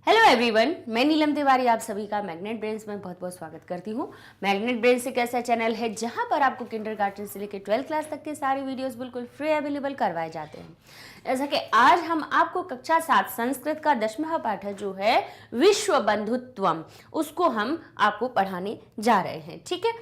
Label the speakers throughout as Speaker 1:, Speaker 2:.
Speaker 1: Hello everyone, मैं नीलम तिवारी आप सभी का मैग्नेट ब्रेन्स में बहुत बहुत स्वागत करती हूँ। मैग्नेट ब्रेन्स एक ऐसा चैनल है जहाँ पर आपको किंडरगार्टन से लेकर 12th क्लास तक के सारे वीडियोस बिल्कुल फ्री अवेलेबल करवाए जाते हैं। ऐसा कि आज हम आपको कक्षा 7 संस्कृत का 10वां पाठ है जो है विश्व बंधुत्वम, उसको हम आपको पढ़ाने जा रहे हैं। ठीक है,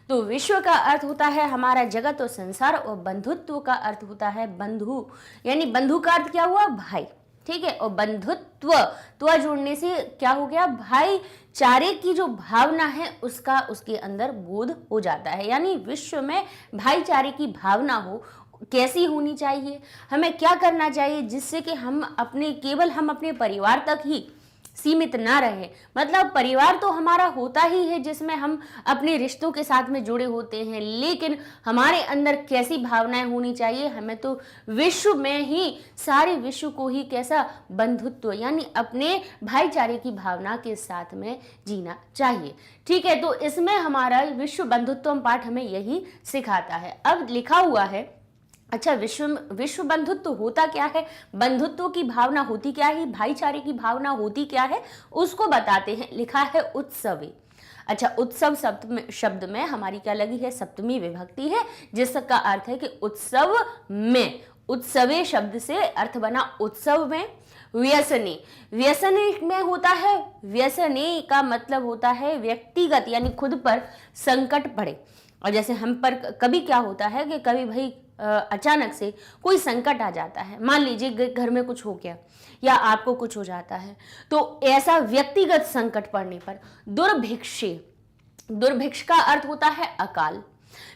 Speaker 1: तो विश्व का अर्थ होता है हमारा जगत और संसार, और बंधुत्व का अर्थ होता है बंधु, यानी बंधु का अर्थ क्या हुआ? भाई। ठीक है, और बंधुत्व त्व जोड़ने से क्या हो गया? भाईचारे की जो भावना है उसका उसके अंदर बोध हो जाता है। यानी विश्व में भाईचारे की भावना हो, कैसी होनी चाहिए, हमें क्या करना चाहिए जिससे कि हम अपने परिवार तक ही सीमित ना रहे। मतलब परिवार तो हमारा होता ही है जिसमें हम अपने रिश्तों के साथ में जुड़े होते हैं, लेकिन हमारे अंदर कैसी भावनाएं होनी चाहिए? हमें तो विश्व में ही, सारे विश्व को ही कैसा? बंधुत्व, यानी अपने भाईचारे की भावना के साथ में जीना चाहिए। ठीक है, तो इसमें हमारा विश्व बंधुत्व पाठ हमें यही सिखाता है। अब लिखा हुआ है, अच्छा, विश्व बंधुत्व होता क्या है, बंधुत्व की भावना होती क्या है, भाईचारे की भावना होती क्या है, उसको बताते हैं। लिखा है उत्सवे। अच्छा, उत्सव शब्द में हमारी क्या लगी है? सप्तमी विभक्ति है, जिसका अर्थ है कि उत्सव में। उत्सवे शब्द से अर्थ बना उत्सव में। व्यसने, व्यसने में होता है, व्यसने का मतलब होता है व्यक्तिगत, यानी खुद पर संकट पड़े। और जैसे हम पर कभी क्या होता है कि कभी भाई अचानक से कोई संकट आ जाता है, मान लीजिए घर में कुछ हो गया या आपको कुछ हो जाता है, तो ऐसा व्यक्तिगत संकट पड़ने पर दुर्भिक्षे, दुर्भिक्ष का अर्थ होता है अकाल।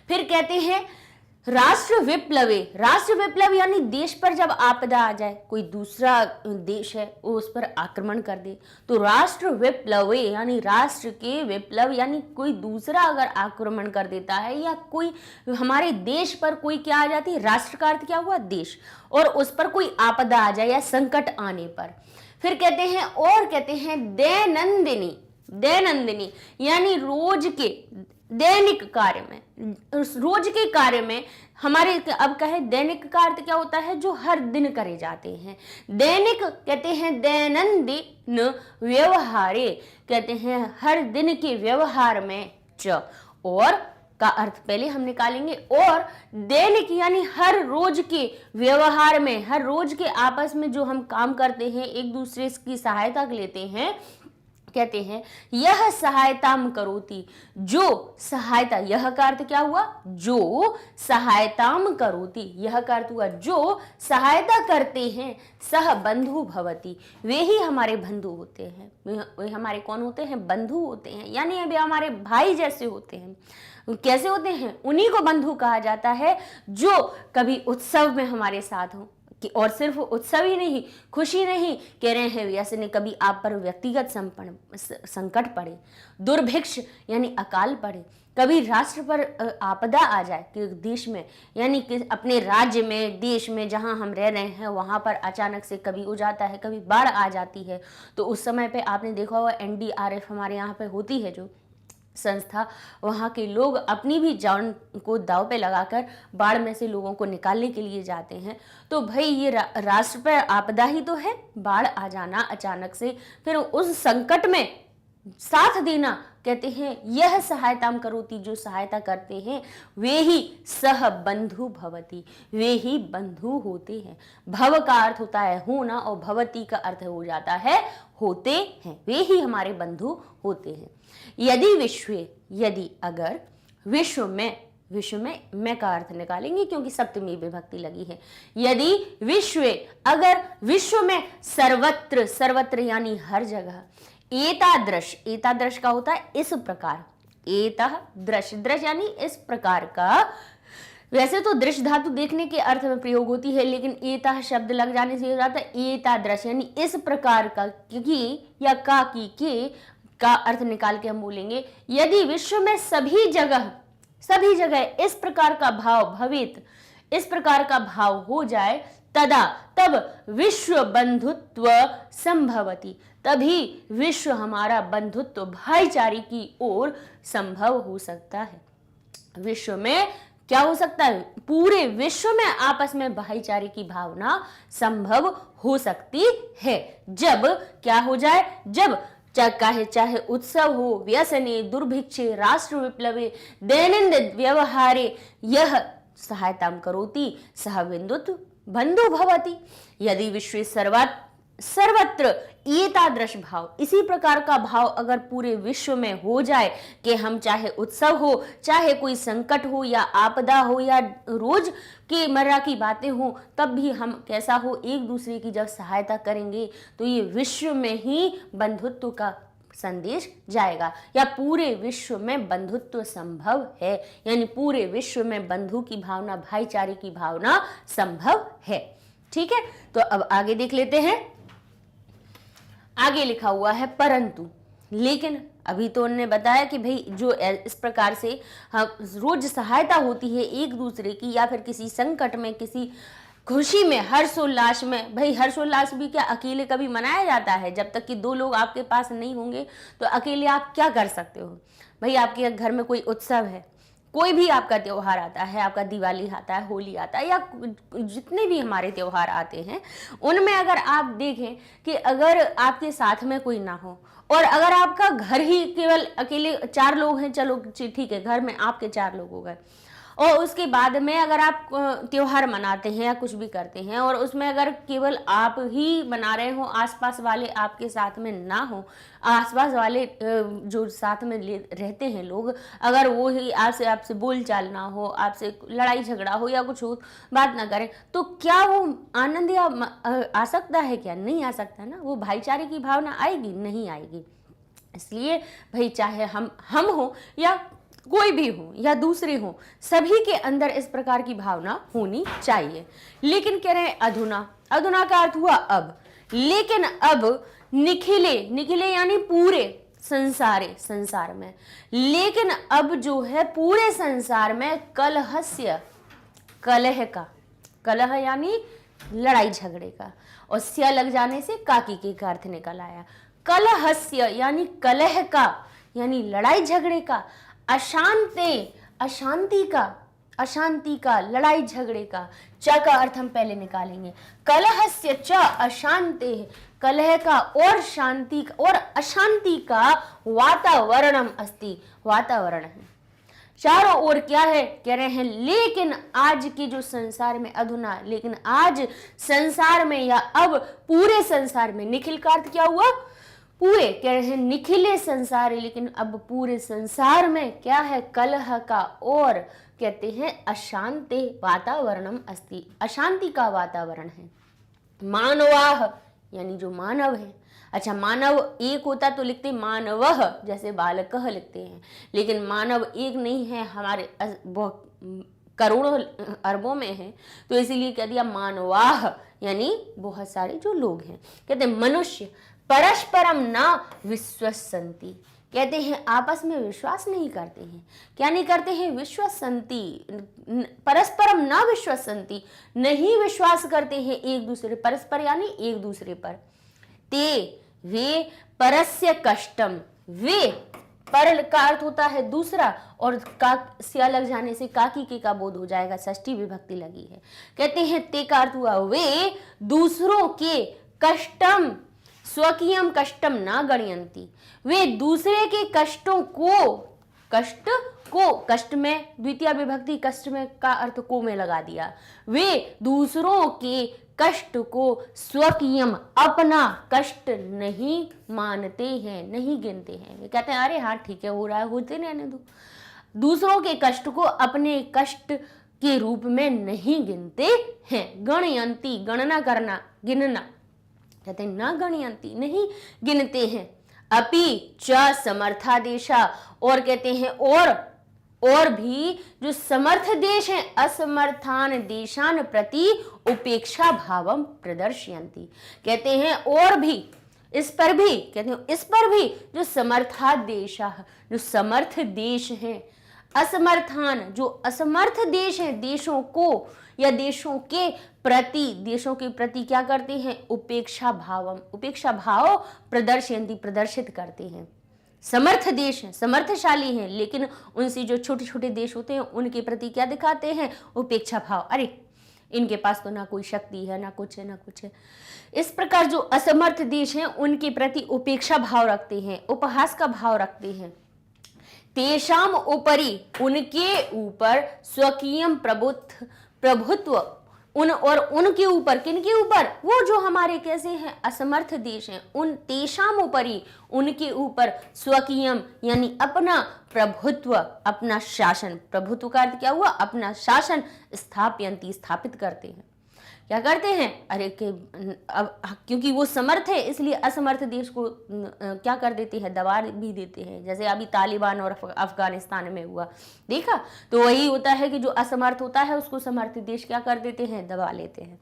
Speaker 1: फिर कहते हैं राष्ट्र विप्लवे, राष्ट्र विप्लव यानी देश पर जब आपदा आ जाए, कोई दूसरा देश है वो उस पर आक्रमण कर दे, तो राष्ट्र विप्लवे यानी राष्ट्र के विप्लव, यानी कोई दूसरा अगर आक्रमण कर देता है या कोई हमारे देश पर कोई क्या आ जाती है, राष्ट्र का अर्थ क्या हुआ? देश, और उस पर कोई आपदा आ जाए या संकट आने पर। फिर कहते हैं दैनंदिनी, दैनंदिनी यानी रोज के, दैनिक कार्य में, रोज के कार्य में हमारे, अब कहे दैनिक का अर्थ क्या होता है? जो हर दिन करे जाते हैं। दैनिक कहते हैं दैनंदिन व्यवहारे, कहते हैं हर दिन के व्यवहार में च, और का अर्थ पहले हम निकालेंगे, और दैनिक यानी हर रोज के व्यवहार में, हर रोज के आपस में जो हम काम करते हैं, एक दूसरे की सहायता लेते हैं, कहते हैं यह सहायताम करोति, जो सहायता, यह का अर्थ क्या हुआ? जो सहायताम करोति, यह का अर्थ हुआ जो सहायता करते हैं, सह बंधु भवति, वे ही हमारे बंधु होते हैं। वे हमारे कौन होते हैं? बंधु होते हैं, यानी वे हमारे भाई जैसे होते हैं। कैसे होते हैं? उन्हीं को बंधु कहा जाता है जो कभी उत्सव में हमारे साथ हो, और सिर्फ उत्सव ही नहीं, खुशी नहीं कह रहे हैं, वैसे नहीं, कभी आप पर व्यक्तिगत संकट पड़े, दुर्भिक्ष यानी अकाल पड़े, कभी राष्ट्र पर आपदा आ जाए कि देश में, यानी कि अपने राज्य में, देश में जहां हम रह रहे हैं वहां पर अचानक से कभी हो जाता है, कभी बाढ़ आ जाती है, तो उस समय पे आपने देखा होगा NDRF हमारे यहाँ पे होती है जो संस्था, वहाँ के लोग अपनी भी जान को दांव पे लगाकर बाढ़ में से लोगों को निकालने के लिए जाते हैं। तो भाई ये राष्ट्र पर आपदा ही तो है, बाढ़ आ जाना अचानक से, फिर उस संकट में साथ देना, कहते हैं यह सहायताम करोति, जो सहायता करते हैं वे ही सह बंधु भवति, वे ही बंधु होते हैं। भव का अर्थ होता है होना, और भवति का अर्थ हो जाता है होते हैं, वे ही हमारे बंधु होते हैं। यदि विश्वे, यदि अगर, विश्व में, विश्व में मैं का अर्थ निकालेंगे क्योंकि सप्तमी विभक्ति लगी है। यदि विश्वे, अगर विश्व में, सर्वत्र, सर्वत्र यानी हर जगह, एतादृश, एतादृश का होता है इस प्रकार, एतादृश, दृश यानी इस प्रकार का, वैसे तो दृश्य धातु देखने के अर्थ में प्रयोग होती है, लेकिन एता शब्द लग जाने से हो जाता है एतादृश, यानी इस प्रकार का, क्योंकि या का की के का अर्थ निकाल के हम बोलेंगे यदि विश्व में सभी जगह इस प्रकार का भाव भवित, इस प्रकार का भाव हो जाए, तदा, तब विश्व बंधुत्व संभवति, तभी विश्व हमारा बंधुत्व भाईचारे की ओर संभव हो सकता है। विश्व में क्या हो सकता है, पूरे विश्व में आपस में भाईचारे की भावना संभव हो सकती है। जब क्या हो जाए, जब चाहे उत्सव हो, व्यसने, दुर्भिक्षे, राष्ट्र विप्लवे, दैनंदिन व्यवहारे यह सहायतां करोति सह बंधु भवति। यदि विश्व सर्वत्र एतादृश भाव, इसी प्रकार का भाव अगर पूरे विश्व में हो जाए कि हम चाहे उत्सव हो, चाहे कोई संकट हो या आपदा हो या रोज के मर्रा की बातें हो, तब भी हम कैसा हो, एक दूसरे की जब सहायता करेंगे तो ये विश्व में ही बंधुत्व का संदेश जाएगा, या पूरे विश्व में बंधुत्व संभव है, यानी पूरे विश्व में बंधु की भावना, भाईचारे की भावना संभव है। ठीक है, तो अब आगे देख लेते हैं। आगे लिखा हुआ है परंतु, लेकिन अभी तो उन्होंने बताया कि भाई जो इस प्रकार से रोज सहायता होती है एक दूसरे की, या फिर किसी संकट में, किसी खुशी में, हर्षोल्लास में, भाई हर्षोल्लास भी क्या अकेले कभी मनाया जाता है? जब तक कि दो लोग आपके पास नहीं होंगे तो अकेले आप क्या कर सकते हो? भाई आपके घर में कोई उत्सव है, कोई भी आपका त्योहार आता है, आपका दिवाली आता है, होली आता है, या जितने भी हमारे त्योहार आते हैं, उनमें अगर आप देखें कि अगर आपके साथ में कोई ना हो, और अगर आपका घर ही केवल अकेले 4 लोग हैं, चलो ठीक है, घर में आपके 4 लोग हो गए, और उसके बाद में अगर आप त्योहार मनाते हैं या कुछ भी करते हैं और उसमें अगर केवल आप ही मना रहे हो, आसपास वाले आपके साथ में ना हो, आसपास वाले जो साथ में रहते हैं लोग, अगर वो ही आपसे बोलचाल ना हो, आपसे लड़ाई झगड़ा हो या कुछ हो, बात ना करें, तो क्या वो आनंद या आ सकता है? क्या नहीं आ सकता ना। वो भाईचारे की भावना आएगी? नहीं आएगी। इसलिए भाई चाहे हम हो या कोई भी हो या दूसरे हो, सभी के अंदर इस प्रकार की भावना होनी चाहिए। लेकिन कह रहे हैं अधुना, अधुना का अर्थ हुआ अब, लेकिन अब निखिले यानी पूरे संसार में, लेकिन अब जो है पूरे संसार में कलह यानी लड़ाई झगड़े का, और स्य लग जाने से काकी के का अर्थ निकल आया। कलहस्य यानी कलह का, यानी लड़ाई झगड़े का, अशांति का, लड़ाई झगड़े का। च का अर्थ हम पहले निकालेंगे। कलहस्य च अशांति, कलह का और शांति और अशांति का वातावरणम अस्ति, वातावरण है चारों ओर। क्या है? कह रहे हैं लेकिन आज के जो संसार में, अधुना लेकिन आज संसार में, या अब पूरे संसार में, निखिल का अर्थ क्या हुआ? पूरे, कह रहे हैं निखिले संसार है, लेकिन अब पूरे संसार में क्या है? कलह का और कहते हैं अशांति वातावरणम अस्ति, अशांति का वातावरण है। मानवाह यानी जो मानव है। अच्छा, मानव एक होता तो लिखते मानवः, जैसे बालकः लिखते हैं, लेकिन मानव एक नहीं है, हमारे करोड़ों अरबों में है, तो इसीलिए कह दिया मानवाह, यानी बहुत सारे जो लोग हैं। कहते हैं मनुष्य परस्परम ना विश्वसन्ति, कहते हैं आपस में विश्वास नहीं करते हैं। क्या नहीं करते हैं? विश्वसन्ति, परस्परम ना विश्वसन्ति, नहीं विश्वास करते हैं एक दूसरे, परस्पर यानी एक दूसरे पर। ते वे परस्य कष्टम, वे पर का अर्थ होता है दूसरा, और का स्या लग जाने से काकी के का बोध हो जाएगा, षष्ठी विभक्ति लगी है। कहते हैं ते का अर्थ हुआ वे दूसरों के कष्टम, स्वकीयम कष्टम ना गणयंती, वे दूसरे के कष्टों को, कष्ट में द्वितीय विभक्ति कष्ट में का अर्थ को में लगा दिया, वे दूसरों के कष्ट को स्वकीयम अपना कष्ट नहीं मानते हैं, नहीं गिनते हैं। वे कहते हैं अरे हाँ ठीक है, हो रहा है, होते रहने दो। दूसरों के कष्ट को अपने कष्ट के रूप में नहीं गिनते हैं। गणयंती, गणना करना, गिनना, कहते हैं ना गणयंती, नहीं गिनते हैं। अपि च समर्थादेशा, और कहते हैं और भी जो समर्थ देश हैं, असमर्थान देशान प्रति उपेक्षा भावम प्रदर्शयन्ति, कहते हैं और भी, इस पर भी, कहते हैं इस पर भी जो समर्था देशा, जो समर्थ देश हैं, असमर्थान जो असमर्थ देश हैं, देशों को या देशों के प्रति, देशों के प्रति क्या करते हैं? उपेक्षा भावम, उपेक्षा भाव प्रदर्शयन्ति, प्रदर्शित करते हैं। समर्थ देश हैं, समर्थशाली हैं, लेकिन उनसे जो छोटे छोटे देश होते हैं उनके प्रति क्या दिखाते हैं? उपेक्षा भाव। अरे इनके पास तो ना कोई शक्ति है, ना कुछ है, ना कुछ है। इस प्रकार जो असमर्थ देश हैं उनके प्रति उपेक्षा भाव रखते हैं, उपहास का भाव रखते हैं। तेषाम उपरि, उनके ऊपर स्वकीय प्रभुत्व, उनके ऊपर, किनके ऊपर? वो जो हमारे कैसे हैं? असमर्थ देश हैं। उन तेषाम उपरि, उनके ऊपर स्वकीय यानी अपना प्रभुत्व, अपना शासन। प्रभुत्व का अर्थ क्या हुआ? अपना शासन स्थापयन्ति, स्थापित करते हैं। क्या करते हैं? अरे के अब क्योंकि वो समर्थ है इसलिए असमर्थ देश को क्या कर देते हैं? दबा भी देते हैं। जैसे अभी तालिबान और अफगानिस्तान में हुआ, देखा? तो वही होता है कि जो असमर्थ होता है उसको समर्थ देश क्या कर देते हैं? दबा लेते हैं।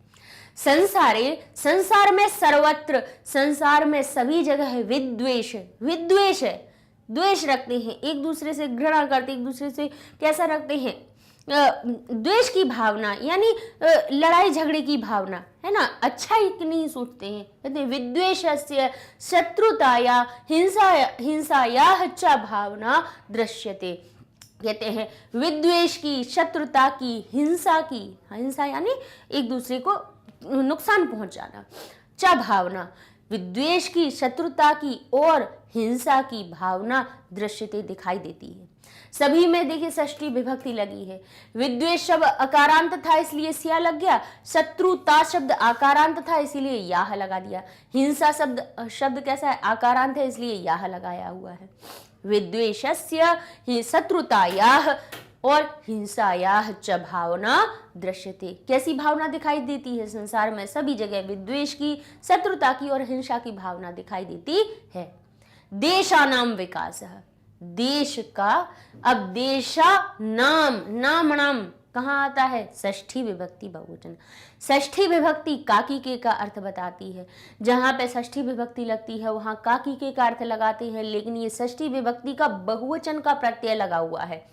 Speaker 1: संसार में सर्वत्र, संसार में सभी जगह है विद्वेष, विद्वेष है, द्वेष रखते हैं, एक दूसरे से घृणा करते, एक दूसरे से कैसा रखते हैं? द्वेष की भावना, यानी लड़ाई झगड़े की भावना, है ना? अच्छा ही नहीं सोचते हैं। कहते हैं विद्वेषस्य शत्रुताया हिंसायाः च भावना दृश्यते। कहते हैं विद्वेष की, शत्रुता की, हिंसा यानी एक दूसरे को नुकसान पहुंचाना। च भावना, विद्वेष की, शत्रुता की और हिंसा की भावना दृश्यते, दिखाई देती है। सभी में देखिए षष्ठी विभक्ति लगी है। विद्वेष शब्द अकारांत था इसलिए स्या लग गया, शत्रुता शब्द आकारांत था इसीलिए याह लगा दिया, हिंसा शब्द कैसा है? आकारांत है इसलिए याह लगाया हुआ है। विद्वेषस्य शत्रुतायाः और हिंसायाः च भावना दृश्यते। कैसी भावना दिखाई देती है? संसार में सभी जगह विद्वेष की, शत्रुता की और हिंसा की भावना दिखाई देती है। देशानाम विकासः, देश का, अब देशा नाम, नाम कहाँ आता है? षष्ठी विभक्ति बहुवचन। षष्ठी विभक्ति काकी के का अर्थ बताती है। जहां पे षष्ठी विभक्ति लगती है वहां काकी के का अर्थ लगाते हैं, लेकिन ये षष्ठी विभक्ति का बहुवचन का प्रत्यय लगा हुआ है,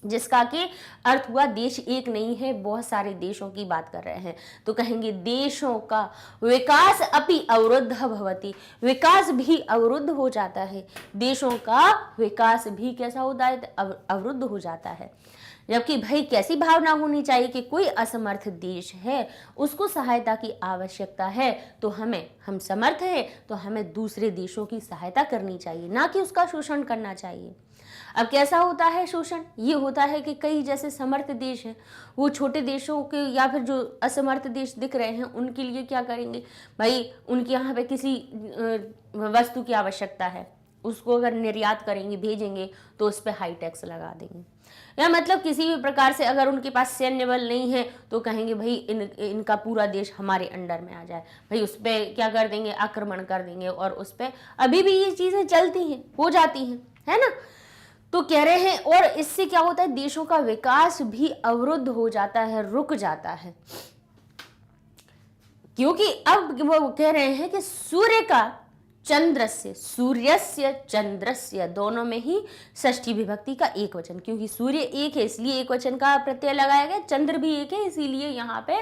Speaker 1: जिसका कि अर्थ हुआ देश एक नहीं है, बहुत सारे देशों की बात कर रहे हैं। तो कहेंगे देशों का विकास अपि अवरुद्ध भवति, विकास भी अवरुद्ध हो जाता है। देशों का विकास भी कैसा होता है? अवरुद्ध हो जाता है। जबकि भाई कैसी भावना होनी चाहिए कि कोई असमर्थ देश है, उसको सहायता की आवश्यकता है, तो हम समर्थ हैं तो हमें दूसरे देशों की सहायता करनी चाहिए, ना कि उसका शोषण करना चाहिए। अब कैसा होता है शोषण? ये होता है कि कई जैसे समर्थ देश हैं, वो छोटे देशों के या फिर जो असमर्थ देश दिख रहे हैं उनके लिए क्या करेंगे? भाई उनके यहाँ पे किसी वस्तु की आवश्यकता है, उसको अगर निर्यात करेंगे, भेजेंगे, तो उस पर हाई टैक्स लगा देंगे। या मतलब किसी भी प्रकार से अगर उनके पास सैन्य बल नहीं है तो कहेंगे भाई इनका पूरा देश हमारे अंडर में आ जाए, भाई उस पर क्या कर देंगे? आक्रमण कर देंगे। और उस पर अभी भी ये चीज़ें चलती हैं, हो जाती हैं, है ना? तो कह रहे हैं, और इससे क्या होता है? देशों का विकास भी अवरुद्ध हो जाता है, रुक जाता है। क्योंकि अब वो कह रहे हैं कि सूर्यस्य चंद्रस्य दोनों में ही षष्ठी विभक्ति का एक वचन, क्योंकि सूर्य एक है इसलिए एक वचन का प्रत्यय लगाया गया, चंद्र भी एक है इसीलिए यहाँ पे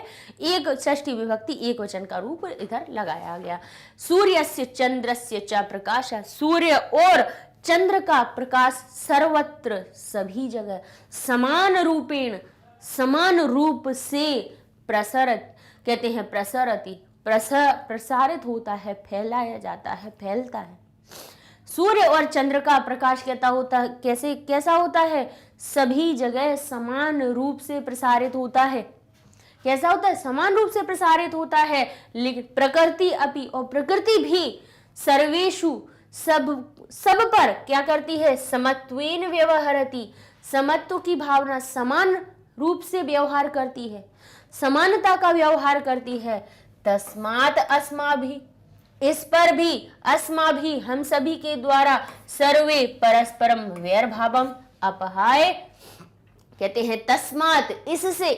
Speaker 1: एक षष्ठी विभक्ति एक वचन का रूप इधर लगाया गया। सूर्यस्य चंद्रस्य च प्रकाश, सूर्य और चंद्र का प्रकाश सर्वत्र, सभी जगह, समान रूपेण, समान रूप से प्रसरत, कहते हैं प्रसरति, प्रसारित होता है, फैलाया जाता है, फैलता है। सूर्य और चंद्र का प्रकाश कैसा होता है? सभी जगह समान रूप से प्रसारित होता है। कैसा होता है? समान रूप से प्रसारित होता है। लेकिन प्रकृति अपि, और प्रकृति भी सर्वेषु, सब पर क्या करती है? समत्वेन व्यवहरति, समत्व की भावना, समान रूप से व्यवहार करती है, समानता का व्यवहार करती है। तस्मात् अस्माभि, इस पर भी, अस्माभि हम सभी के द्वारा, सर्वे परस्परम वैरभावम अपहाय, कहते हैं तस्मात्, इससे,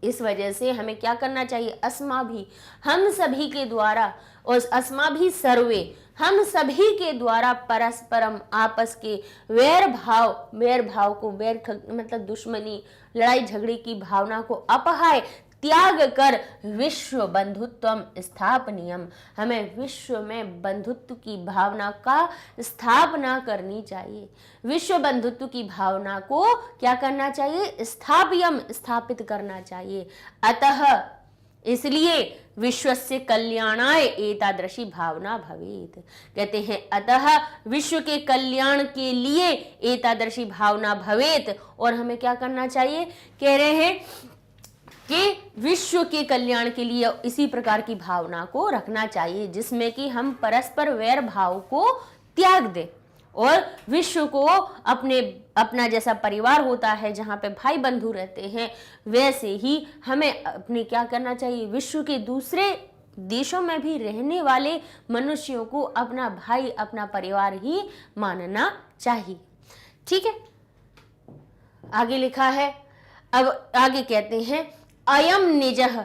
Speaker 1: इस वजह से हमें क्या करना चाहिए? अस्माभि हम सभी के द्वारा, और अस्माभि सर्वे हम सभी के द्वारा, परस्परम आपस के, वैर भाव को, वैर मतलब दुश्मनी, लड़ाई झगड़े की भावना को अपहाय त्याग कर विश्व बंधुत्वम स्थापनीयम, हमें विश्व में बंधुत्व की भावना का स्थापना करनी चाहिए। विश्व बंधुत्व की भावना को क्या करना चाहिए? स्थापित करना चाहिए। अतः इसलिए विश्वस्य कल्याणाय एतादृशी भावना भवेत्। कहते हैं अतः विश्व के कल्याण के लिए एतादृशी भावना भवेत्, और हमें क्या करना चाहिए? कह रहे हैं कि विश्व के कल्याण के लिए इसी प्रकार की भावना को रखना चाहिए जिसमें कि हम परस्पर वैर भाव को त्याग दें, और विश्व को अपना जैसा परिवार होता है जहाँ पे भाई बंधु रहते हैं, वैसे ही हमें अपने क्या करना चाहिए? विश्व के दूसरे देशों में भी रहने वाले मनुष्यों को अपना भाई, अपना परिवार ही मानना चाहिए। ठीक है, आगे लिखा है। अब आगे कहते हैं अयम निजः,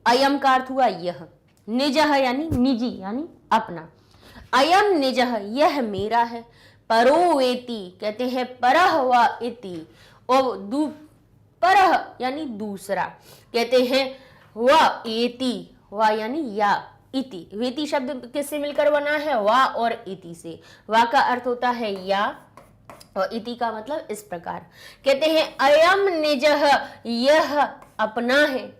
Speaker 1: अयम का अर्थ हुआ यह, निजः यानी निजी यानी अपना, अयम निजः यह मेरा है, परो एति कहते हैं परह व इति, और परह यानी दूसरा, कहते हैं व एति, व यानी या, इति, वेति शब्द किससे मिलकर बना है? वा और इति से। वा का अर्थ होता है या, और इति का मतलब इस प्रकार। कहते हैं अयम निजः यह अपना है,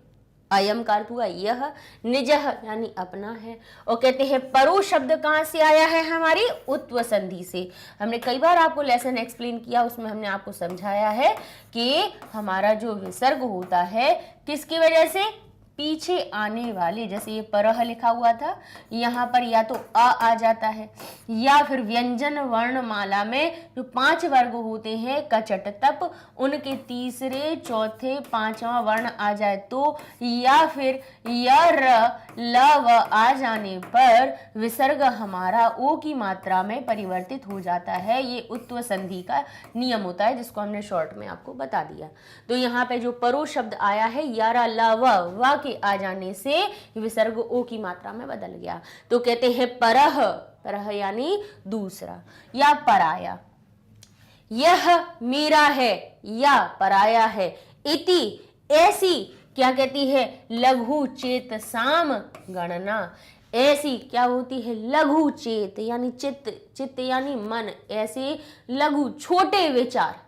Speaker 1: अयम का अर्थ हुआ यह, निजः यानी अपना है, और कहते हैं परो शब्द कहाँ से आया है? हमारी उत्व संधि से। हमने कई बार आपको लेसन एक्सप्लेन किया, उसमें हमने आपको समझाया है कि हमारा जो विसर्ग होता है किसकी वजह से? पीछे आने वाले, जैसे ये परह लिखा हुआ था, यहाँ पर या तो आ जाता है, या फिर व्यंजन वर्णमाला में जो 5 वर्ग होते हैं कचट तप, उनके तीसरे चौथे पांचवा वर्ण आ जाए तो, या फिर य र ल व आ जाने पर विसर्ग हमारा ओ की मात्रा में परिवर्तित हो जाता है। ये उत्व संधि का नियम होता है जिसको हमने शॉर्ट में आपको बता दिया। तो यहाँ पे जो परो शब्द आया है यारा ल व के आ जाने से विसर्ग ओ की मात्रा में बदल गया। तो कहते हैं परह, परह यानी दूसरा या पराया, यह मेरा है या पराया है, इति ऐसी क्या कहती है? लघु चेत साम गणना, ऐसी क्या होती है? लघु चेत यानी चित्त, चित्त यानी मन, ऐसे लघु छोटे विचार,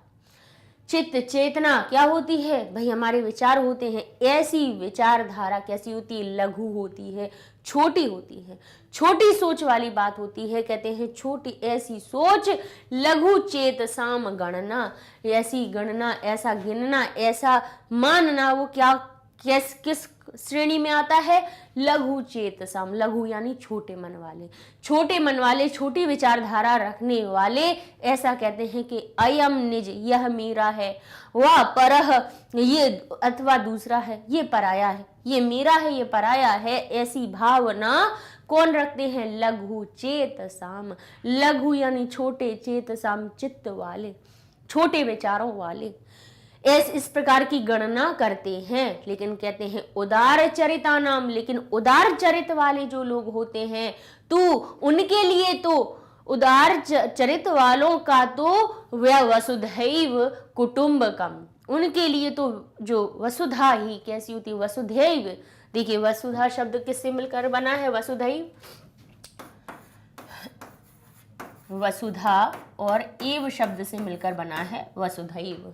Speaker 1: चित्त चेतना क्या होती है? भाई हमारे विचार होते हैं, ऐसी विचारधारा कैसी होती है? लघु होती है, छोटी होती है, छोटी सोच वाली बात होती है। कहते हैं छोटी ऐसी सोच, लघु चेत साम गणना, ऐसी गणना, ऐसा गिनना, ऐसा मानना, वो क्या किस श्रेणी में आता है? लघु चेत साम, लघु यानी छोटे मन वाले, छोटे मन वाले, छोटी विचारधारा रखने वाले, ऐसा कहते हैं कि अयम निज यह मेरा है, वह परह ये अथवा दूसरा है, ये पराया है, ये मेरा है, ये पराया है, ऐसी भावना कौन रखते हैं? लघु चेत साम, लघु यानी छोटे, चेत साम चित्त वाले, छोटे विचारों वाले, इस प्रकार की गणना करते हैं। लेकिन कहते हैं उदार चरिता नाम, लेकिन उदार चरित वाले जो लोग होते हैं तो उनके लिए तो उदार चरित वालों का तो वह वसुधैव कुटुंबकम, उनके लिए तो जो वसुधा ही कैसी होती है? वसुधैव। देखिए वसुधा शब्द किससे मिलकर बना है? वसुधैव, वसुधा और एव शब्द से मिलकर बना है वसुधैव।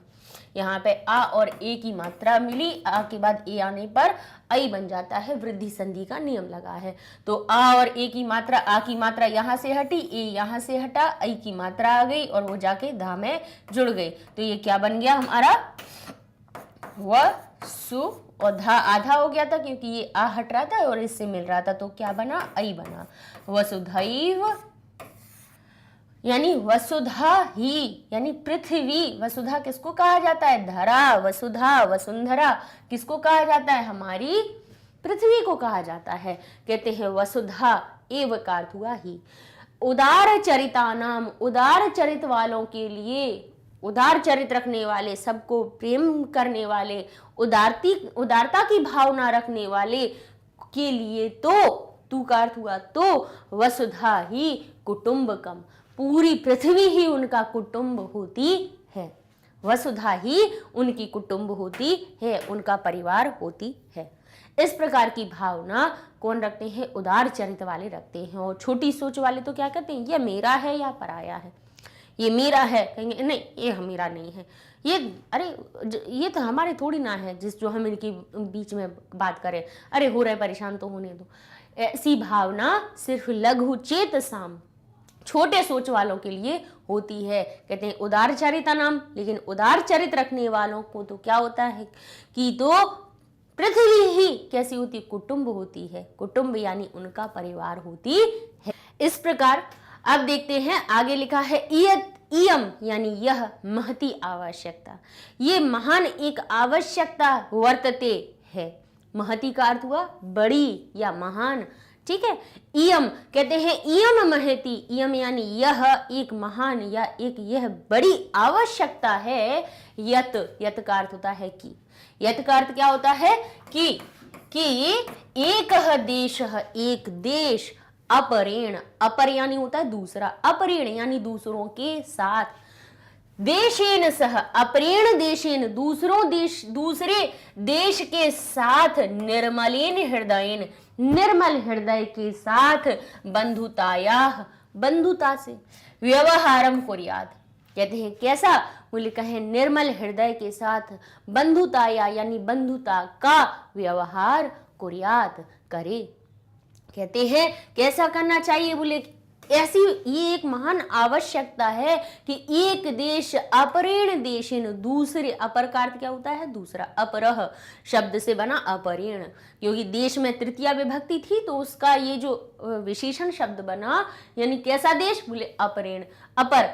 Speaker 1: यहाँ पे आ और ए की मात्रा मिली, आ के बाद ए आने पर आई बन जाता है, वृद्धि संधि का नियम लगा है। तो आ और ए की मात्रा, आ की मात्रा यहाँ से हटी, ए यहाँ से हटा, आई की मात्रा आ गई और वो जाके धा में जुड़ गई। तो ये क्या बन गया हमारा? वसु, और धा आधा हो गया था क्योंकि ये आ हट रहा था और इससे मिल रहा था, तो क्या बना? आई बना। वसुधैव यानी वसुधा ही यानी पृथ्वी। वसुधा किसको कहा जाता है? धरा। वसुधा वसुंधरा किसको कहा जाता है? हमारी पृथ्वी को कहा जाता है। कहते हैं वसुधा एव का अर्थ हुआ ही। उदार चरिता नाम, उदार चरित वालों के लिए, उदार चरित रखने वाले, सबको प्रेम करने वाले, उदारता की भावना रखने वाले के लिए तो तू का अर्थ हुआ तो वसुधा ही कुटुंबकम, पूरी पृथ्वी ही उनका कुटुंब होती है। वसुधा ही उनकी कुटुंब होती है, उनका परिवार होती है। इस प्रकार की भावना कौन रखते हैं? उदार चरित्र वाले रखते हैं। और छोटी सोच वाले तो क्या कहते हैं? ये मेरा है या पराया है, ये मेरा है, कहेंगे नहीं ये मेरा नहीं है, ये अरे ये तो हमारे थोड़ी ना है, जो हम इनके बीच में बात करें, अरे हो रहे परेशान तो होने दो। ऐसी भावना सिर्फ लघु चेत साम, छोटे सोच वालों के लिए होती है। कहते हैं उदार चरित्र नाम, लेकिन उदार चरित्र रखने वालों को तो क्या होता है कि तो पृथ्वी ही कैसी होती? कुटुंब होती है। कुटुंब यानी उनका परिवार होती है। इस प्रकार अब देखते हैं आगे लिखा है इयम यानी यह महती आवश्यकता, ये महान एक आवश्यकता वर्तते है। महती का अर्थ हुआ बड़ी या महान, ठीक है। इयम कहते हैं इयम महती, इयम यानी यह एक महान या एक यह बड़ी आवश्यकता है। यत का अर्थ होता है कि, यत का अर्थ क्या होता है कि एक देश, एक देश, अपरेण, अपर यानी होता है दूसरा, अपरेण यानी दूसरों के साथ, देशेन सह, अपरेण देशेन दूसरे देश के साथ, निर्मलेन हृदयेन, निर्मल हृदय के साथ, बंधुता से, व्यवहारम कुर्यात्, कहते हैं कैसा? बोले कहे निर्मल हृदय के साथ बंधुताया यानी बंधुता का व्यवहार कुर्यात्, करे। कहते हैं कैसा करना चाहिए? बोले ऐसी ये एक महान आवश्यकता है कि एक देश अपरेण देशेन, दूसरे, अपर का अर्थ क्या होता है? दूसरा, अपरह शब्द से बना अपरेण, क्योंकि देश में तृतीया विभक्ति थी तो उसका ये जो विशेषण शब्द बना, यानी कैसा देश? बोले अपरेण, अपर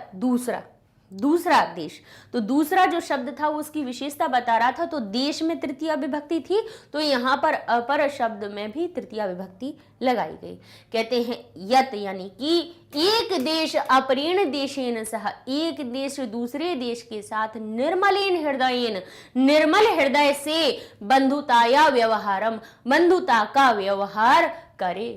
Speaker 1: दूसरा देश। तो दूसरा जो शब्द था वो उसकी विशेषता बता रहा था। तो देश में तृतीया विभक्ति थी तो यहाँ पर अपर शब्द में भी तृतीया विभक्ति लगाई गई। कहते हैं यत यानी कि एक देश अपरेण देशेन सह, एक देश दूसरे देश के साथ, निर्मलेन हृदयेन, निर्मल हृदय से, बंधुताया व्यवहारम, बंधुता का व्यवहार करे।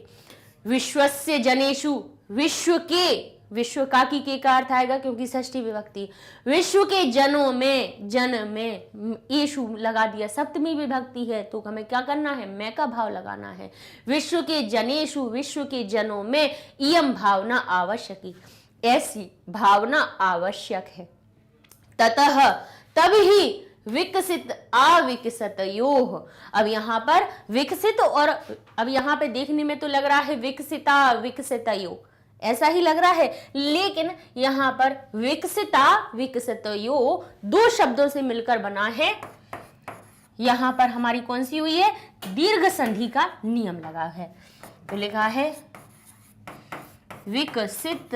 Speaker 1: विश्वस्य जनेषु, विश्व के, विश्व का की का अर्थ आएगा क्योंकि षष्ठी विभक्ति, विश्व के जनों में, जन में येषु लगा दिया, सप्तमी विभक्ति है तो हमें क्या करना है? मैं का भाव लगाना है। विश्व के जनेषु, विश्व के जनों में, इयम भावना आवश्यकी, ऐसी भावना आवश्यक है। ततः तभी विकसित अविकसितयोः, अब यहाँ पर विकसित और अब यहाँ पे देखने में तो लग रहा है विकसिता विकसितयोः, ऐसा ही लग रहा है, लेकिन यहां पर विकसिता विकसितयो दो शब्दों से मिलकर बना है। यहां पर हमारी कौन सी हुई है? दीर्घ संधि का नियम लगा है। तो लिखा है विकसित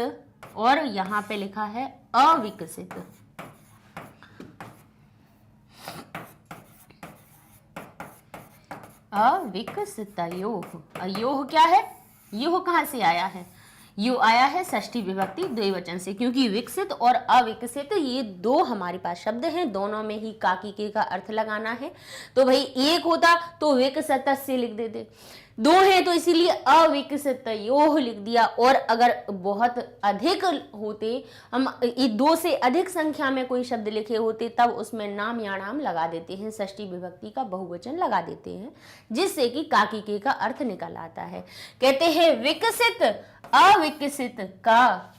Speaker 1: और यहां पे लिखा है अविकसित। अविकसितयोः, योः क्या है? योः कहां से आया है? यो आया है षष्ठी विभक्ति द्विवचन से, क्योंकि विकसित और अविकसित ये दो हमारे पास शब्द हैं, दोनों में ही काकी के का अर्थ लगाना है। तो भाई एक होता तो विकसित से लिख देते, दो है तो इसीलिए अविकसितयोः लिख दिया। और अगर बहुत अधिक होते, हम दो से अधिक संख्या में कोई शब्द लिखे होते तब उसमें नाम या नाम लगा देते हैं, षष्ठी विभक्ति का बहुवचन लगा देते हैं, जिससे कि काकी के का अर्थ निकल आता है। कहते हैं विकसित अविकसित का,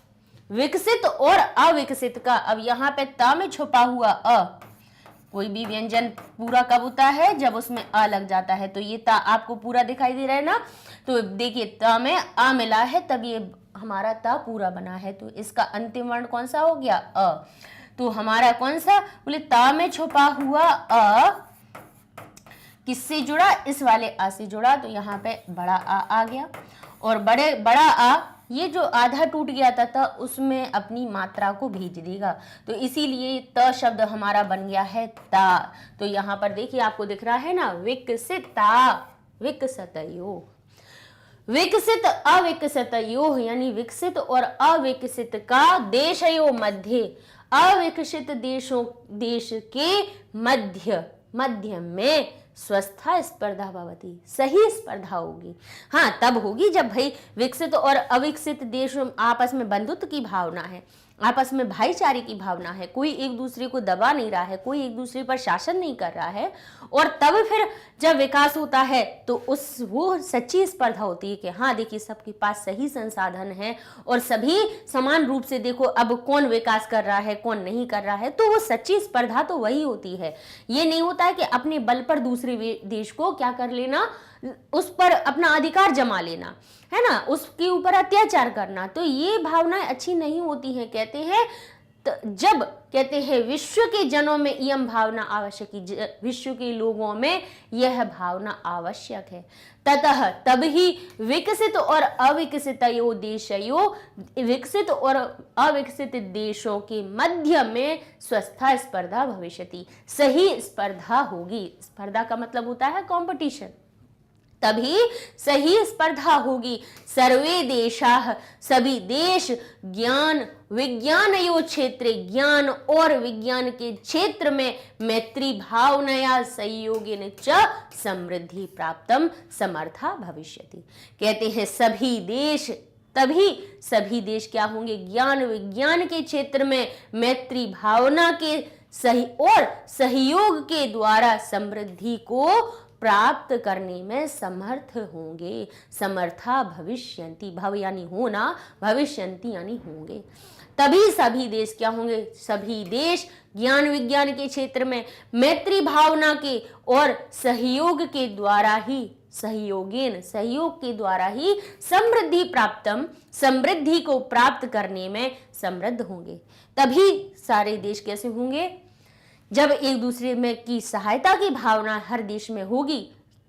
Speaker 1: विकसित और अविकसित का। अब यहाँ पे ता में छुपा हुआ कोई भी व्यंजन पूरा कब होता है? जब उसमें अ लग जाता है। तो ये ता आपको पूरा दिखाई दे रहा है ना, तो देखिए ता में आ मिला है तब ये हमारा ता पूरा बना है। तो इसका अंतिम वर्ण कौन सा हो गया? अ। तो हमारा कौन सा? बोले ता में छुपा हुआ अ किससे जुड़ा? इस वाले आ से जुड़ा। तो यहाँ पे बड़ा आ गया और बड़ा आ ये जो आधा टूट गया था उसमें अपनी मात्रा को भेज देगा, तो इसीलिए त शब्द हमारा बन गया है ता। तो यहाँ पर देखिए आपको दिख रहा है ना, विकसिता विकसितयोः, विकसित अविकसितयोः यानी विकसित और अविकसित का देशयों मध्य, अविकसित देश के मध्य में स्वस्था स्पर्धा भवति, सही स्पर्धा होगी। हाँ तब होगी जब भाई विकसित और अविकसित देश आपस में बंधुत्व की भावना है, आपस में भाईचारे की भावना है, कोई एक दूसरे को दबा नहीं रहा है, कोई एक दूसरे पर शासन नहीं कर रहा है, और तब फिर जब विकास होता है तो वो सच्ची स्पर्धा होती है कि हाँ देखिए सबके पास सही संसाधन है और सभी समान रूप से देखो अब कौन विकास कर रहा है कौन नहीं कर रहा है, तो वो सच्ची स्पर्धा तो वही होती है। ये नहीं होता है कि अपने बल पर दूसरे देश को क्या कर लेना, उस पर अपना अधिकार जमा लेना, है ना, उसके ऊपर अत्याचार करना, तो ये भावनाएं अच्छी नहीं होती हैं। कहते हैं जब कहते हैं विश्व के जनों में यम भावना आवश्यक, विश्व के लोगों में यह भावना आवश्यक है, ततः तभी विकसित और अविकसित देशयों, विकसित और अविकसित देशों के मध्य में स्वस्था स्पर्धा भविष्यति, सही स्पर्धा होगी। स्पर्धा का मतलब होता है कंपटीशन, तभी सही स्पर्धा होगी। सर्वे देशाः, सभी देश, ज्ञान विज्ञानयो क्षेत्रे, ज्ञान और विज्ञान के क्षेत्र में मैत्री भावनया संयोगेन च समृद्धि प्राप्तम समर्था भविष्यति। कहते हैं सभी देश, तभी सभी देश क्या होंगे, ज्ञान विज्ञान के क्षेत्र में मैत्री भावना के सही और सहयोग के द्वारा समृद्धि को प्राप्त करने में समर्थ होंगे। समर्था भविष्यन्ति, भव यानी होना, भविष्यन्ति यानी होंगे। तभी सभी देश क्या होंगे, सभी देश ज्ञान विज्ञान के क्षेत्र में मैत्री भावना के और सहयोग के द्वारा ही, सहयोगेन सहयोग के द्वारा ही समृद्धि प्राप्तम, समृद्धि को प्राप्त करने में समृद्ध होंगे। तभी सारे देश कैसे होंगे, जब एक दूसरे में की सहायता की भावना हर देश में होगी,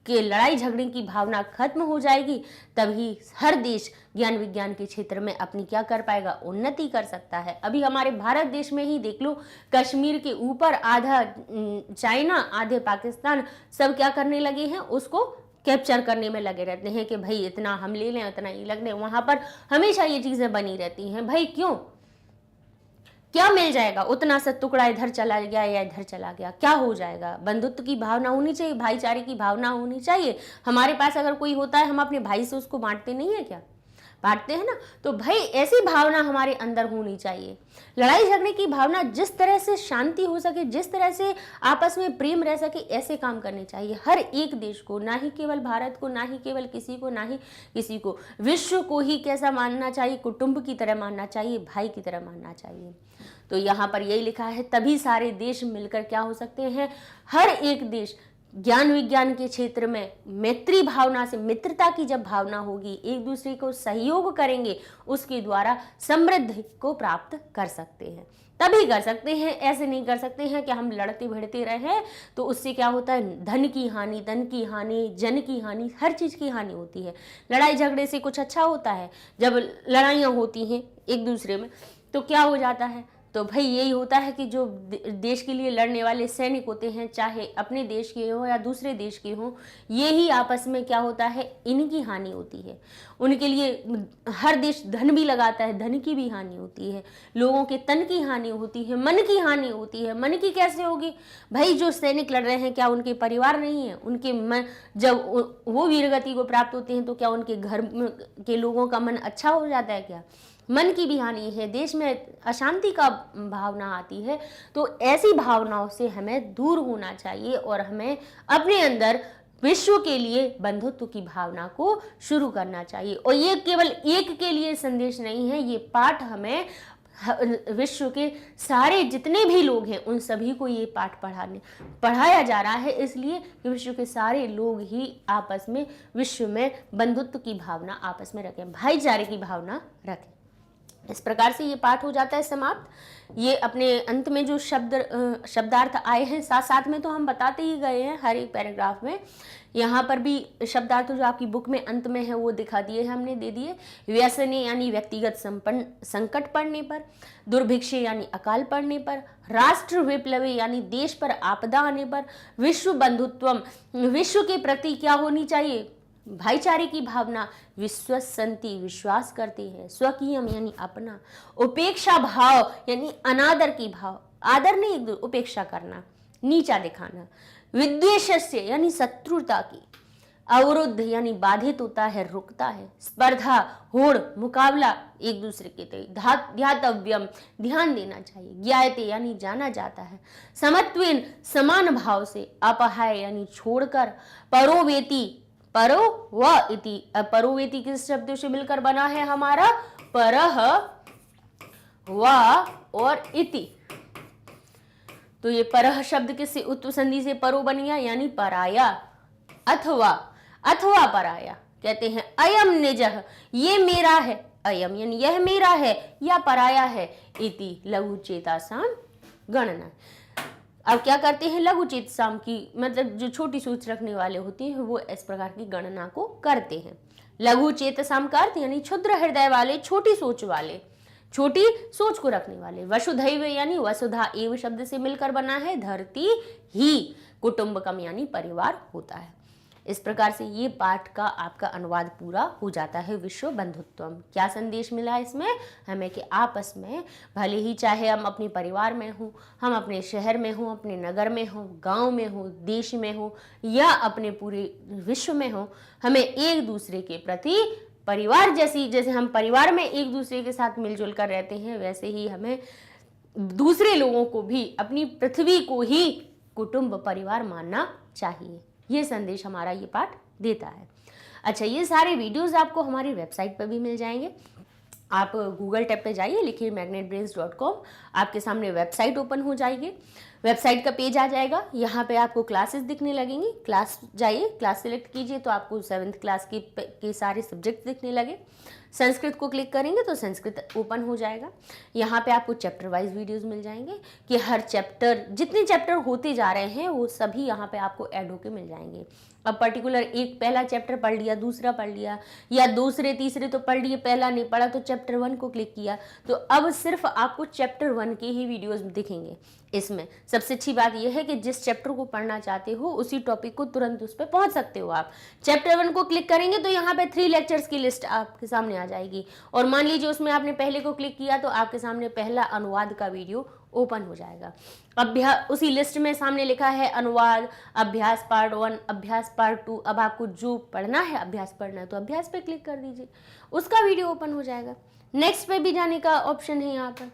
Speaker 1: कि लड़ाई झगड़े की भावना खत्म हो जाएगी, तभी हर देश ज्ञान विज्ञान के क्षेत्र में अपनी क्या कर पाएगा, उन्नति कर सकता है। अभी हमारे भारत देश में ही देख लो, कश्मीर के ऊपर आधा चाइना आधे पाकिस्तान सब क्या करने लगे हैं, उसको कैप्चर करने में लगे रहते हैं कि भाई इतना हम ले लें उतना ही लग लें। वहां पर हमेशा ये चीजें बनी रहती हैं, भाई क्यों, क्या मिल जाएगा, उतना सा टुकड़ा इधर चला गया या इधर चला गया, क्या हो जाएगा। बंधुत्व की भावना होनी चाहिए, भाईचारे की भावना होनी चाहिए। हमारे पास अगर कोई होता है, हम अपने भाई से उसको बांटते नहीं है क्या, बांटते हैं ना, तो भाई ऐसी भावना हमारे अंदर होनी चाहिए। लड़ाई झगड़े की भावना, जिस तरह से शांति हो सके, जिस तरह से आपस में प्रेम रह सके, ऐसे काम करने चाहिए हर एक देश को, ना ही केवल भारत को, ना ही केवल किसी को, ना ही किसी को, विश्व को ही कैसा मानना चाहिए, कुटुंब की तरह मानना चाहिए, भाई की तरह मानना चाहिए। तो यहाँ पर यही लिखा है, तभी सारे देश मिलकर क्या हो सकते हैं, हर एक देश ज्ञान विज्ञान के क्षेत्र में मैत्री भावना से, मित्रता की जब भावना होगी, एक दूसरे को सहयोग करेंगे, उसके द्वारा समृद्धि को प्राप्त कर सकते हैं। तभी कर सकते हैं, ऐसे नहीं कर सकते हैं कि हम लड़ते भिड़ते रहे, तो उससे क्या होता है, धन की हानि, तन की हानि, जन की हानि, हर चीज की हानि होती है। लड़ाई झगड़े से कुछ अच्छा होता है, जब लड़ाइयाँ होती हैं एक दूसरे में तो क्या हो जाता है, तो भाई यही होता है कि जो देश के लिए लड़ने वाले सैनिक होते हैं, चाहे अपने देश के हों या दूसरे देश के हों, ये ही आपस में क्या होता है, इनकी हानि होती है। उनके लिए हर देश धन भी लगाता है, धन की भी हानि होती है, लोगों के तन की हानि होती है, मन की हानि होती है। मन की कैसे होगी भाई, जो सैनिक लड़ रहे हैं क्या उनके परिवार नहीं है, उनके मन, जब वो वीरगति को प्राप्त होते हैं तो क्या उनके घर के लोगों का मन अच्छा हो जाता है क्या, मन की भी हानि है, देश में अशांति का भावना आती है। तो ऐसी भावनाओं से हमें दूर होना चाहिए और हमें अपने अंदर विश्व के लिए बंधुत्व की भावना को शुरू करना चाहिए। और ये केवल एक के लिए संदेश नहीं है, ये पाठ हमें विश्व के सारे जितने भी लोग हैं उन सभी को ये पाठ पढ़ाया जा रहा है, इसलिए कि विश्व के सारे लोग ही आपस में विश्व में बंधुत्व की भावना आपस में रखें, भाईचारे की भावना रखें। इस प्रकार से ये पाठ हो जाता है समाप्त। ये अपने अंत में जो शब्दार्थ आए हैं, साथ साथ में तो हम बताते ही गए हैं हर एक पैराग्राफ में, यहाँ पर भी शब्दार्थ जो आपकी बुक में अंत में है वो दिखा दिए हैं, हमने दे दिए। व्यसने यानी व्यक्तिगत संकट पड़ने पर, दुर्भिक्षे यानी अकाल पड़ने पर, राष्ट्र विप्लवे यानी देश पर आपदा आने पर, विश्व बंधुत्वम, विश्व के प्रति क्या होनी चाहिए, भाईचारे की भावना, विश्वसंति विश्वास करती है, स्वकीयम यानी अपना, उपेक्षा भाव यानी अनादर की भाव, आदर नहीं उपेक्षा करना, नीचा दिखाना, विद्वेषस्य यानी शत्रुता की, अवरुद्ध यानी बाधित होता है, रुकता है। स्पर्धा, होड़, मुकाबला एक दूसरे के तय। ध्यातव्यम, ध्यान देना चाहिए। ज्ञायते यानी जाना जाता है। समत्वेन, समान भाव से। अपहाय यानी छोड़कर। परोवेति, परो व इति, परोवेति किस शब्दों से मिलकर बना है हमारा? परह व और इति। तो ये परह शब्द किससे उत्पसंधि से परो बन गया, यानी पराया अथवा, अथवा पराया। कहते हैं अयम निजः, ये मेरा है। अयम यानी यह मेरा है या पराया है। इति लघु चेतासाम गणना। अब क्या करते हैं? लघु चेतासाम की मतलब जो छोटी सोच रखने वाले होते हैं वो इस प्रकार की गणना को करते हैं। लघु चेतासाम का अर्थ यानी क्षुद्र हृदय वाले, छोटी सोच वाले, छोटी सोच को रखने वाले। वसुधैव यानी वसुधा एव शब्द से मिलकर बना है। धरती ही कुटुंबकम यानी परिवार होता है। इस प्रकार से ये पाठ का आपका अनुवाद पूरा हो जाता है। विश्व बंधुत्वम क्या संदेश मिला इसमें हमें कि आपस में भले ही चाहे हम अपने परिवार में हों, हम अपने शहर में हों, अपने नगर में हों, गांव में हों, देश में हों या अपने पूरे विश्व में हों, हमें एक दूसरे के प्रति परिवार जैसे हम परिवार में एक दूसरे के साथ मिलजुल कर रहते हैं, वैसे ही हमें दूसरे लोगों को भी, अपनी पृथ्वी को ही कुटुंब परिवार मानना चाहिए। ये संदेश हमारा ये पाठ देता है। अच्छा, ये सारे वीडियोस आपको हमारी वेबसाइट पर भी मिल जाएंगे। आप गूगल टैब पे जाइए, लिखिए magnetbrains.com, आपके सामने वेबसाइट ओपन हो जाएगी। वेबसाइट का पेज आ जाएगा, यहाँ पे आपको क्लासेस दिखने लगेंगी। क्लास जाइए, क्लास सेलेक्ट कीजिए तो आपको 7th क्लास के सारे सब्जेक्ट दिखने लगे। संस्कृत को क्लिक करेंगे तो संस्कृत ओपन हो जाएगा। यहाँ पे आपको चैप्टर वाइज वीडियोस मिल जाएंगे कि हर चैप्टर, जितने चैप्टर होते जा रहे हैं वो सभी यहाँ पे आपको ऐड होके मिल जाएंगे। अब पर्टिकुलर एक पहला चैप्टर पढ़ लिया, दूसरा पढ़ लिया, या दूसरे तीसरे तो पढ़ लिए, पहला नहीं पढ़ा तो चैप्टर 1 को क्लिक किया, तो अब सिर्फ आपको चैप्टर 1 के ही वीडियोस दिखेंगे। इसमें सबसे अच्छी बात यह है कि जिस चैप्टर को पढ़ना चाहते हो उसी टॉपिक को तुरंत उस पर पहुंच सकते हो आप। चैप्टर 1 को क्लिक करेंगे तो यहाँ पे 3 लेक्चर्स की लिस्ट आपके सामने आ जाएगी, और मान लीजिए उसमें आपने पहले को क्लिक किया तो आपके सामने पहला अनुवाद का वीडियो ओपन हो जाएगा। अभ्यास उसी लिस्ट में सामने लिखा है अनुवाद, अभ्यास पार्ट 1, अभ्यास पार्ट 2। अब आपको जो पढ़ना है, अभ्यास पढ़ना है तो अभ्यास पे क्लिक कर दीजिए, उसका वीडियो ओपन हो जाएगा। नेक्स्ट पे भी जाने का ऑप्शन है यहाँ पर।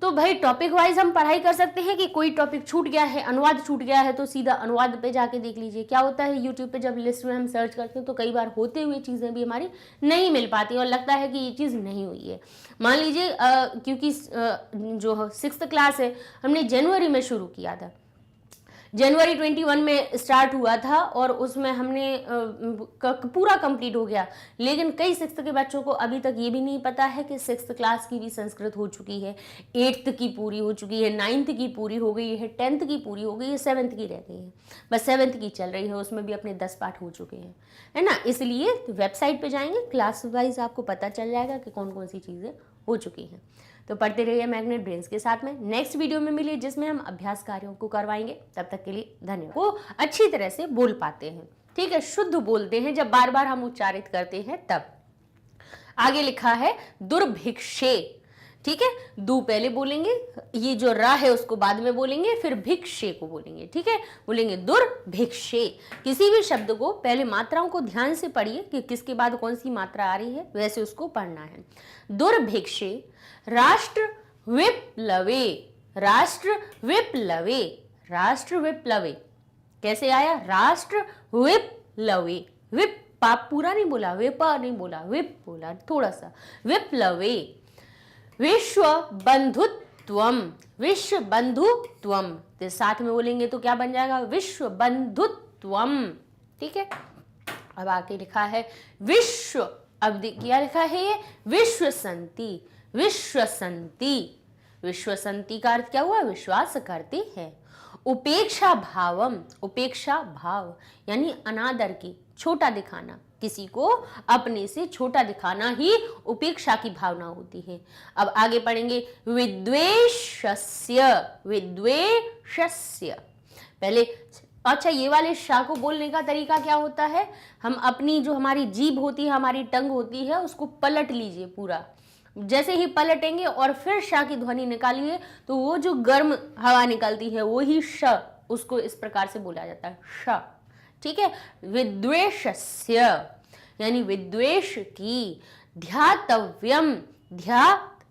Speaker 1: तो भाई टॉपिक वाइज हम पढ़ाई कर सकते हैं कि कोई टॉपिक छूट गया है, अनुवाद छूट गया है, तो सीधा अनुवाद पे जाके देख लीजिए। क्या होता है यूट्यूब पे जब लिस्ट में हम सर्च करते हैं तो कई बार होते हुए चीज़ें भी हमारी नहीं मिल पाती और लगता है कि ये चीज़ नहीं हुई है। मान लीजिए क्योंकि जो 6th क्लास है हमने जनवरी में शुरू किया था, जनवरी 21 में स्टार्ट हुआ था और उसमें हमने पूरा कंप्लीट हो गया, लेकिन कई 6th के बच्चों को अभी तक ये भी नहीं पता है कि 6th क्लास की भी संस्कृत हो चुकी है, 8th की पूरी हो चुकी है, 9th की पूरी हो गई है, 10th की पूरी हो गई है, 7th की रह गई है, बस 7th की चल रही है, उसमें भी अपने 10 पाठ हो चुके हैं, है ना। इसलिए वेबसाइट पे जाएंगे, क्लास वाइज आपको पता चल जाएगा कि कौन कौन सी चीज़ें हो चुकी हैं। तो पढ़ते रहिए मैग्नेट ब्रेन्स के साथ में। नेक्स्ट वीडियो में मिलिए जिसमें हम अभ्यास कार्यों को करवाएंगे। तब तक के लिए धन्यवाद। वो अच्छी तरह से बोल पाते हैं, ठीक है, शुद्ध बोलते हैं, जब बार बार हम उच्चारित करते हैं तब। आगे लिखा है दुर्भिक्षे, ठीक है, दू पहले बोलेंगे, ये जो रा है उसको बाद में बोलेंगे, फिर भिक्षे को बोलेंगे, ठीक है, बोलेंगे दुर्भिक्षे। किसी भी शब्द को पहले मात्राओं को ध्यान से पढ़िए कि किसके बाद कौन सी मात्रा आ रही है, वैसे उसको पढ़ना है। दुर्भिक्षे राष्ट्र विप्लवे, राष्ट्र विप्लवे, राष्ट्र विप्लवे कैसे आया, राष्ट्र विप्लवे, विप पाप पूरा नहीं बोला, विपा नहीं बोला, विप बोला थोड़ा सा, विप्लवे। विश्व बंधुत्वम, विश्व बंधुत्वम, तो साथ में बोलेंगे तो क्या बन जाएगा, विश्व बंधुत्वम, ठीक है। अब आके लिखा है विश्व, अब क्या लिखा है ये, विश्व संति, विश्व संति, विश्व संति का अर्थ क्या हुआ, विश्वास करते हैं। उपेक्षा भावम, उपेक्षा भाव यानी अनादर की, छोटा दिखाना, किसी को अपने से छोटा दिखाना ही उपेक्षा की भावना होती है। अब आगे पढ़ेंगे विद्वेषस्य, विद्वेषस्य, पहले अच्छा ये वाले शा को बोलने का तरीका क्या होता है, हम अपनी जो हमारी जीभ होती है, हमारी टंग होती है, उसको पलट लीजिए पूरा, जैसे ही पलटेंगे और फिर शा की ध्वनि निकालिए तो वो जो गर्म हवा निकलती है वो ही श, उसको इस प्रकार से बोला जाता है श, ठीक है। विद्वेषस्य यानी विद्वेष की, ध्यातव्यम,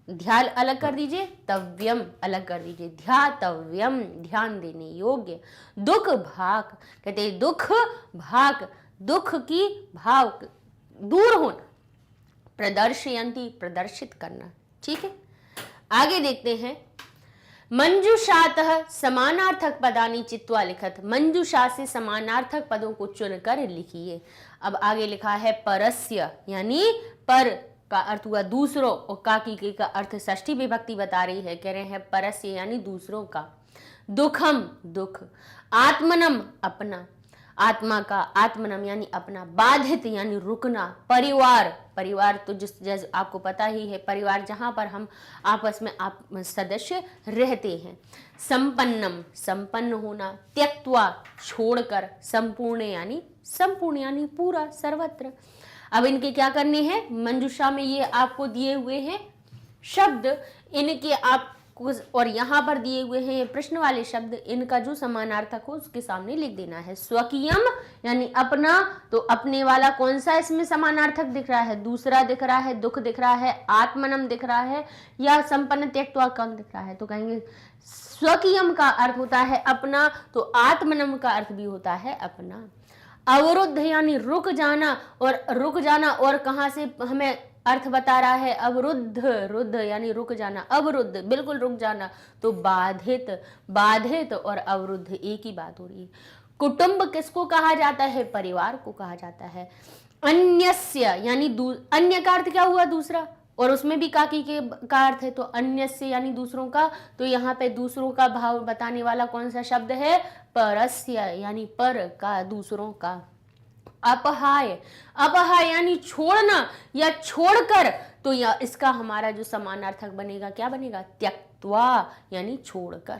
Speaker 1: ध्यान अलग कर दीजिए, तव्यम अलग कर दीजिए, ध्यातव्यम ध्यान देने योग्य, दुख भाग कहते हैं दुख भाग, दुख की भाव दूर होना, प्रदर्शयन्ति प्रदर्शित करना, ठीक है। आगे देखते हैं, मंजूषातः समानार्थक पदानि चित्वा लिखत, मंजूषा से समानार्थक पदों को चुनकर लिखिए। अब आगे लिखा है परस्य यानी पर का अर्थ हुआ दूसरों, और काकी का अर्थ षष्ठी विभक्ति बता रही है, कह रहे हैं परस्य यानी दूसरों का। दुखम दुख, आत्मनम अपना, आत्मा का, आत्मनम यानी अपना, बाधित यानी रुकना, परिवार, परिवार तो जैसे आपको पता ही है, परिवार जहां पर हम आपस में आप सदस्य रहते हैं। संपन्नम संपन्न होना, त्यक्त्वा छोड़कर, संपूर्ण यानी पूरा सर्वत्र। अब इनके क्या करने हैं, मंजूषा में ये आपको दिए हुए हैं शब्द, इनके आप और यहाँ पर दिए हुए हैं ये प्रश्न वाले शब्द, इनका जो समानार्थक हो उसके सामने लिख देना है। स्वकीयम यानी अपना, तो अपने वाला कौन सा इसमें समानार्थक दिख रहा है, दूसरा दिख रहा है, दुख दिख रहा है, आत्मनम दिख रहा है, या संपन्न त्यक्त्वा कौन दिख रहा है, तो कहेंगे स्वकीयम का अर्थ होता है अपना, तो आत्मनम का अर्थ भी होता है अपना। अवरुद्ध यानी रुक जाना, और रुक जाना और कहाँ से हमें अर्थ बता रहा है, अवरुद्ध, रुद्ध यानी रुक जाना, अवरुद्ध बिल्कुल रुक जाना, तो बाधित, बाधित और अवरुद्ध एक ही बात हो रही है। कुटुंब किसको कहा जाता है, परिवार को कहा जाता है। अन्यस्य यानी अन्य का अर्थ क्या हुआ, दूसरा, और उसमें भी काकी के का अर्थ है, तो अन्यस्य यानी दूसरों का, तो यहाँ पे दूसरों का भाव बताने वाला कौन सा शब्द है, परस्य यानी पर का, दूसरों का। अपहाय, अपहाय यानी छोड़ना या छोड़कर, तो या इसका हमारा जो समानार्थक बनेगा क्या बनेगा, त्यक्त्वा यानी छोड़कर।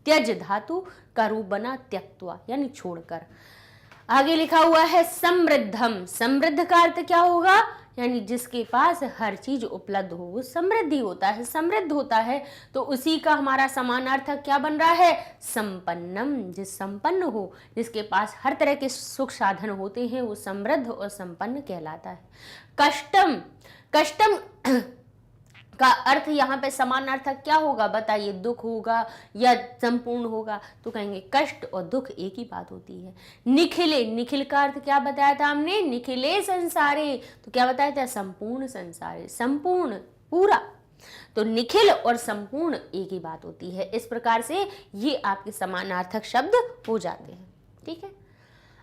Speaker 1: त्यज धातु का रूप बना त्यक्त्वा यानी छोड़कर। आगे लिखा हुआ है समृद्धम, समृद्ध का अर्थ क्या होगा, यानी जिसके पास हर चीज उपलब्ध हो वो समृद्धि होता है, समृद्ध होता है, तो उसी का हमारा समानार्थक क्या बन रहा है, संपन्नम, जिस संपन्न हो, जिसके पास हर तरह के सुख साधन होते हैं वो समृद्ध और संपन्न कहलाता है। कष्टम, कष्टम का अर्थ यहाँ पे समानार्थक क्या होगा बताइए, दुख होगा या संपूर्ण होगा, तो कहेंगे कष्ट और दुख एक ही बात होती है। निखिले, निखिल का अर्थ क्या बताया था हमने, निखिले संसारे, तो क्या बताया था, संपूर्ण संसारे, संपूर्ण पूरा, तो निखिल और संपूर्ण एक ही बात होती है। इस प्रकार से ये आपके समानार्थक शब्द हो जाते हैं, ठीक है।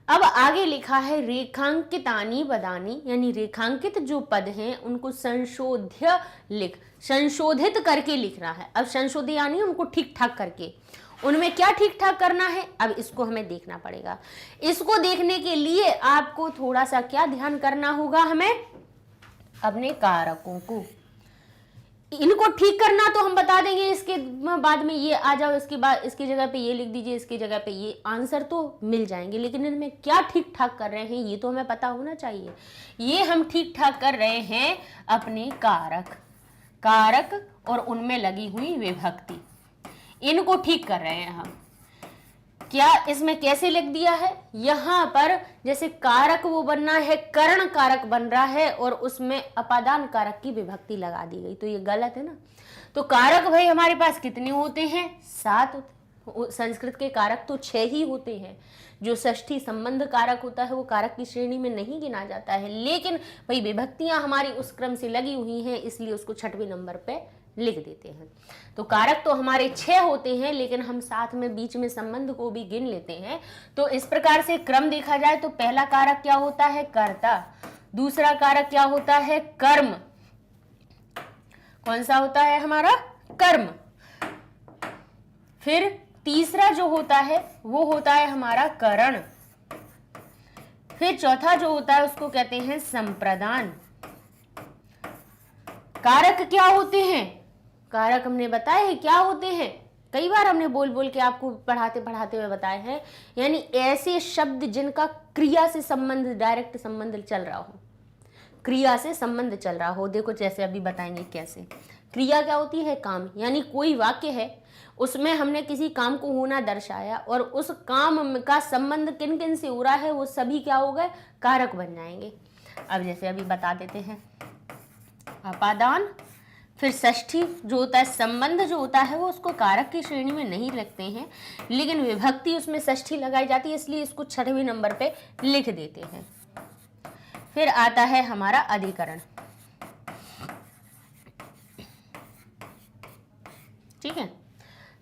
Speaker 1: अब आगे लिखा है रेखांकितानि पदानि, यानी रेखांकित जो पद हैं उनको संशोध्य लिख, संशोधित करके लिखना है। अब संशोधित यानी उनको ठीक ठाक करके, उनमें क्या ठीक ठाक करना है, अब इसको हमें देखना पड़ेगा। इसको देखने के लिए आपको थोड़ा सा क्या ध्यान करना होगा, हमें अपने कारकों को, इनको ठीक करना तो हम बता देंगे, इसके बाद में ये आ जाओ, इसके बाद इसकी जगह पे ये लिख दीजिए, इसकी जगह पे ये, आंसर तो मिल जाएंगे, लेकिन इनमें क्या ठीक ठाक कर रहे हैं ये तो हमें पता होना चाहिए। ये हम ठीक ठाक कर रहे हैं अपने कारक, कारक और उनमें लगी हुई विभक्ति, इनको ठीक कर रहे हैं हम। क्या इसमें कैसे लिख दिया है, यहाँ पर जैसे कारक वो बनना है, कर्ण कारक बन रहा है और उसमें अपादान कारक की विभक्ति लगा दी गई, तो ये गलत है ना। तो कारक भाई हमारे पास कितने होते हैं, 7 होते हैं। संस्कृत के कारक तो 6 ही होते हैं। जो षष्ठी संबंध कारक होता है वो कारक की श्रेणी में नहीं गिना जाता है, लेकिन भाई विभक्तियां हमारी उस क्रम से लगी हुई हैं, इसलिए उसको 6वें नंबर पे लिख देते हैं। तो कारक तो हमारे 6 होते हैं, लेकिन हम साथ में बीच में संबंध को भी गिन लेते हैं। तो इस प्रकार से क्रम देखा जाए तो पहला कारक क्या होता है, कर्ता, दूसरा कारक क्या होता है, कर्म, कौन सा होता है हमारा, कर्म, फिर तीसरा जो होता है वो होता है हमारा करण, फिर चौथा जो होता है उसको कहते हैं संप्रदान। कारक क्या होते हैं, कारक हमने बताए हैं क्या होते हैं, कई बार हमने बोल बोल के आपको पढ़ाते पढ़ाते हुए बताए हैं, यानी ऐसे शब्द जिनका क्रिया से संबंध, डायरेक्ट संबंध चल रहा हो, क्रिया से संबंध चल रहा हो। देखो जैसे अभी बताएंगे कैसे। क्रिया क्या होती है? काम। यानी कोई वाक्य है, उसमें हमने किसी काम को होना दर्शाया और उस काम का संबंध किन किन से हो रहा है, वो सभी क्या हो गए? कारक बन जाएंगे। अब जैसे अभी बता देते हैं, अपादान, फिर षष्ठी जो होता है, संबंध जो होता है वो उसको कारक की श्रेणी में नहीं रखते हैं, लेकिन विभक्ति उसमें षष्ठी लगाई जाती है, इसलिए इसको 6वें नंबर पे लिख देते हैं। फिर आता है हमारा अधिकरण। ठीक है,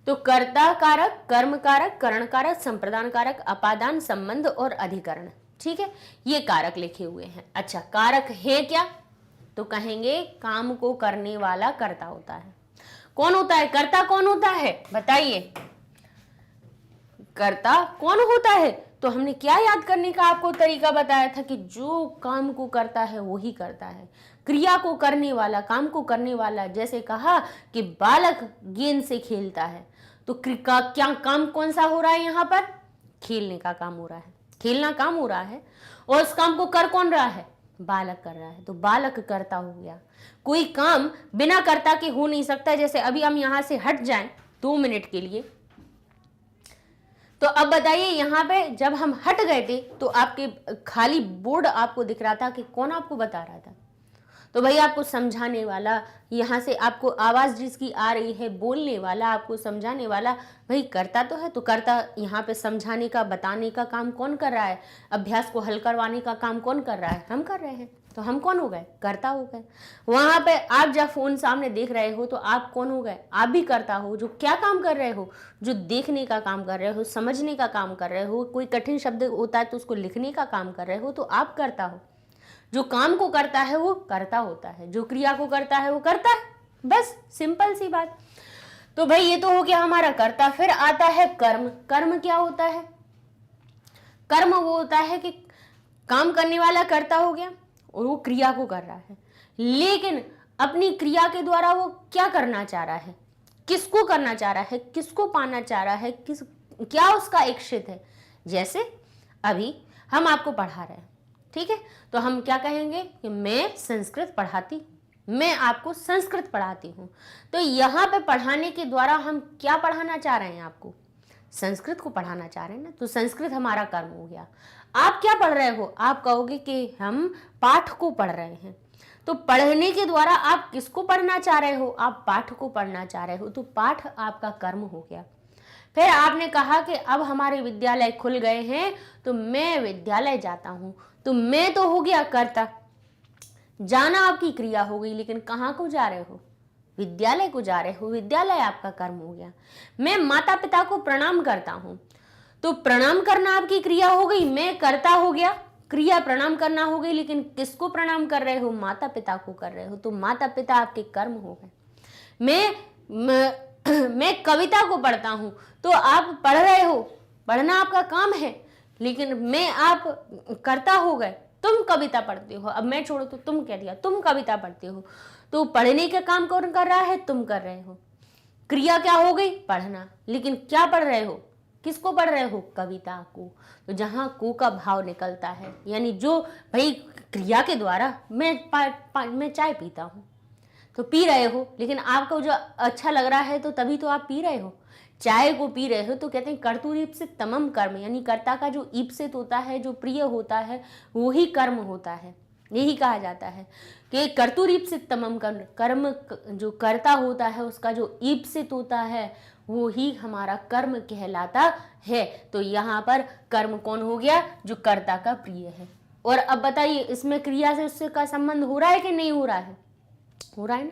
Speaker 1: तो कर्ता कारक, कर्म कारक, करण कारक, संप्रदान कारक, अपादान, संबंध और अधिकरण। ठीक है, ये कारक लिखे हुए हैं। अच्छा, कारक है क्या? तो कहेंगे काम को करने वाला कर्ता होता है। कौन होता है कर्ता? कौन होता है बताइए? कर्ता कौन होता है? तो हमने क्या याद करने का आपको तरीका बताया था कि जो काम को करता है वही करता है, क्रिया को करने वाला, काम को करने वाला। जैसे कहा कि बालक गेंद से खेलता है, तो क्या काम कौन सा हो रहा है? यहाँ पर खेलने का काम हो रहा है, खेलना काम हो रहा है, और उस काम को कर कौन रहा है? बालक कर रहा है, तो बालक कर्ता हो गया। कोई काम बिना कर्ता के हो नहीं सकता। जैसे अभी हम यहां से हट जाएं 2 मिनट के लिए, तो अब बताइए यहाँ पे जब हम हट गए थे तो आपके खाली बोर्ड आपको दिख रहा था कि कौन आपको बता रहा था? तो भाई आपको समझाने वाला, यहाँ से आपको आवाज जिसकी आ रही है, बोलने वाला, आपको समझाने वाला, भाई करता तो है। तो करता यहाँ पे समझाने का, बताने का काम कौन कर रहा है? अभ्यास को हल करवाने का काम कौन कर रहा है? हम कर रहे हैं। तो हम कौन हो गए? कर्ता हो गए। वहां पे आप जब फोन सामने देख रहे हो तो आप कौन हो गए? आप भी कर्ता हो। जो क्या काम कर रहे हो? जो देखने का काम कर रहे हो, समझने का काम कर रहे हो। कोई कठिन शब्द होता है तो उसको लिखने का काम कर रहे हो, तो आप कर्ता हो। जो काम को करता है वो कर्ता होता है, जो क्रिया को करता है वो कर्ता है। बस सिंपल सी बात। तो भाई ये तो हो गया हमारा कर्ता। फिर आता है कर्म। कर्म क्या होता है? कर्म वो होता है कि काम करने वाला कर्ता हो गया और वो क्रिया को कर रहा है, लेकिन अपनी क्रिया के द्वारा वो क्या करना चाह रहा है? किसको करना चाह रहा है? किसको पाना चाह रहा है? क्या उसका इच्छित है? जैसे अभी हम आपको पढ़ा रहे हैं, ठीक है, तो हम क्या कहेंगे कि मैं संस्कृत पढ़ाती, मैं आपको संस्कृत पढ़ाती हूँ। तो यहाँ पे पढ़ाने के द्वारा हम क्या पढ़ाना चाह रहे हैं? आपको संस्कृत को पढ़ाना चाह रहे हैं ना, तो संस्कृत हमारा कर्म हो गया। आप क्या पढ़ रहे हो? आप कहोगे कि हम पाठ को पढ़ रहे हैं। तो पढ़ने के द्वारा आप किसको पढ़ना चाह रहे हो? आप पाठ को पढ़ना चाह रहे हो, तो पाठ आपका कर्म हो गया। फिर आपने कहा कि अब हमारे विद्यालय खुल गए हैं तो मैं विद्यालय जाता हूं, तो मैं तो हो गया कर्ता। जाना आपकी क्रिया हो गई, लेकिन कहाँ को जा रहे हो? विद्यालय को जा रहे हो, विद्यालय आपका कर्म हो गया। मैं माता पिता को प्रणाम करता हूं, तो प्रणाम करना आपकी क्रिया हो गई, मैं कर्ता हो गया। क्रिया प्रणाम करना हो गई, लेकिन किसको प्रणाम कर रहे हो? माता पिता को कर रहे हो, तो माता पिता आपके कर्म हो गए। मैं कविता को पढ़ता हूं, तो आप पढ़ रहे हो, पढ़ना आपका काम है, लेकिन मैं आप कर्ता हो गए। तुम कविता पढ़ते हो, अब मैं छोड़ो तो तुम कह दिया, तुम कविता पढ़ते हो, तो पढ़ने का काम कौन कर रहा है? तुम कर रहे हो। क्रिया क्या हो गई? पढ़ना, लेकिन क्या पढ़ रहे हो? किसको पढ़ रहे हो? कविता को। तो जहां को का भाव निकलता है, यानी जो भाई क्रिया के द्वारा मैं चाय पीता हूं, तो पी रहे हो, लेकिन आपको जो अच्छा लग रहा है तो तभी तो आप पी रहे हो। चाय को पी रहे हो, तो कहते हैं कर्तुरीप्सित तमम कर्म, यानी कर्ता का जो ईप्सित होता है, जो प्रिय होता है, वही कर्म होता है। यही कहा जाता है कि कर्तुरीप्सित तमम कर्म, जो कर्ता होता है उसका जो ईप्सित होता है वो ही हमारा कर्म कहलाता है। तो यहाँ पर कर्म कौन हो गया? जो कर्ता का प्रिय है। और अब बताइए इसमें क्रिया से उससे का संबंध हो रहा है कि नहीं हो रहा है? हो रहा है ना,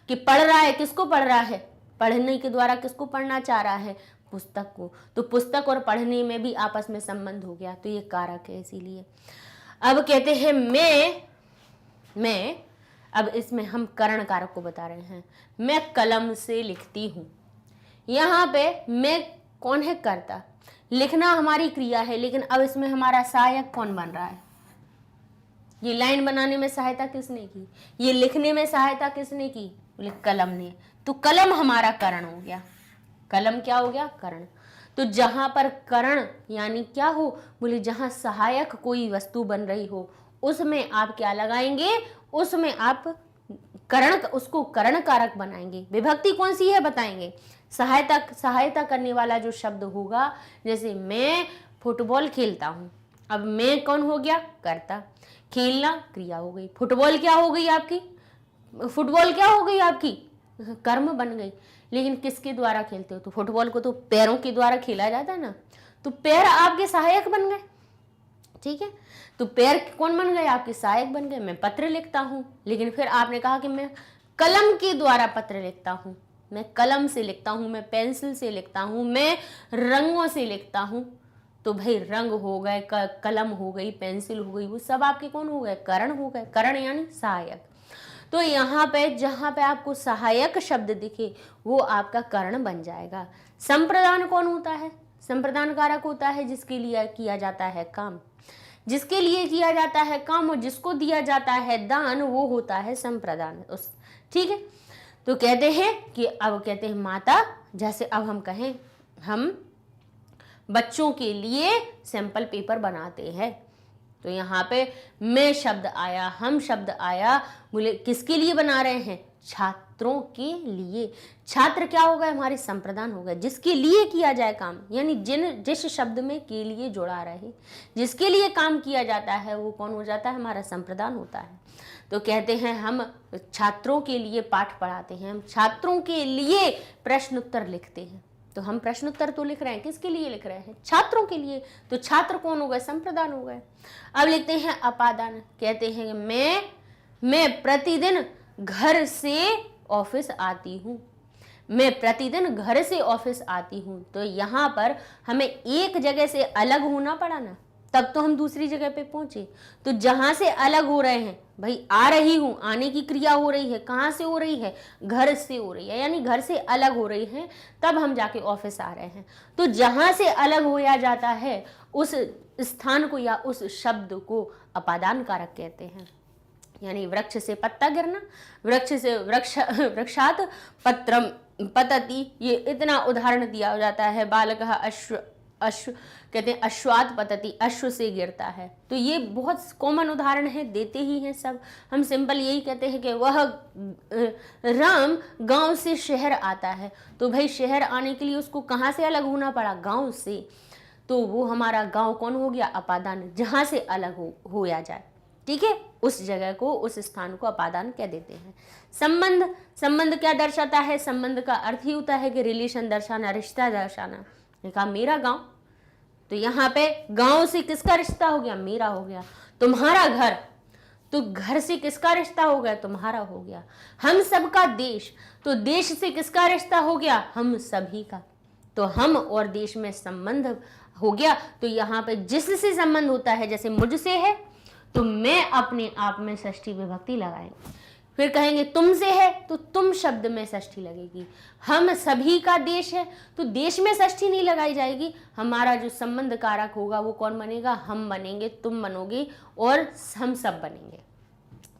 Speaker 1: कि पढ़ रहा है, किसको पढ़ रहा है? पढ़ने के द्वारा किसको पढ़ना चाह रहा है? पुस्तक को। तो पुस्तक और पढ़ने में भी आपस में संबंध हो गया, तो ये कारक है। इसीलिए अब कहते हैं मैं अब इसमें हम करण कारक को बता रहे हैं। मैं कलम से लिखती हूं। यहाँ पे मैं कौन है? कर्ता। लिखना हमारी क्रिया है, लेकिन अब इसमें हमारा सहायक कौन बन रहा है? ये लाइन बनाने में सहायता किसने की? ये लिखने में सहायता किसने की? बोले कलम ने। तो कलम हमारा करण हो गया। कलम क्या हो गया? करण। तो जहां पर करण यानी क्या हो? बोले जहां सहायक कोई वस्तु बन रही हो
Speaker 2: उसमें आप क्या लगाएंगे, उसमें आप उसको करण कारक बनाएंगे। विभक्ति कौन सी है बताएंगे, सहायता करने वाला जो शब्द होगा, जैसे मैं फुटबॉल खेलता हूं, अब मैं कौन हो गया, कर्ता, खेलना क्रिया हो गई, फुटबॉल क्या हो गई आपकी, फुटबॉल क्या हो गई आपकी, कर्म बन गई। लेकिन किसके द्वारा खेलते हो, तो फुटबॉल को तो पैरों के द्वारा खेला जाता है ना, तो पैर आपके सहायक बन गए, ठीक है। तो पैर कौन बन गए, आपके सहायक बन गए। मैं पत्र लिखता हूं, लेकिन फिर आपने कहा कि मैं कलम के द्वारा पत्र लिखता हूं, मैं कलम से लिखता हूं, मैं पेंसिल से लिखता हूं, मैं रंगों से लिखता हूं। तो भाई रंग हो गए, कलम हो गई, पेंसिल हो गई, वो सब आपके कौन हो गए, करण हो गए। करण यानी सहायक। तो यहाँ पे जहाँ पे आपको सहायक शब्द दिखे वो आपका कर्ण बन जाएगा। संप्रदान कौन होता है, संप्रदान कारक होता है जिसके लिए किया जाता है काम, जिसके लिए किया जाता है काम और जिसको दिया जाता है दान, वो होता है संप्रदान। ठीक है। तो कहते हैं कि अब कहते हैं माता, जैसे अब हम कहें हम बच्चों के लिए सैंपल पेपर बनाते हैं, तो यहाँ पे मैं शब्द आया, हम शब्द आया, बोले किसके लिए बना रहे हैं, छात्रों के लिए। छात्र क्या होगा, हमारे संप्रदान होगा, जिसके लिए किया जाए काम, यानी जिस शब्द में के लिए जुड़ा रहे, जिसके लिए काम किया जाता है वो कौन हो जाता है, हमारा संप्रदान होता है। तो कहते हैं हम छात्रों के लिए पाठ पढ़ाते हैं, हम छात्रों के लिए प्रश्न उत्तर लिखते हैं। तो हम प्रश्न उत्तर तो लिख रहे हैं, किसके लिए लिख रहे हैं, छात्रों के लिए। तो छात्र कौन हो गए, संप्रदान हो गए। अब लिखते हैं अपादान, कहते हैं मैं प्रतिदिन घर से ऑफिस आती हूँ, मैं प्रतिदिन घर से ऑफिस आती हूँ। तो यहाँ पर हमें एक जगह से अलग होना पड़ा ना, तब तो हम दूसरी जगह पे पहुंचे। तो जहां से अलग हो रहे हैं, भाई आ रही हूं, आने की क्रिया हो रही है, कहां से हो रही है, घर से हो रही है, यानी घर से अलग हो रही है, तब हम जाके ऑफिस आ रहे हैं। तो जहां से अलग होया जाता है उस स्थान को या उस शब्द को अपादान कारक कहते हैं। यानी वृक्ष से पत्ता गिरना, वृक्ष से वृक्षात पत्रम पतति, ये इतना उदाहरण दिया जाता है। बालकः अश्व कहते हैं अश्वात पतति, अश्व से गिरता है। तो ये बहुत कॉमन उदाहरण है, देते ही हैं सब। हम सिंपल यही कहते हैं कि वह राम गांव से शहर आता है। तो भाई शहर आने के लिए उसको कहाँ से अलग होना पड़ा, गांव से। तो वो हमारा गांव कौन हो गया, अपादान, जहां से अलग होया जाए, ठीक है, उस जगह को, उस स्थान को अपादान कह देते हैं। संबंध क्या दर्शाता है, संबंध का अर्थ ही होता है कि रिलेशन दर्शाना, रिश्ता दर्शाना। कहा मेरा गांव, तो यहाँ पे गांव से किसका रिश्ता हो गया, मेरा हो गया। तुम्हारा घर, तो घर से किसका रिश्ता हो गया, तुम्हारा हो गया। हम सबका देश, तो देश से किसका रिश्ता हो गया, हम सभी का। तो हम और देश में संबंध हो गया। तो यहाँ पे जिससे संबंध होता है, जैसे मुझसे है तो मैं अपने आप में षष्ठी विभक्ति लगाएंगे। फिर कहेंगे तुमसे है तो तुम शब्द में षष्ठी लगेगी। हम सभी का देश है तो देश में षष्ठी नहीं लगाई जाएगी। हमारा जो संबंध कारक होगा वो कौन बनेगा, हम बनेंगे, तुम बनोगे और हम सब बनेंगे,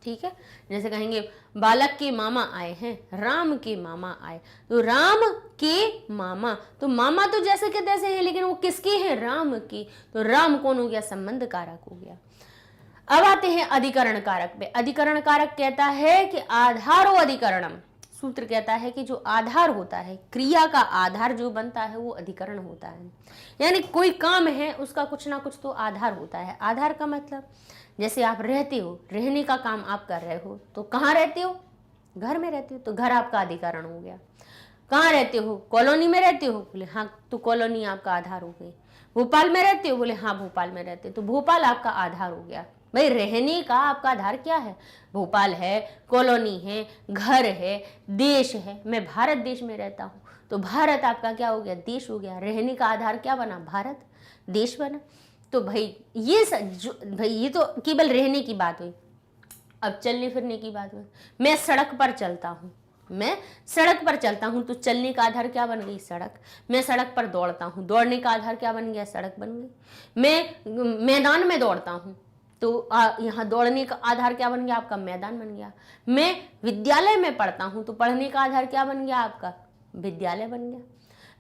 Speaker 2: ठीक है। जैसे कहेंगे बालक के मामा आए हैं, राम के मामा आए, तो राम के मामा, तो मामा तो जैसे के तैसे हैं, लेकिन वो किसके हैं, राम के। तो राम कौन हो गया, संबंध कारक हो गया। अब आते हैं अधिकरण कारक पे। अधिकरण कारक कहता है कि आधारो अधिकरणम, सूत्र कहता है कि जो आधार होता है, क्रिया का आधार जो बनता है वो अधिकरण होता है। यानी कोई काम है उसका कुछ ना कुछ तो आधार होता है। आधार का मतलब, जैसे आप रहते हो, रहने का काम आप कर रहे हो, तो कहाँ रहते हो, घर में रहते हो, तो घर आपका अधिकरण हो गया। कहाँ रहते हो, कॉलोनी में रहते हो, बोले हाँ, तो कॉलोनी आपका आधार हो गई। भोपाल में रहते हो, बोले हाँ भोपाल में रहते हो, तो भोपाल आपका आधार हो गया। भाई रहने का आपका आधार क्या है, भोपाल है, कॉलोनी है, घर है, देश है। मैं भारत देश में रहता हूँ, तो भारत आपका क्या हो गया, देश हो गया। रहने का आधार क्या बना, भारत, देश बना। तो भाई ये तो केवल रहने की बात हुई। अब चलने फिरने की बात हुई। मैं सड़क पर चलता हूँ, मैं सड़क पर चलता हूँ, तो चलने का आधार क्या बन गई, सड़क। मैं सड़क पर दौड़ता हूँ, दौड़ने का आधार क्या बन गया, सड़क बन गई। मैं मैदान में दौड़ता हूँ, तो यहाँ दौड़ने का आधार क्या बन गया, आपका मैदान बन गया। मैं विद्यालय में पढ़ता हूँ, तो पढ़ने का आधार क्या बन गया, आपका विद्यालय बन गया।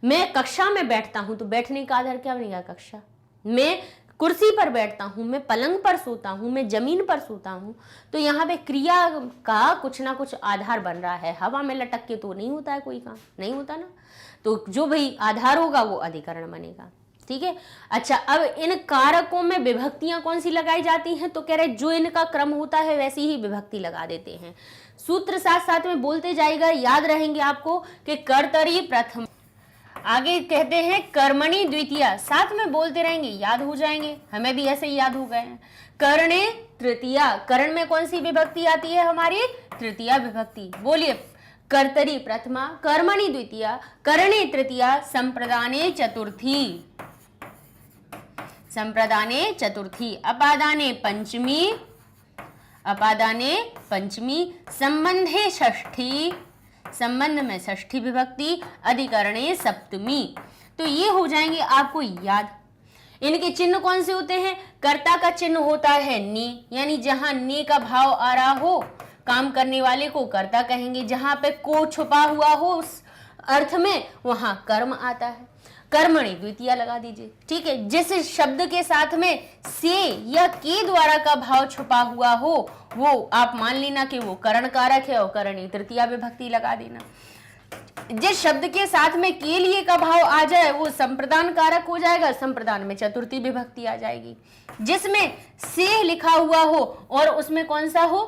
Speaker 2: मैं कक्षा में बैठता हूँ, तो बैठने का आधार क्या बन गया, कक्षा। मैं कुर्सी पर बैठता हूँ, मैं पलंग पर सोता हूँ, मैं जमीन पर सोता हूँ, तो यहाँ पे क्रिया का कुछ ना कुछ आधार बन रहा है। हवा में लटक के तो नहीं होता है कोई काम, नहीं होता ना, तो जो भाई आधार होगा वो अधिकरण बनेगा। ठीक है। अच्छा, अब इन कारकों में विभक्तियां कौन सी लगाई जाती हैं, तो कह रहे जो इनका क्रम होता है वैसी ही विभक्ति लगा देते हैं। सूत्र साथ साथ में बोलते जाएगा, याद रहेंगे आपको कि कर्तरी प्रथम, आगे कहते हैं कर्मणि द्वितीया, साथ में बोलते रहेंगे, याद हो जाएंगे, हमें भी ऐसे ही याद हो गए हैं। कर्णे तृतीया, कर्ण में कौन सी विभक्ति आती है हमारी, तृतीया विभक्ति। बोलिए, कर्तरी प्रथमा, कर्मणि द्वितीया, कर्णे तृतीया, संप्रदाने चतुर्थी, संप्रदाने चतुर्थी, अपादाने पंचमी, अपादाने पंचमी, संबंधे षष्ठी, संबंध में षष्ठी विभक्ति, अधिकरणे सप्तमी। तो ये हो जाएंगे आपको याद। इनके चिन्ह कौन से होते हैं, कर्ता का चिन्ह होता है ने, यानी जहां ने का भाव आ रहा हो, काम करने वाले को कर्ता कहेंगे, जहां पे को छुपा हुआ हो उस अर्थ में वहां कर्म आता है। कर्मणि द्वितीया लगा दीजिए। ठीक है, जिस शब्द के साथ में से या के द्वारा का भाव छुपा हुआ हो वो आप मान लेना कि वो करण कारक है और करणी तृतीया विभक्ति लगा देना। जिस शब्द के साथ में के लिए का भाव आ जाए वो संप्रदान कारक हो जाएगा, संप्रदान में चतुर्थी विभक्ति आ जाएगी। जिसमें से लिखा हुआ हो और उसमें कौन सा हो,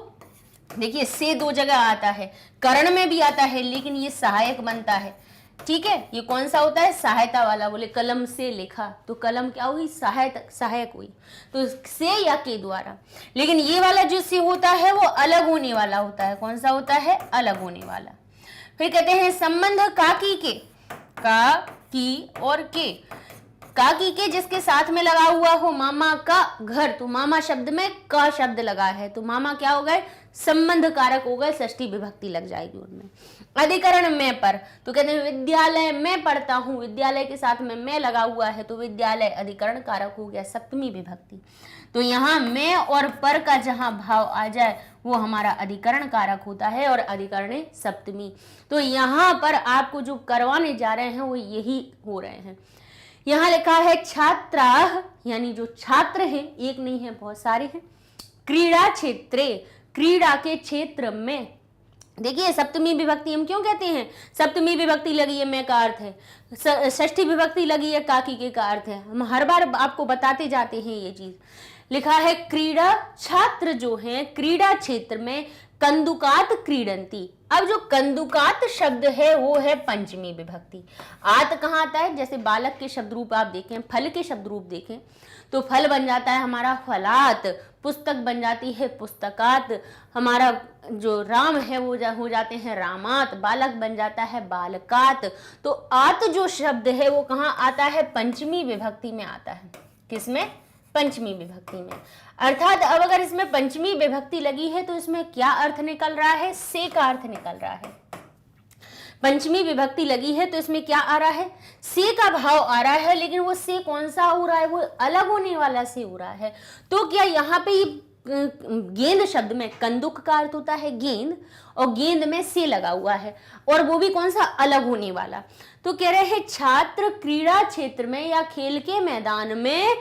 Speaker 2: देखिए से दो जगह आता है, करण में भी आता है लेकिन ये सहायक बनता है। ठीक है, ये कौन सा होता है, सहायता वाला। बोले कलम से लिखा तो कलम क्या हुई, सहायक हुई, तो से या के द्वारा। लेकिन ये वाला जो से होता है वो अलग होने वाला होता है। कौन सा होता है, अलग होने वाला। फिर कहते हैं संबंध काकी के, का की और के, काकी के जिसके साथ में लगा हुआ हो मामा का घर, तो मामा शब्द में का शब्द लगा है तो मामा क्या हो गए, संबंध कारक हो गए, षष्ठी विभक्ति लग जाएगी उनमें। अधिकरण में पर, तो कहते हैं विद्यालय में पढ़ता हूं, विद्यालय के साथ में मैं लगा हुआ है तो विद्यालय अधिकरण कारक हो गया, सप्तमी विभक्ति। तो यहाँ में और पर का जहां भाव आ जाए वो हमारा अधिकरण कारक होता है और अधिकरण सप्तमी। तो यहाँ पर आपको जो करवाने जा रहे हैं वो यही हो रहे हैं। यहाँ लिखा है छात्रा, यानी जो छात्र हैं, एक नहीं है बहुत सारे हैं। क्रीड़ा क्षेत्रे, क्रीड़ा के क्षेत्र में, देखिए सप्तमी विभक्ति हम क्यों कहते हैं, सप्तमी विभक्ति लगी है मैं का अर्थ है, षष्ठी विभक्ति लगी है काकी के का अर्थ है। हम हर बार आपको बताते जाते हैं ये चीज। लिखा है क्रीड़ा, छात्र जो हैं क्रीड़ा क्षेत्र में कंदुकात क्रीडंती। अब जो कंदुकात शब्द है वो है पंचमी विभक्ति। आत कहाँ आता है, जैसे बालक के शब्द रूप आप देखें, फल के शब्द रूप देखें तो फल बन जाता है हमारा फलात, पुस्तक बन जाती है पुस्तकात, हमारा जो राम है वो हो जाते हैं रामात, बालक बन जाता है बालकात। तो आत जो शब्द है वो कहाँ आता है, पंचमी विभक्ति में आता है। किसमें, पंचमी विभक्ति में। अर्थात अब अगर इसमें पंचमी विभक्ति लगी है तो इसमें क्या अर्थ निकल रहा है, से का अर्थ निकल रहा है। पंचमी विभक्ति लगी है तो इसमें क्या आ रहा है, से का भाव आ रहा है, लेकिन वो से कौन सा हो रहा है, वो अलग होने वाला से हो रहा है। तो क्या यहाँ पे गेंद शब्द में कंदुक का अर्थ होता है गेंद, और गेंद में से लगा हुआ है और वो भी कौन सा, अलग होने वाला। तो कह रहे हैं छात्र क्रीड़ा क्षेत्र में या खेल के मैदान में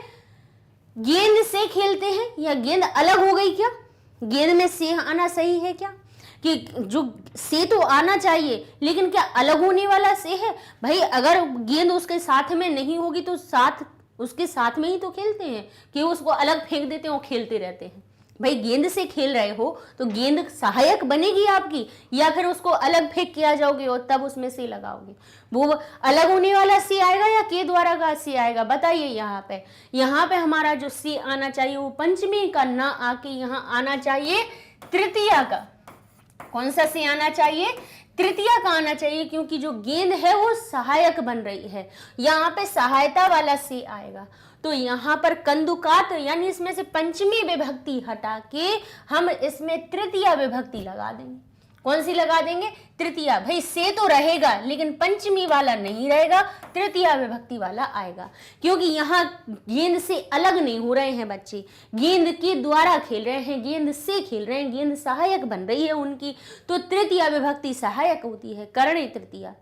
Speaker 2: गेंद से खेलते हैं, या गेंद अलग हो गई क्या, गेंद में से आना सही है क्या, कि जो से तो आना चाहिए लेकिन क्या अलग होने वाला से है। भाई अगर गेंद उसके साथ में नहीं होगी तो साथ उसके साथ में ही तो खेलते हैं, कि उसको अलग फेंक देते हैं और खेलते रहते हैं। भाई गेंद से खेल रहे हो तो गेंद सहायक बनेगी आपकी, या फिर उसको अलग फेंक के आ जाओगे और तब उसमें से लगाओगे, वो अलग होने वाला से आएगा या के द्वारा का से आएगा, बताइए। यहाँ पे हमारा जो से आना चाहिए वो पंचमी का ना आके यहाँ आना चाहिए तृतीया का। कौन सा से आना चाहिए, तृतीया का आना चाहिए, क्योंकि जो गेंद है वो सहायक बन रही है, यहाँ पे सहायता वाला से आएगा। तो यहाँ पर कंदुकात यानी इसमें से पंचमी विभक्ति हटा के हम इसमें तृतीया विभक्ति लगा देंगे। कौन सी लगा देंगे, तृतीया। भाई से तो रहेगा लेकिन पंचमी वाला नहीं रहेगा, तृतीया विभक्ति वाला आएगा, क्योंकि यहाँ गेंद से अलग नहीं हो रहे हैं बच्चे, गेंद के द्वारा खेल रहे हैं, गेंद से खेल रहे हैं, गेंद सहायक बन रही है उनकी, तो तृतीया विभक्ति सहायक होती है, करणे तृतीया।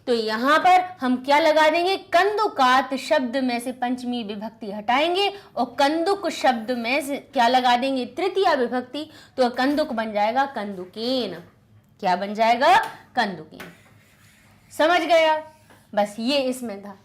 Speaker 2: तो यहाँ पर हम क्या लगा देंगे, कंदुकात शब्द में से पंचमी विभक्ति हटाएंगे और कंदुक शब्द में से क्या लगा देंगे, तृतीया विभक्ति। तो कंदुक बन जाएगा कंदुकेन। क्या बन जाएगा, कंदुकेन। समझ गया, बस ये इसमें था।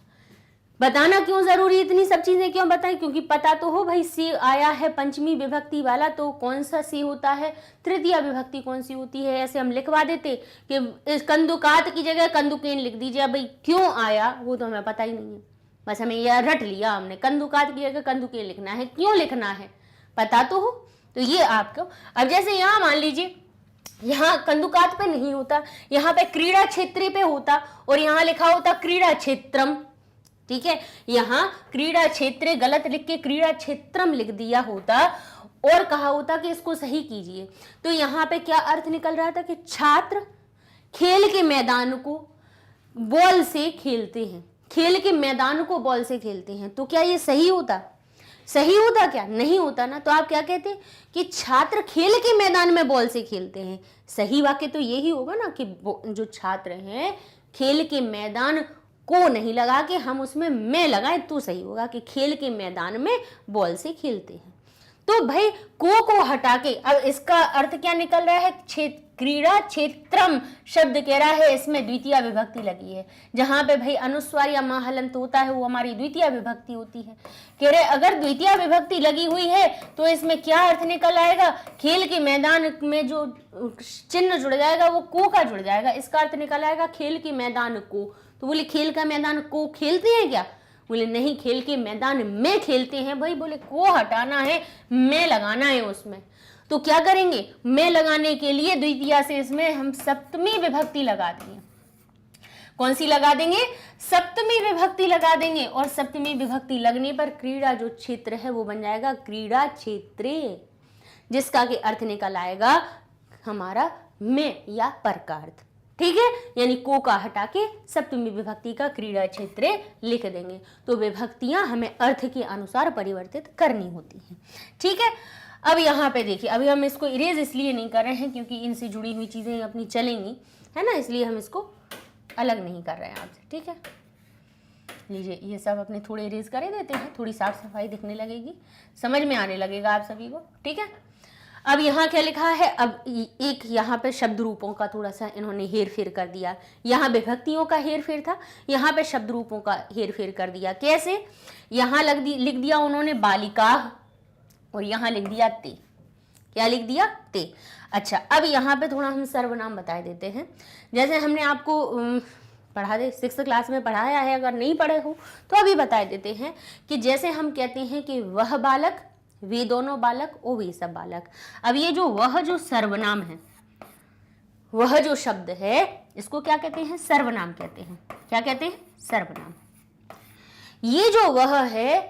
Speaker 2: बताना क्यों जरूरी, इतनी सब चीजें क्यों बताई, क्योंकि पता तो हो भाई से आया है पंचमी विभक्ति वाला, तो कौन सा से होता है, तृतीया विभक्ति कौन सी होती है। ऐसे हम लिखवा देते कि इस कंदुकात की जगह कंदुकेन लिख दीजिए। भाई क्यों आया वो तो हमें पता ही नहीं है, बस हमें यह रट लिया हमने, कंदुकात की जगह कंदुकेन लिखना है। क्यों लिखना है पता तो हो, तो ये आपको। अब जैसे यहाँ मान लीजिए, यहाँ कंदुकात पे नहीं होता, यहाँ पे क्रीड़ा क्षेत्र पे होता और यहाँ लिखा होता क्रीड़ा क्षेत्रम। ठीक है, यहाँ क्रीड़ा क्षेत्र गलत लिख के क्रीड़ा क्षेत्रम लिख दिया होता और कहा होता कि इसको सही कीजिए। तो यहाँ पे क्या अर्थ निकल रहा था कि छात्र खेल के मैदान को बॉल से खेलते हैं, खेल के मैदान को बॉल से खेलते हैं। तो क्या ये सही होता, सही होता क्या, नहीं होता ना। तो आप क्या कहते हैं कि छात्र खेल के मैदान में बॉल से खेलते हैं। सही वाक्य तो यही होगा ना कि जो छात्र हैं खेल के मैदान को नहीं लगा के हम उसमें मैं लगाए तो सही होगा कि खेल के मैदान में बॉल से खेलते हैं। तो भाई को हटा के अब इसका अर्थ क्या निकल रहा है, क्रीड़ा क्षेत्रम शब्द कह रहा है इसमें द्वितीय विभक्ति लगी है। जहां पे भाई अनुस्वार या महालंत होता है वो हमारी द्वितीय विभक्ति होती है। कह रहे अगर द्वितीय विभक्ति लगी हुई है तो इसमें क्या अर्थ निकल आएगा, खेल के मैदान में जो चिन्ह जुड़ जाएगा वो को का जुड़ जाएगा, इसका अर्थ निकल आएगा खेल के मैदान को। तो बोले खेल का मैदान को खेलते हैं क्या, बोले नहीं खेल के मैदान में खेलते हैं। भाई बोले को हटाना है, मैं लगाना है उसमें। तो क्या करेंगे, मैं लगाने के लिए द्वितीया से इसमें हम सप्तमी विभक्ति लगा देंगे। कौन सी लगा देंगे, सप्तमी विभक्ति लगा देंगे। और सप्तमी विभक्ति लगने पर क्रीड़ा जो क्षेत्र है वो बन जाएगा क्रीड़ा क्षेत्रे, जिसका के अर्थ निकल आएगा हमारा में या पर का अर्थ। ठीक है, यानी को का हटा के सप्तमी विभक्ति का क्रीड़ा क्षेत्र लिख देंगे। तो विभक्तियां हमें अर्थ के अनुसार परिवर्तित करनी होती हैं। ठीक है, अब यहाँ पे देखिए, अभी हम इसको इरेज इसलिए नहीं कर रहे हैं क्योंकि इनसे जुड़ी हुई चीजें अपनी चलेंगी, है ना, इसलिए हम इसको अलग नहीं कर रहे हैं आपसे। ठीक है, लीजिए ये सब अपने थोड़े इरेज कर देते हैं, थोड़ी साफ सफाई दिखने लगेगी, समझ में आने लगेगा आप सभी को। ठीक है, अब यहाँ क्या लिखा है, अब एक यहाँ पे शब्द रूपों का थोड़ा सा इन्होंने हेर फेर कर दिया। यहाँ विभक्तियों का हेर फेर था, यहाँ पे शब्द रूपों का हेर फेर कर दिया। कैसे, यहाँ लिख दिया उन्होंने बालिका और यहाँ लिख दिया ते। क्या लिख दिया, ते। अच्छा, अब यहाँ पे थोड़ा हम सर्वनाम बता देते हैं। जैसे हमने आपको पढ़ा दे 6th क्लास में पढ़ाया है, अगर नहीं पढ़े हो तो अभी बता देते हैं कि जैसे हम कहते हैं कि वह बालक, वे दोनों बालक और वे सब बालक। अब ये जो वह जो सर्वनाम है, वह जो शब्द है इसको क्या कहते हैं, सर्वनाम कहते हैं। क्या कहते हैं, सर्वनाम। ये जो वह है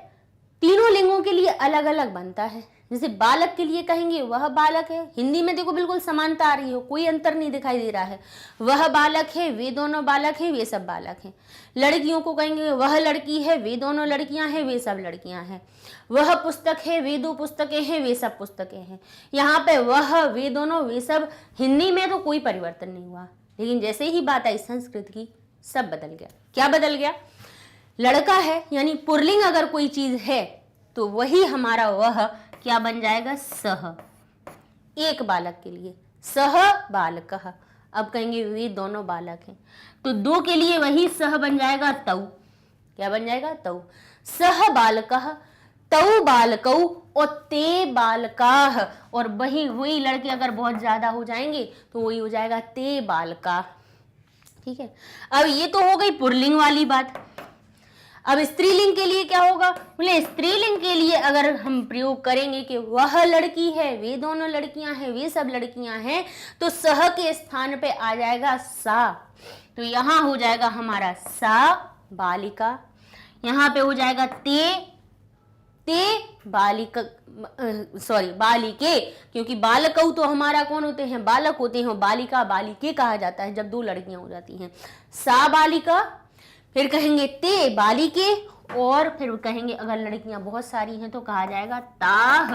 Speaker 2: तीनों लिंगों के लिए अलग अलग बनता है। जैसे बालक के लिए कहेंगे वह बालक है, हिंदी में देखो बिल्कुल समानता आ रही हो, कोई अंतर नहीं दिखाई दे रहा है। वह बालक है, वे दोनों बालक है, वे सब बालक हैं। लड़कियों को कहेंगे वह लड़की है, वे दोनों लड़कियां हैं, वे सब लड़कियां हैं। वह पुस्तक है, वे दो पुस्तकें हैं, वे सब पुस्तकें हैं। यहाँ पे वह, वे दोनों, वे सब, हिंदी में तो कोई परिवर्तन नहीं हुआ, लेकिन जैसे ही बात आई संस्कृत की सब बदल गया। क्या बदल गया, लड़का है यानी पुल्लिंग अगर कोई चीज है तो वही हमारा वह क्या बन जाएगा, सह। एक बालक के लिए सह बालकः। अब कहेंगे वे दोनों बालक हैं तो दो के लिए वही सह बन जाएगा तौ। क्या बन जाएगा, तौ। सह बालकः, तौ बालकौ और ते बालकाः। और वही लड़के अगर बहुत ज्यादा हो जाएंगे तो वही हो जाएगा ते बालका। ठीक है, अब ये तो हो गई पुल्लिंग वाली बात। अब स्त्रीलिंग के लिए क्या होगा, बोले स्त्रीलिंग के लिए अगर हम प्रयोग करेंगे कि वह लड़की है, वे दोनों लड़कियां हैं, वे सब लड़कियां हैं, तो सह के स्थान पे आ जाएगा सा। तो यहां हो जाएगा हमारा सा बालिका, यहां पे हो जाएगा ते बालिका, सॉरी बालिके, क्योंकि बालकौ तो हमारा कौन होते हैं, बालक होते हैं। बालिका बालिके कहा जाता है जब दो लड़कियां हो जाती हैं। सा बालिका, फिर कहेंगे ते बालिके, और फिर कहेंगे अगर लड़कियां बहुत सारी हैं तो कहा जाएगा ताह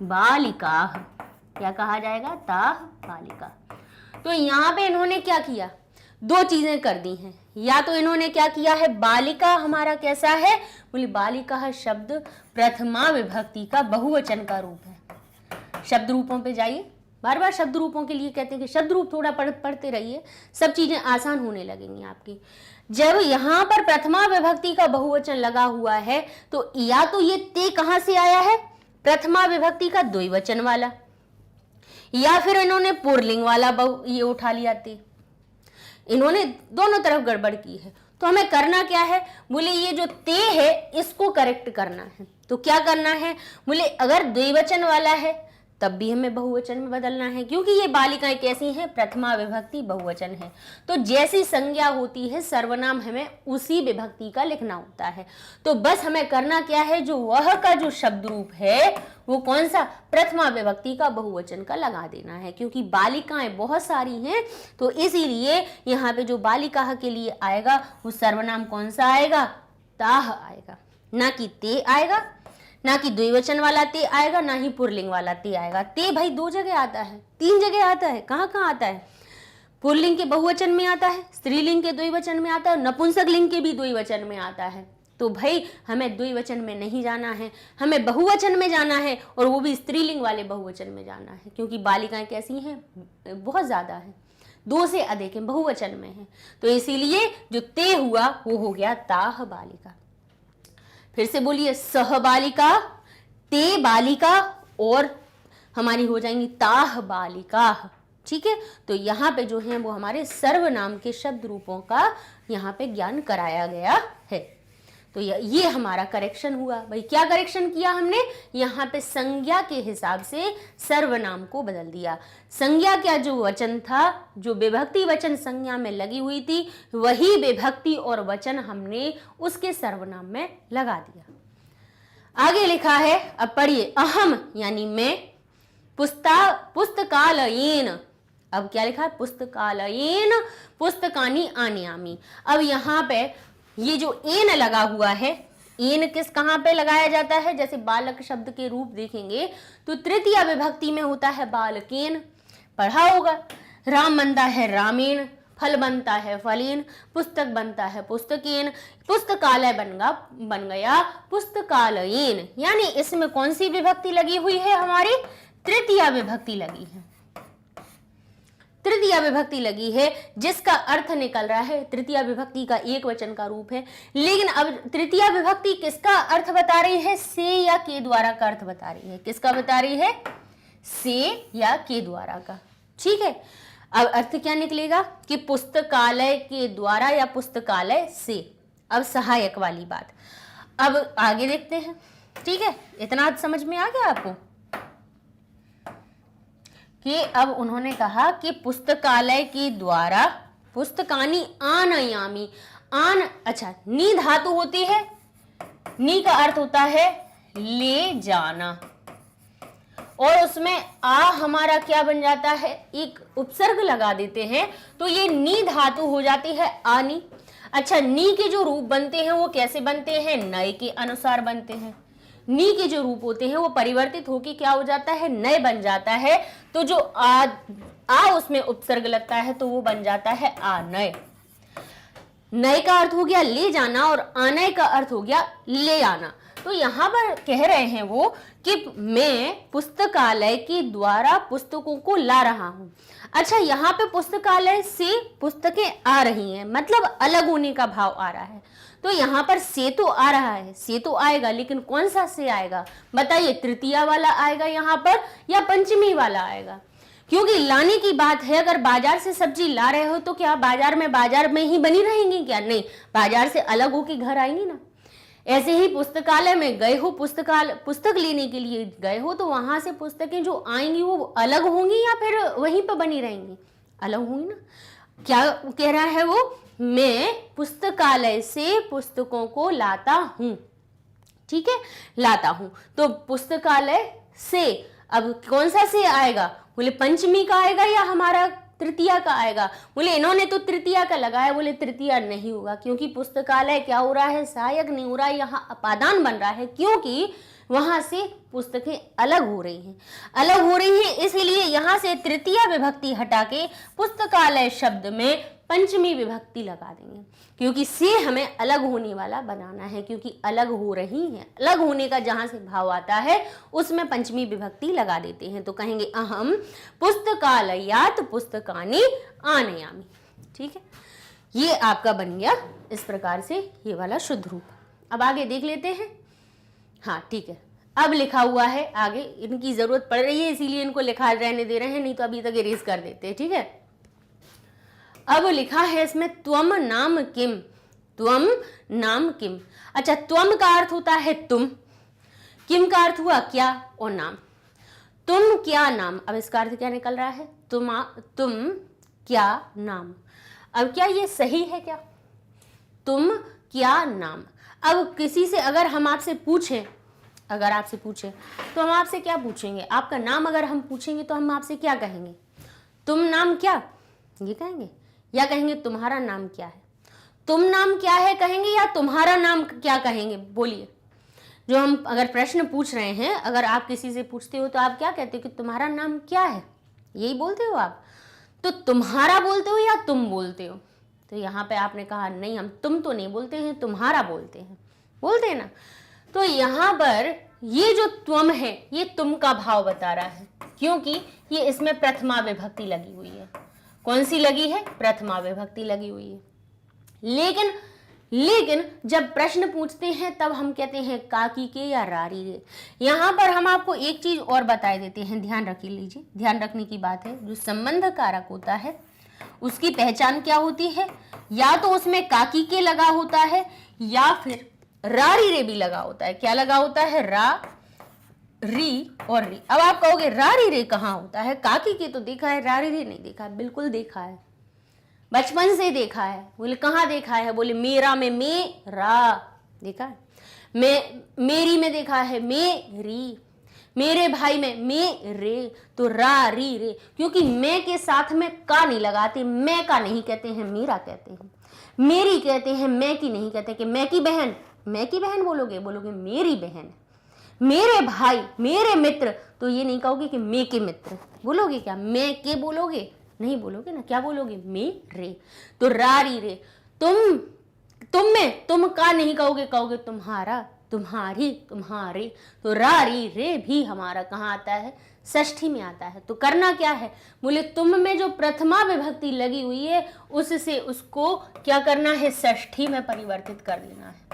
Speaker 2: बालिका। क्या कहा जाएगा, ताह बालिका। तो यहाँ पे इन्होंने क्या किया, दो चीजें कर दी हैं। या तो इन्होंने क्या किया है, बालिका हमारा कैसा है, बोले बालिका शब्द प्रथमा विभक्ति का बहुवचन का रूप है। शब्द रूपों पे जाइए, बार बार शब्द रूपों के लिए कहते हैं कि शब्द रूप थोड़ा पढ़ते रहिए, सब चीजें आसान होने लगेंगी आपकी। जब यहाँ पर प्रथमा विभक्ति का बहुवचन लगा हुआ है तो या तो ये ते कहां से आया है, प्रथमा विभक्ति का द्विवचन वाला, या फिर इन्होंने पुरलिंग वाला ये उठा लिया ते। इन्होंने दोनों तरफ गड़बड़ की है। तो हमें करना क्या है, बोले ये जो ते है इसको करेक्ट करना है। तो क्या करना है, बोले अगर द्विवचन वाला है तब भी हमें बहुवचन में बदलना है, क्योंकि ये बालिकाएं कैसी हैं, प्रथमा विभक्ति बहुवचन है। तो जैसी संज्ञा होती है सर्वनाम हमें उसी विभक्ति का लिखना होता है। तो बस हमें करना क्या है, जो वह का जो शब्द रूप है वो कौन सा, प्रथमा विभक्ति का बहुवचन का लगा देना है, क्योंकि बालिकाएं बहुत सारी हैं। तो इसीलिए यहाँ पे जो बालिका के लिए आएगा वो सर्वनाम कौन सा आएगा, ताह आएगा, ना कि ते आएगा, ना कि द्विवचन वाला ते आएगा, ना ही पुरलिंग वाला ते आएगा। ते भाई दो जगह आता है, तीन जगह आता है। कहाँ कहाँ आता है, पुरलिंग के बहुवचन में आता है, स्त्रीलिंग के द्विवचन में आता है, नपुंसक लिंग के भी द्विवचन में आता है। तो भाई हमें द्विवचन में नहीं जाना है, हमें बहुवचन में जाना है, और वो भी स्त्रीलिंग वाले बहुवचन में जाना है, क्योंकि बालिकाएं कैसी हैं, बहुत ज्यादा है, दो से अधिक हैं, बहुवचन में है। तो इसीलिए जो ते हुआ वो हो गया ताह बालिका। फिर से बोलिए, सह बालिका, ते बालिका, और हमारी हो जाएंगी ताह बालिका। ठीक है, तो यहाँ पे जो है वो हमारे सर्वनाम के शब्द रूपों का यहाँ पे ज्ञान कराया गया है। तो ये हमारा करेक्शन हुआ। भाई क्या करेक्शन किया हमने, यहाँ पे संज्ञा के हिसाब से सर्वनाम को बदल दिया। संज्ञा क्या, जो वचन था, जो विभक्ति वचन संज्ञा में लगी हुई थी, वही विभक्ति और वचन हमने उसके सर्वनाम में लगा दिया। आगे लिखा है, अब पढ़िए, अहम यानी मैं, पुस्तकालयेन, अब क्या लिखा है, पुस्तकालयेन पुस्तकानि आनयामि। अब यहाँ पे ये जो एन लगा हुआ है, एन किस कहाँ पे लगाया जाता है, जैसे बालक शब्द के रूप देखेंगे तो तृतीय विभक्ति में होता है बालकेन, पढ़ा होगा। राम बनता है रामेण, फल बनता है फलेन, पुस्तक बनता है पुस्तकेन, पुस्तकालय बन गया पुस्तकालयेन। यानी इसमें कौन सी विभक्ति लगी हुई है, हमारी तृतीय विभक्ति लगी है, तृतीय विभक्ति लगी है, जिसका अर्थ निकल रहा है, तृतीय विभक्ति का एक वचन का रूप है। लेकिन अब तृतीय विभक्ति किसका अर्थ बता रही है, से या के द्वारा का अर्थ बता रही है। किसका बता रही है, से या के द्वारा का। ठीक है, अब अर्थ क्या निकलेगा कि पुस्तकालय के द्वारा या पुस्तकालय से। अब सहायक वाली बात, अब आगे देखते हैं। ठीक है, इतना समझ में आ गया आपको कि अब उन्होंने कहा कि पुस्तकालय के द्वारा पुस्तकानि आनयामि। आन, अच्छा, नी धातु होती है, नी का अर्थ होता है ले जाना, और उसमें आ हमारा क्या बन जाता है, एक उपसर्ग लगा देते हैं, तो ये नी धातु हो जाती है आनी। अच्छा, नी के जो रूप बनते हैं वो कैसे बनते हैं, नए के अनुसार बनते हैं। नी के जो रूप होते हैं वो परिवर्तित होके क्या हो जाता है, नए बन जाता है। तो जो आ उसमें उपसर्ग लगता है तो वो बन जाता है आ नए। नए का अर्थ हो गया ले जाना और आनय का अर्थ हो गया ले आना। तो यहाँ पर कह रहे हैं वो कि मैं पुस्तकालय के द्वारा पुस्तकों को ला रहा हूँ। अच्छा, यहाँ पे पुस्तकालय से पुस्तकें आ रही हैं, मतलब अलग होने का भाव आ रहा है। तो यहाँ पर से तो आ रहा है, से तो आएगा, लेकिन कौन सा से आएगा बताइए, तृतीया वाला आएगा यहाँ पर या पंचमी वाला आएगा? क्योंकि लाने की बात है, अगर बाजार से सब्जी ला रहे हो तो क्या बाजार में ही बनी रहेंगी क्या? नहीं, बाजार से अलग होके घर आएंगी ना। ऐसे ही पुस्तकालय में गए हो, पुस्तक लेने के लिए गए हो, तो वहां से पुस्तकें जो आएंगी वो अलग होंगी या फिर वहीं पर बनी रहेंगी? अलग होंगी ना। क्या कह रहा है वो, मैं पुस्तकालय से पुस्तकों को लाता हूं। ठीक है, लाता हूं। तो पुस्तकालय से अब कौन सा से आएगा, बोले पंचमी का आएगा या हमारा तृतीया का आएगा? बोले इन्होंने तो तृतीया का लगाया, बोले तृतीया नहीं होगा, क्योंकि पुस्तकालय क्या हो रहा है, सहायक नहीं हो रहा है, यहाँ अपादान बन रहा है, क्योंकि वहां से पुस्तकें अलग हो रही हैं, इसीलिए यहाँ से तृतीया विभक्ति हटा के पुस्तकालय शब्द में पंचमी विभक्ति लगा देंगे, क्योंकि से हमें अलग होने वाला बनाना है, क्योंकि अलग हो रही है, अलग होने का जहां से भाव आता है उसमें पंचमी विभक्ति लगा देते हैं। तो कहेंगे अहम पुस्तकालयात पुस्तकानि आनयामि। ठीक है, ये आपका बन गया इस प्रकार से ये वाला शुद्ध रूप। अब आगे देख लेते हैं। हाँ ठीक है, अब लिखा हुआ है आगे, इनकी जरूरत पड़ रही है इसीलिए इनको लिखा रहने दे रहे हैं, नहीं तो अभी तक इरेज कर देते। ठीक है, अब लिखा है इसमें त्वम नाम किम, त्वम नाम किम। अच्छा, त्वम का अर्थ होता है तुम, किम का अर्थ हुआ क्या और नाम, तुम क्या नाम। अब इसका अर्थ क्या निकल रहा है, तुम क्या नाम। अब क्या ये सही है क्या, तुम क्या नाम। अब किसी से अगर हम आपसे पूछें, अगर आपसे पूछें तो हम आपसे क्या पूछेंगे, आपका नाम अगर हम पूछेंगे तो हम आपसे क्या कहेंगे, तुम नाम क्या, ये कहेंगे, या कहेंगे तुम्हारा नाम क्या है। तुम नाम क्या है कहेंगे या तुम्हारा नाम क्या कहेंगे, बोलिए। जो हम अगर प्रश्न पूछ रहे हैं, अगर आप किसी से पूछते हो तो आप क्या कहते हो कि तुम्हारा नाम क्या है, यही बोलते हो आप। तो तुम्हारा बोलते हो या तुम बोलते हो। तो यहाँ पे आपने कहा नहीं, हम तुम तो नहीं बोलते हैं, तुम्हारा बोलते हैं, बोलते हैं ना। तो यहाँ पर ये जो त्वम है ये तुम का भाव बता रहा है, क्योंकि ये इसमें प्रथमा विभक्ति लगी हुई है। कौन सी लगी है, प्रथमा विभक्ति लगी हुई है। लेकिन जब प्रश्न पूछते हैं तब हम कहते हैं काकी के या रारी रे। यहाँ पर हम आपको एक चीज और बताए देते हैं, ध्यान रख लीजिए, ध्यान रखने की बात है। जो संबंध कारक होता है उसकी पहचान क्या होती है, या तो उसमें काकी के लगा होता है या फिर रारी रे भी लगा होता है। क्या लगा होता है, रा री और री। अब आप कहोगे रारी रे कहाँ होता है, काकी के तो देखा है, रारी रे नहीं देखा है। बिल्कुल देखा है, बचपन से देखा है। बोले कहाँ देखा है, बोले मेरा में मेरा देखा है, मेरी में देखा है मेरी, मेरे भाई में मेरे, तो रा री रे। क्योंकि मैं के साथ में का नहीं लगाते, मैं का नहीं कहते हैं, मेरा कहते हैं, मेरी कहते हैं, मैं की नहीं कहते कि मैं की बहन, मैं की बहन बोलोगे, बोलोगे मेरी बहन, मेरे भाई, मेरे मित्र। तो ये नहीं कहोगे कि मैं के मित्र, बोलोगे क्या, मैं के बोलोगे, नहीं बोलोगे ना, क्या बोलोगे, मेरे। तो रारी रे, तुम में तुम का नहीं कहोगे, कहोगे तुम्हारा, तुम्हारी, तुम्हारे। तो रारी रे भी हमारा कहाँ आता है, षष्ठी में आता है। तो करना क्या है, बोले तुम में जो प्रथमा विभक्ति लगी हुई है उससे उसको क्या करना है, षष्ठी में परिवर्तित कर देना है।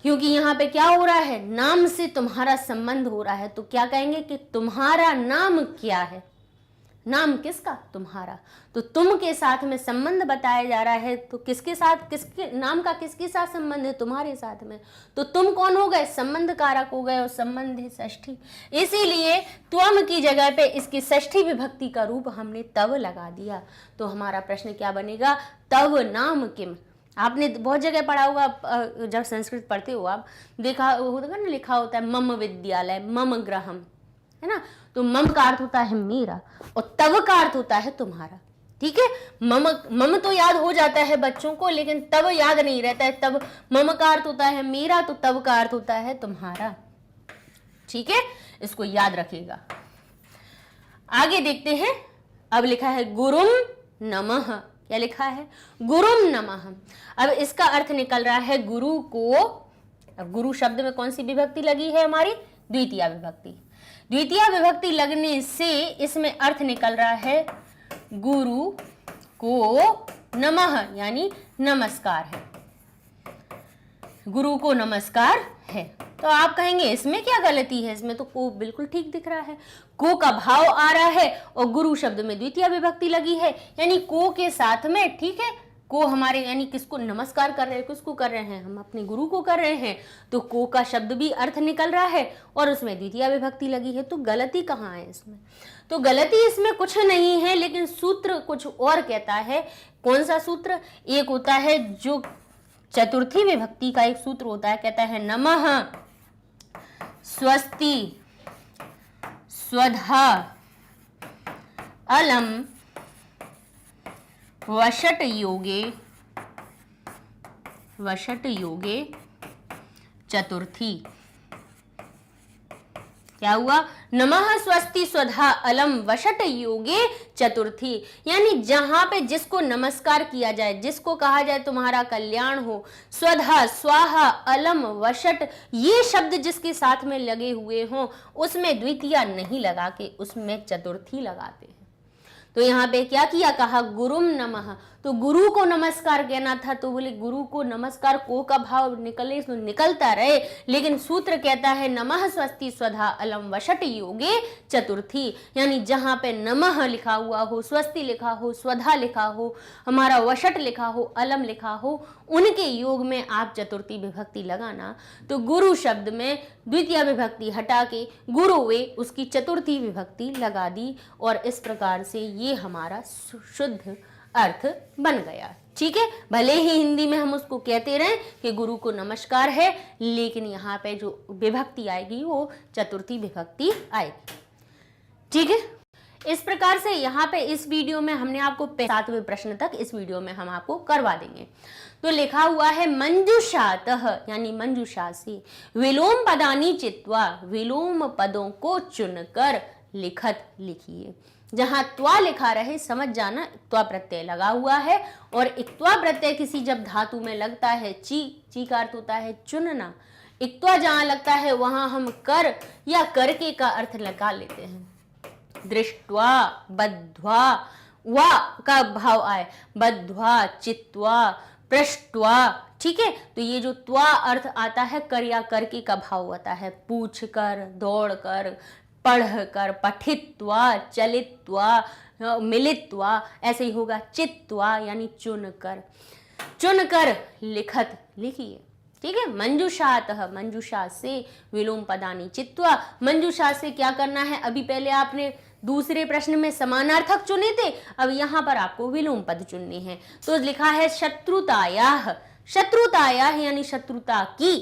Speaker 2: क्योंकि यहाँ पे क्या हो रहा है, नाम से तुम्हारा संबंध हो रहा है। तो क्या कहेंगे कि तुम्हारा नाम क्या है, नाम किसका, तुम्हारा। तो तुम के साथ में संबंध बताया जा रहा है, तो किसके साथ, किसके नाम का किसके साथ संबंध है, तुम्हारे साथ में। तो तुम कौन हो गए, संबंध कारक हो गए, और संबंध है षष्ठी। इसीलिए त्वम की जगह पे इसकी षष्ठी विभक्ति का रूप हमने तव लगा दिया। तो हमारा प्रश्न क्या बनेगा, तव नाम किम। आपने बहुत जगह पढ़ा होगा, जब संस्कृत पढ़ते हो आप, देखा होगा ना, लिखा होता है मम विद्यालय, मम गृहम, है ना। तो मम का अर्थ होता है मेरा और तव का अर्थ होता है तुम्हारा। ठीक है, मम तो याद हो जाता है बच्चों को, लेकिन तव याद नहीं रहता है। तब मम का अर्थ होता है मेरा, तो तव का अर्थ होता है तुम्हारा। ठीक है, इसको याद रखिएगा। आगे देखते हैं। अब लिखा है गुरुम नमः। क्या लिखा है, गुरुम नमः। अब इसका अर्थ निकल रहा है गुरु को। अब गुरु शब्द में कौन सी विभक्ति लगी है हमारी, द्वितीय विभक्ति। द्वितीय विभक्ति लगने से इसमें अर्थ निकल रहा है गुरु को नमः, यानी नमस्कार है, गुरु को नमस्कार है। तो आप कहेंगे इसमें क्या गलती है, इसमें तो को बिल्कुल ठीक दिख रहा है। को का भाव आ रहा है और गुरु शब्द में द्वितीय विभक्ति लगी है, यानी को के साथ में, ठीक है, को हमारे यानी किसको नमस्कार कर रहे हैं, किसको कर रहे हैं, हम अपने गुरु को कर रहे हैं। तो को का शब्द भी अर्थ निकल रहा है और उसमें द्वितीय विभक्ति लगी है। तो गलती कहाँ है इसमें, तो गलती इसमें कुछ नहीं है, लेकिन सूत्र कुछ और कहता है। कौन सा सूत्र, एक होता है जो चतुर्थी विभक्ति का एक सूत्र होता है, कहता है नमः स्वस्ति स्वधा अलम वषट योगे चतुर्थी। क्या हुआ, नमः स्वस्ति स्वधा अलम वषट योगे चतुर्थी, यानी जहां पे जिसको नमस्कार किया जाए, जिसको कहा जाए तुम्हारा कल्याण हो, स्वधा स्वाहा अलम वषट ये शब्द जिसके साथ में लगे हुए हों उसमें द्वितीया नहीं लगा के उसमें चतुर्थी लगाते हैं। तो यहाँ पे क्या किया, कहा गुरुम नमः, तो गुरु को नमस्कार कहना था, तो बोले गुरु को नमस्कार को का भाव निकले तो निकलता रहे, लेकिन सूत्र कहता है नमः स्वस्ति स्वधा अलम वषट योगे चतुर्थी, यानी जहां पे नमः लिखा हुआ हो, स्वस्ति लिखा हो, स्वधा लिखा हो, हमारा वषट लिखा हो, अलम लिखा हो, उनके योग में आप चतुर्थी विभक्ति लगाना। तो गुरु शब्द में द्वितीय विभक्ति हटा के गुरु वे उसकी चतुर्थी विभक्ति लगा दी, और इस प्रकार से ये हमारा शुद्ध अर्थ बन गया। ठीक है, भले ही हिंदी में हम उसको कहते रहे कि गुरु को नमस्कार है, लेकिन यहाँ पे जो विभक्ति आएगी वो चतुर्थी विभक्ति आएगी। ठीक है, इस प्रकार से यहाँ पे इस वीडियो में हमने आपको 7वें प्रश्न तक इस वीडियो में हम आपको करवा देंगे। तो लिखा हुआ है मंजुषातः, यानी मंजुषा से विलोम पदानी चित्वा, विलोम पदों को चुनकर लिखत लिखिए। जहां त्वा लिखा रहे समझ जाना त्वा प्रत्यय लगा हुआ है, और इक्त्वा प्रत्यय किसी जब धातु में लगता है, ची का अर्थ होता है चुनना, इक्त्वा जहां लगता है वहां हम कर या करके का अर्थ लगा लेते हैं। दृष्ट्वा, बद्ध्वा, वा का भाव आए, बद्ध्वा, चित्वा, पृष्ट्वा। ठीक है, तो ये जो त्वा अर्थ आता है कर या करके का भाव होता है, पूछ कर, दौड़ कर, पढ़कर, पठित्वा, चलित्वा, मिलित्वा, ऐसे ही होगा चित्वा यानी चुनकर, चुनकर लिखत लिखिए। ठीक है, मंजुषातः, मंजुषा से विलोम पदानी चित्वा, मंजुषा से क्या करना है, अभी पहले आपने दूसरे प्रश्न में समानार्थक चुने थे, अब यहाँ पर आपको विलोम पद चुनने हैं। तो लिखा है शत्रुतायाः, शत्रुतायाः यानी शत्रुता की,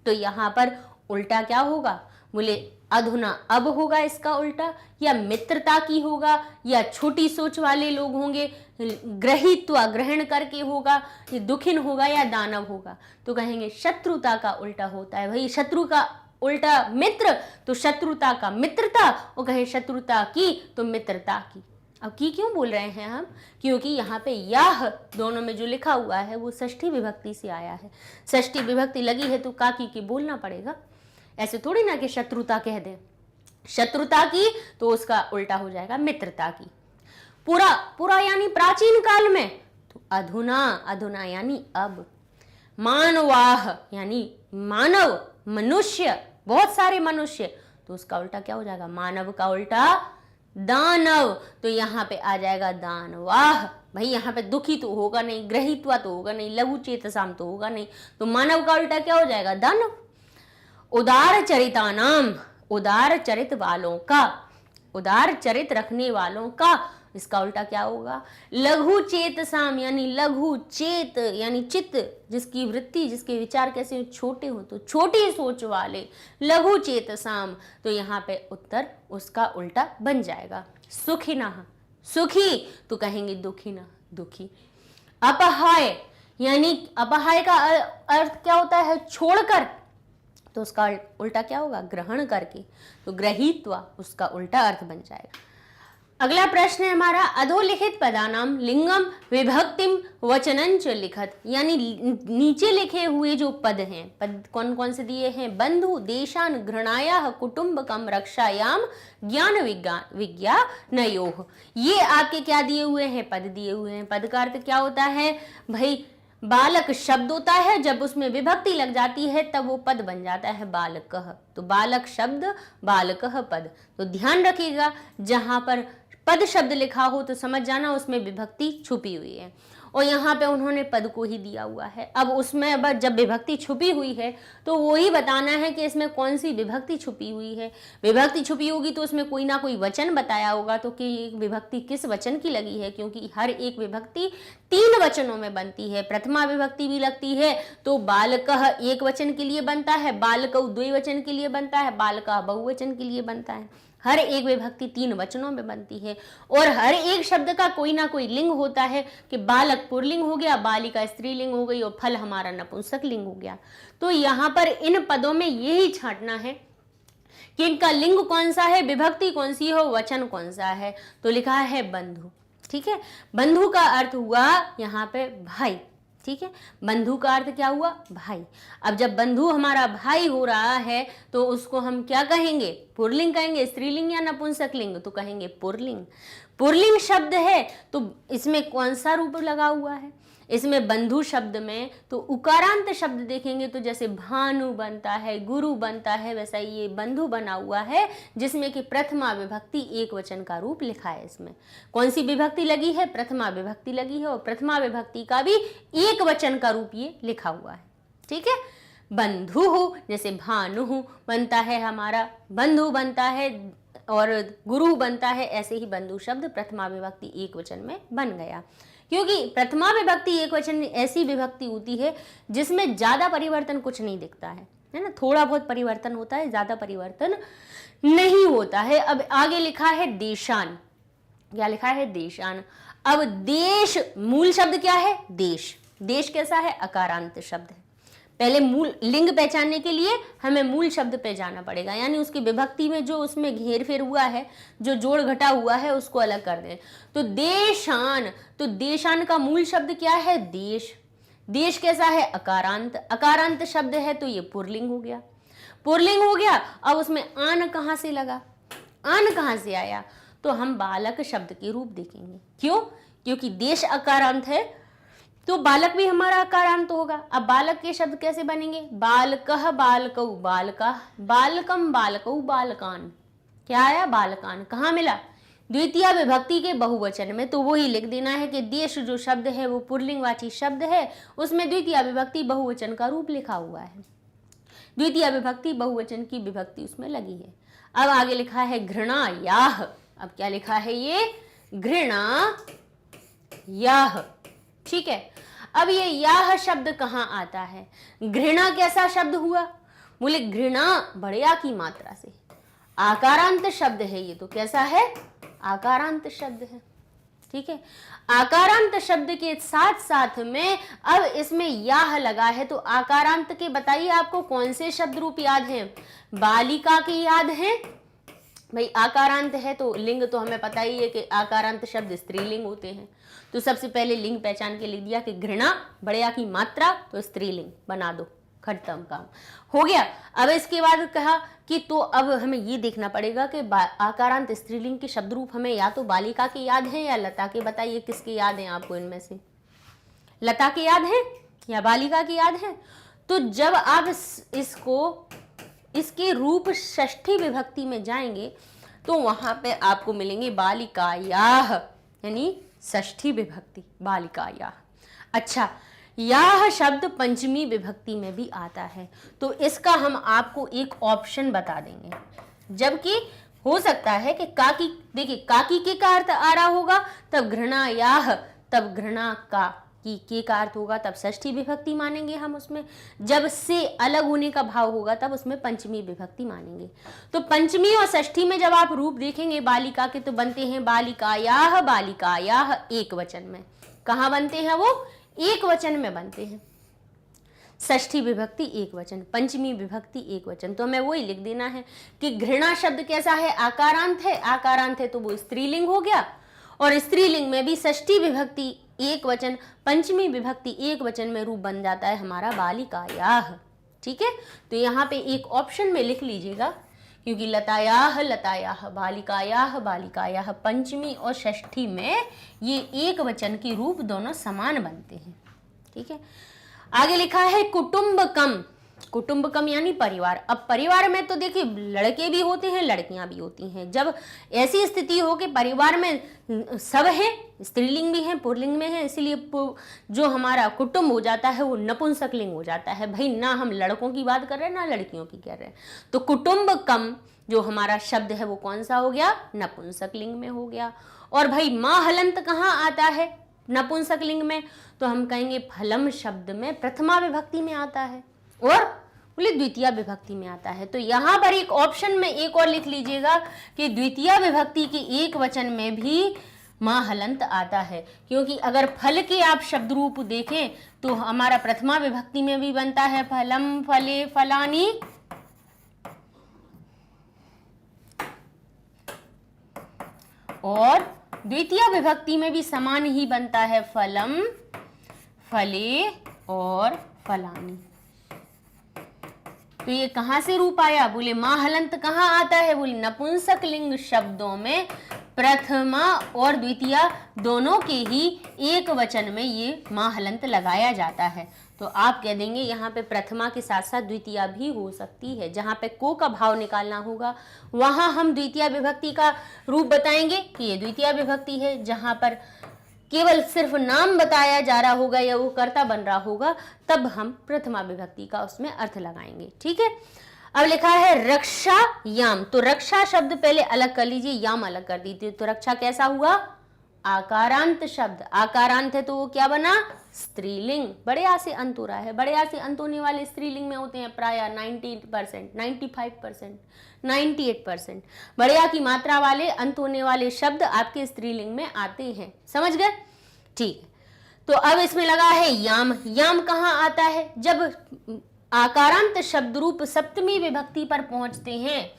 Speaker 2: तो यहाँ पर उल्टा क्या होगा, बोले अधुना अब होगा इसका उल्टा, या मित्रता की होगा, या छोटी सोच वाले लोग होंगे, ग्रहीत्वा ग्रहण करके होगा, ये दुखिन होगा, या दानव होगा। तो कहेंगे शत्रुता का उल्टा होता है भाई, शत्रु का उल्टा मित्र, तो शत्रुता का मित्रता, और कहे शत्रुता की तो मित्रता की। अब की क्यों बोल रहे हैं हम, क्योंकि यहाँ पे यह दोनों में जो लिखा हुआ है वो षष्ठी विभक्ति से आया है, षष्ठी विभक्ति लगी है तो काकी की बोलना पड़ेगा, ऐसे थोड़ी ना कि शत्रुता कह दें, शत्रुता की तो उसका उल्टा हो जाएगा मित्रता की। पुरा, पुरा यानी प्राचीन काल में, तो अधुना, अधुना यानी अब। मानवाह यानी मानव, मनुष्य, बहुत सारे मनुष्य, तो उसका उल्टा क्या हो जाएगा, मानव का उल्टा दानव, तो यहाँ पे आ जाएगा दानवाह। भाई यहाँ पे दुखी तो होगा नहीं, ग्रहित्वा तो होगा नहीं, लघु चेतसाम तो होगा नहीं, तो मानव का उल्टा क्या हो जाएगा, दानव। उदार चरितानाम, उदार चरित वालों का, उदार चरित रखने वालों का, इसका उल्टा क्या होगा, लघु चेतसाम यानी लघु चेत यानी चित्त, जिसकी वृत्ति जिसके विचार कैसे छोटे हो, तो छोटी सोच वाले, लघु चेतसाम, तो यहाँ पे उत्तर उसका उल्टा बन जाएगा। सुखिनः, सुखी तो कहेंगे दुखिनः, दुखी। अपहाय यानी अपहाय का अर्थ क्या होता है, छोड़कर, तो उसका उल्टा क्या होगा, ग्रहण करके, तो ग्रहीत्वा उसका उल्टा अर्थ बन जाएगा। अगला प्रश्न है हमारा, अधोलिखित पदानाम लिंगम विभक्तिम वचनंच लिखत, यानी नीचे लिखे हुए जो पद हैं, पद कौन कौन से दिए हैं, बंधु, देशान, घृणायाः, कुटुंबकम, रक्षायाम, ज्ञान विज्ञानयोः, ये आपके क्या दिए हुए हैं, पद दिए हुए हैं। पद का अर्थ क्या होता है भाई, बालक शब्द होता है, जब उसमें विभक्ति लग जाती है तब वो पद बन जाता है बालकः, तो बालक शब्द, बालकः पद। तो ध्यान रखिएगा, जहां पर पद शब्द लिखा हो तो समझ जाना उसमें विभक्ति छुपी हुई है, और यहाँ पे उन्होंने पद को ही दिया हुआ है। अब उसमें अब जब विभक्ति छुपी हुई है तो वो ही बताना है कि इसमें कौन सी विभक्ति छुपी हुई है। विभक्ति छुपी होगी तो उसमें कोई ना कोई वचन बताया होगा, तो कि विभक्ति किस वचन की लगी है, क्योंकि हर एक विभक्ति 3 वचनों में बनती है। प्रथमा विभक्ति भी लगती है तो बालकः एक वचन के लिए बनता है, बालकौ द्विवचन के लिए बनता है, बालकः बहुवचन के लिए बनता है। हर एक विभक्ति 3 वचनों में बनती है, और हर एक शब्द का कोई ना कोई लिंग होता है, कि बालक पुल्लिंग हो गया, बालिका स्त्रीलिंग हो गई, और फल हमारा नपुंसक लिंग हो गया। तो यहाँ पर इन पदों में यही छांटना है कि इनका लिंग कौन सा है, विभक्ति कौन सी हो, वचन कौन सा है। तो लिखा है बंधु। ठीक है, बंधु का अर्थ हुआ यहाँ पे भाई। ठीक है, बंधु का अर्थ क्या हुआ, भाई। अब जब बंधु हमारा भाई हो रहा है तो उसको हम क्या कहेंगे, पुल्लिंग कहेंगे, स्त्रीलिंग या नपुंसकलिंग, तो कहेंगे पुल्लिंग। पुल्लिंग शब्द है तो इसमें कौन सा रूप लगा हुआ है, इसमें बंधु शब्द में तो उकारांत शब्द देखेंगे तो जैसे भानु बनता है, गुरु बनता है, वैसा ये बंधु बना हुआ है जिसमें कि प्रथमा विभक्ति एक वचन का रूप लिखा है। इसमें कौन सी विभक्ति लगी है, प्रथमा विभक्ति लगी है, और प्रथमा विभक्ति का भी एक वचन का रूप ये लिखा हुआ है। ठीक है, बंधु जैसे भानु बनता है हमारा, बंधु बनता है और गुरु बनता है, ऐसे ही बंधु शब्द प्रथमा विभक्ति एक वचन में बन गया। क्योंकि प्रथमा विभक्ति एक वचन ऐसी विभक्ति होती है जिसमें ज्यादा परिवर्तन कुछ नहीं दिखता है ना, थोड़ा बहुत परिवर्तन होता है, ज्यादा परिवर्तन नहीं होता है। अब आगे लिखा है देशान, क्या लिखा है, देशान। अब देश, मूल शब्द क्या है, देश। देश कैसा है, अकारांत शब्द है। पहले मूल लिंग पहचानने के लिए हमें मूल शब्द पे जाना पड़ेगा, यानी उसकी विभक्ति में जो उसमें घेर फेर हुआ है, जो जोड़ घटा हुआ है, उसको अलग कर दें। तो देशान, तो देशान का मूल शब्द क्या है, देश। देश कैसा है, अकारांत। अकारांत शब्द है तो ये पुल्लिंग हो गया, पुल्लिंग हो गया। अब उसमें आन कहाँ से लगा, आन कहाँ से आया, तो हम बालक शब्द के रूप देखेंगे। क्यों, क्योंकि देश अकारांत है तो बालक भी हमारा अकारांत होगा। अब बालक के शब्द कैसे बनेंगे, बालकः बालकौ बालका, बालकम बालकौ बालकान, क्या आया, बालकान। कहाँ मिला, द्वितीय विभक्ति के बहुवचन में। तो वही लिख देना है कि देश जो शब्द है वो पुल्लिंगवाची शब्द है, उसमें द्वितीय विभक्ति बहुवचन का रूप लिखा हुआ है, द्वितीय विभक्ति बहुवचन की विभक्ति उसमें लगी है। अब आगे लिखा है घृणा याह। अब क्या लिखा है, ये घृणा याह। ठीक है, अब ये याह शब्द कहाँ आता है, घृणा कैसा शब्द हुआ, बोले घृणा बड़या की मात्रा से, आकारांत शब्द है ये, तो कैसा है, आकारांत शब्द है। ठीक है, आकारांत शब्द के साथ साथ में अब इसमें याह लगा है, तो आकारांत के बताइए आपको कौन से शब्द रूप याद हैं, बालिका के याद हैं। भाई आकारांत है तो लिंग तो हमें पता ही है कि आकारांत शब्द स्त्रीलिंग होते हैं, तो सबसे पहले लिंग पहचान के लिख दिया कि घृणा बड़या की मात्रा तो स्त्रीलिंग बना दो, खत्म काम हो गया। अब इसके बाद कहा कि तो अब हमें ये देखना पड़ेगा कि आकारांत स्त्रीलिंग के शब्द रूप हमें या तो बालिका के याद हैं या लता के। बताइए किसके याद हैं आपको इनमें से, लता के याद हैं या बालिका के याद हैं। तो जब आप इसको इसके रूप षष्ठी विभक्ति में जाएंगे तो वहां पे आपको मिलेंगे बालिकायाः, यानी षष्ठी विभक्ति बालिकायाः। अच्छा, याह शब्द पंचमी विभक्ति में भी आता है, तो इसका हम आपको एक ऑप्शन बता देंगे। जबकि हो सकता है कि काकी, देखिए काकी के का अर्थ आ रहा होगा तब घृणा याह, तब घृणा का की के का अर्थ होगा तब षष्ठी विभक्ति मानेंगे हम उसमें। जब से अलग होने का भाव होगा तब उसमें पंचमी विभक्ति मानेंगे। तो पंचमी और षष्ठी में जब आप रूप देखेंगे बालिका के तो बनते हैं बालिकायाः, बालिकायाः एक वचन में। कहाँ बनते हैं वो, एक वचन में बनते हैं। षष्ठी विभक्ति एक वचन, पंचमी विभक्ति एक वचन। तो हमें वही लिख देना है कि घृणा शब्द कैसा है, आकारांत है, आकारांत है तो वो स्त्रीलिंग हो गया, और स्त्रीलिंग में भी षष्ठी विभक्ति एक वचन, पंचमी विभक्ति एक वचन में रूप बन जाता है हमारा बालिकायाः। ठीक है, तो यहाँ पे एक ऑप्शन में लिख लीजिएगा, क्योंकि लतायाः लतायाः, बालिकायाः बालिकायाः, पंचमी और षष्ठी में ये एक वचन के रूप दोनों समान बनते हैं। ठीक है, आगे लिखा है कुटुंबकम। कुटुंबकम यानी परिवार। अब परिवार में तो देखिए लड़के भी होते हैं, लड़कियां भी होती हैं। जब ऐसी स्थिति हो कि परिवार में सब हैं, स्त्रीलिंग भी हैं, पुल्लिंग में है, इसीलिए जो हमारा कुटुंब हो जाता है वो नपुंसकलिंग हो जाता है। भाई ना हम लड़कों की बात कर रहे हैं ना लड़कियों की कर रहे हैं। तो कुटुंबकम जो हमारा शब्द है वो कौन सा हो गया, नपुंसकलिंग में हो गया। और भाई माँ हलंत कहाँ आता है नपुंसकलिंग में, तो हम कहेंगे फलम शब्द में प्रथमा विभक्ति में आता है और बोले द्वितीय विभक्ति में आता है। तो यहाँ पर एक ऑप्शन में एक और लिख लीजिएगा कि द्वितीय विभक्ति के एक वचन में भी माँ हलंत आता है, क्योंकि अगर फल के आप शब्द रूप देखें तो हमारा प्रथमा विभक्ति में भी बनता है फलम फले फलानी, और द्वितीय विभक्ति में भी समान ही बनता है, फलम, फले और फलानी। तो ये कहां से रूप आया? बोले मां हलंत कहां आता है? बोले नपुंसक लिंग शब्दों में प्रथमा और द्वितीय दोनों के ही एक वचन में ये मां हलंत लगाया जाता है। तो आप कह देंगे यहाँ पे प्रथमा के साथ साथ द्वितीय भी हो सकती है। जहाँ पे को का भाव निकालना होगा वहां हम द्वितीय विभक्ति का रूप बताएंगे कि ये द्वितीय विभक्ति है। जहां पर केवल सिर्फ नाम बताया जा रहा होगा या वो कर्ता बन रहा होगा तब हम प्रथमा विभक्ति का उसमें अर्थ लगाएंगे। ठीक है, अब लिखा है रक्षा याम। तो रक्षा शब्द पहले अलग कर लीजिए, याम अलग कर दीजिए। तो रक्षा कैसा हुआ? आकारांत शब्द। आकारांत है तो वो क्या बना? स्त्रीलिंग। बड़े आ से अंत हो रहा है। बड़े आ से अंत होने वाले स्त्रीलिंग में होते हैं प्राय 90%, 95%, 98%। बड़े आ की मात्रा वाले अंत होने वाले शब्द आपके स्त्रीलिंग में आते हैं। समझ गए? ठीक। तो अब इसमें लगा है याम। याम कहाँ आता है? जब आकारांत शब्द रूप सप्तमी विभक्ति पर पहुंचते हैं।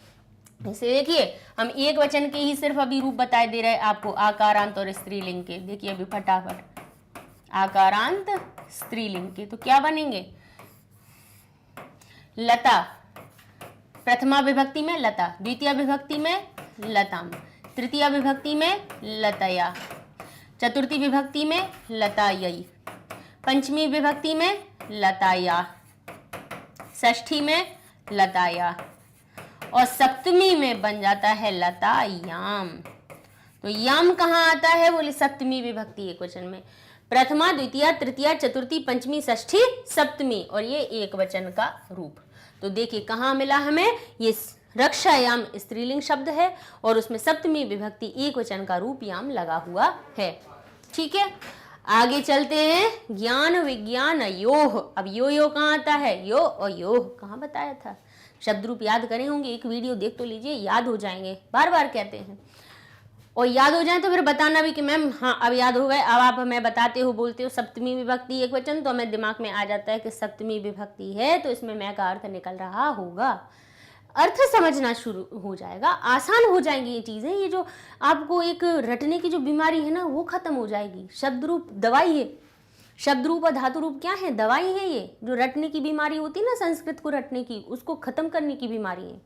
Speaker 2: इसे देखिए, हम एक वचन के ही सिर्फ अभी रूप बताए दे रहे हैं आपको, आकारांत और स्त्रीलिंग के। देखिए अभी फटाफट, आकारांत स्त्रीलिंग के तो क्या बनेंगे? लता, प्रथमा विभक्ति में लता, द्वितीय विभक्ति में लताम, तृतीय विभक्ति में लतया, चतुर्थी विभक्ति में लतायई, पंचमी विभक्ति में लताया, षष्ठी में लताया और सप्तमी में बन जाता है लतायाम। तो याम कहाँ आता है? बोले सप्तमी विभक्ति एक वचन में। प्रथमा, द्वितीय, तृतीय, चतुर्थी, पंचमी, षष्ठी, सप्तमी और ये एक वचन का रूप। तो देखिए कहाँ मिला हमें? ये रक्षायाम स्त्रीलिंग शब्द है और उसमें सप्तमी विभक्ति एक वचन का रूप याम लगा हुआ है। ठीक है, आगे चलते हैं। ज्ञान विज्ञान योह। अब यो कहाँ आता है? यो और योह कहाँ बताया था? शब्द रूप याद करे होंगे, एक वीडियो देख तो लीजिए, याद हो जाएंगे। बार बार कहते हैं और याद हो जाए तो फिर बताना भी कि मैम हाँ अब याद हो गए। अब आप हमें बताते हो, बोलते हो सप्तमी विभक्ति एक वचन, तो हमें दिमाग में आ जाता है कि सप्तमी विभक्ति है तो इसमें मैं का अर्थ निकल रहा होगा। अर्थ समझना शुरू हो जाएगा, आसान हो जाएंगी ये चीज़ें। ये जो आपको एक रटने की जो बीमारी है ना वो खत्म हो जाएगी। शब्द रूप दवाई है। शब्द रूप और धातु रूप क्या है? दवाई है। ये जो रटने की बीमारी होती है ना, संस्कृत को रटने की, उसको खत्म करने की बीमारी है।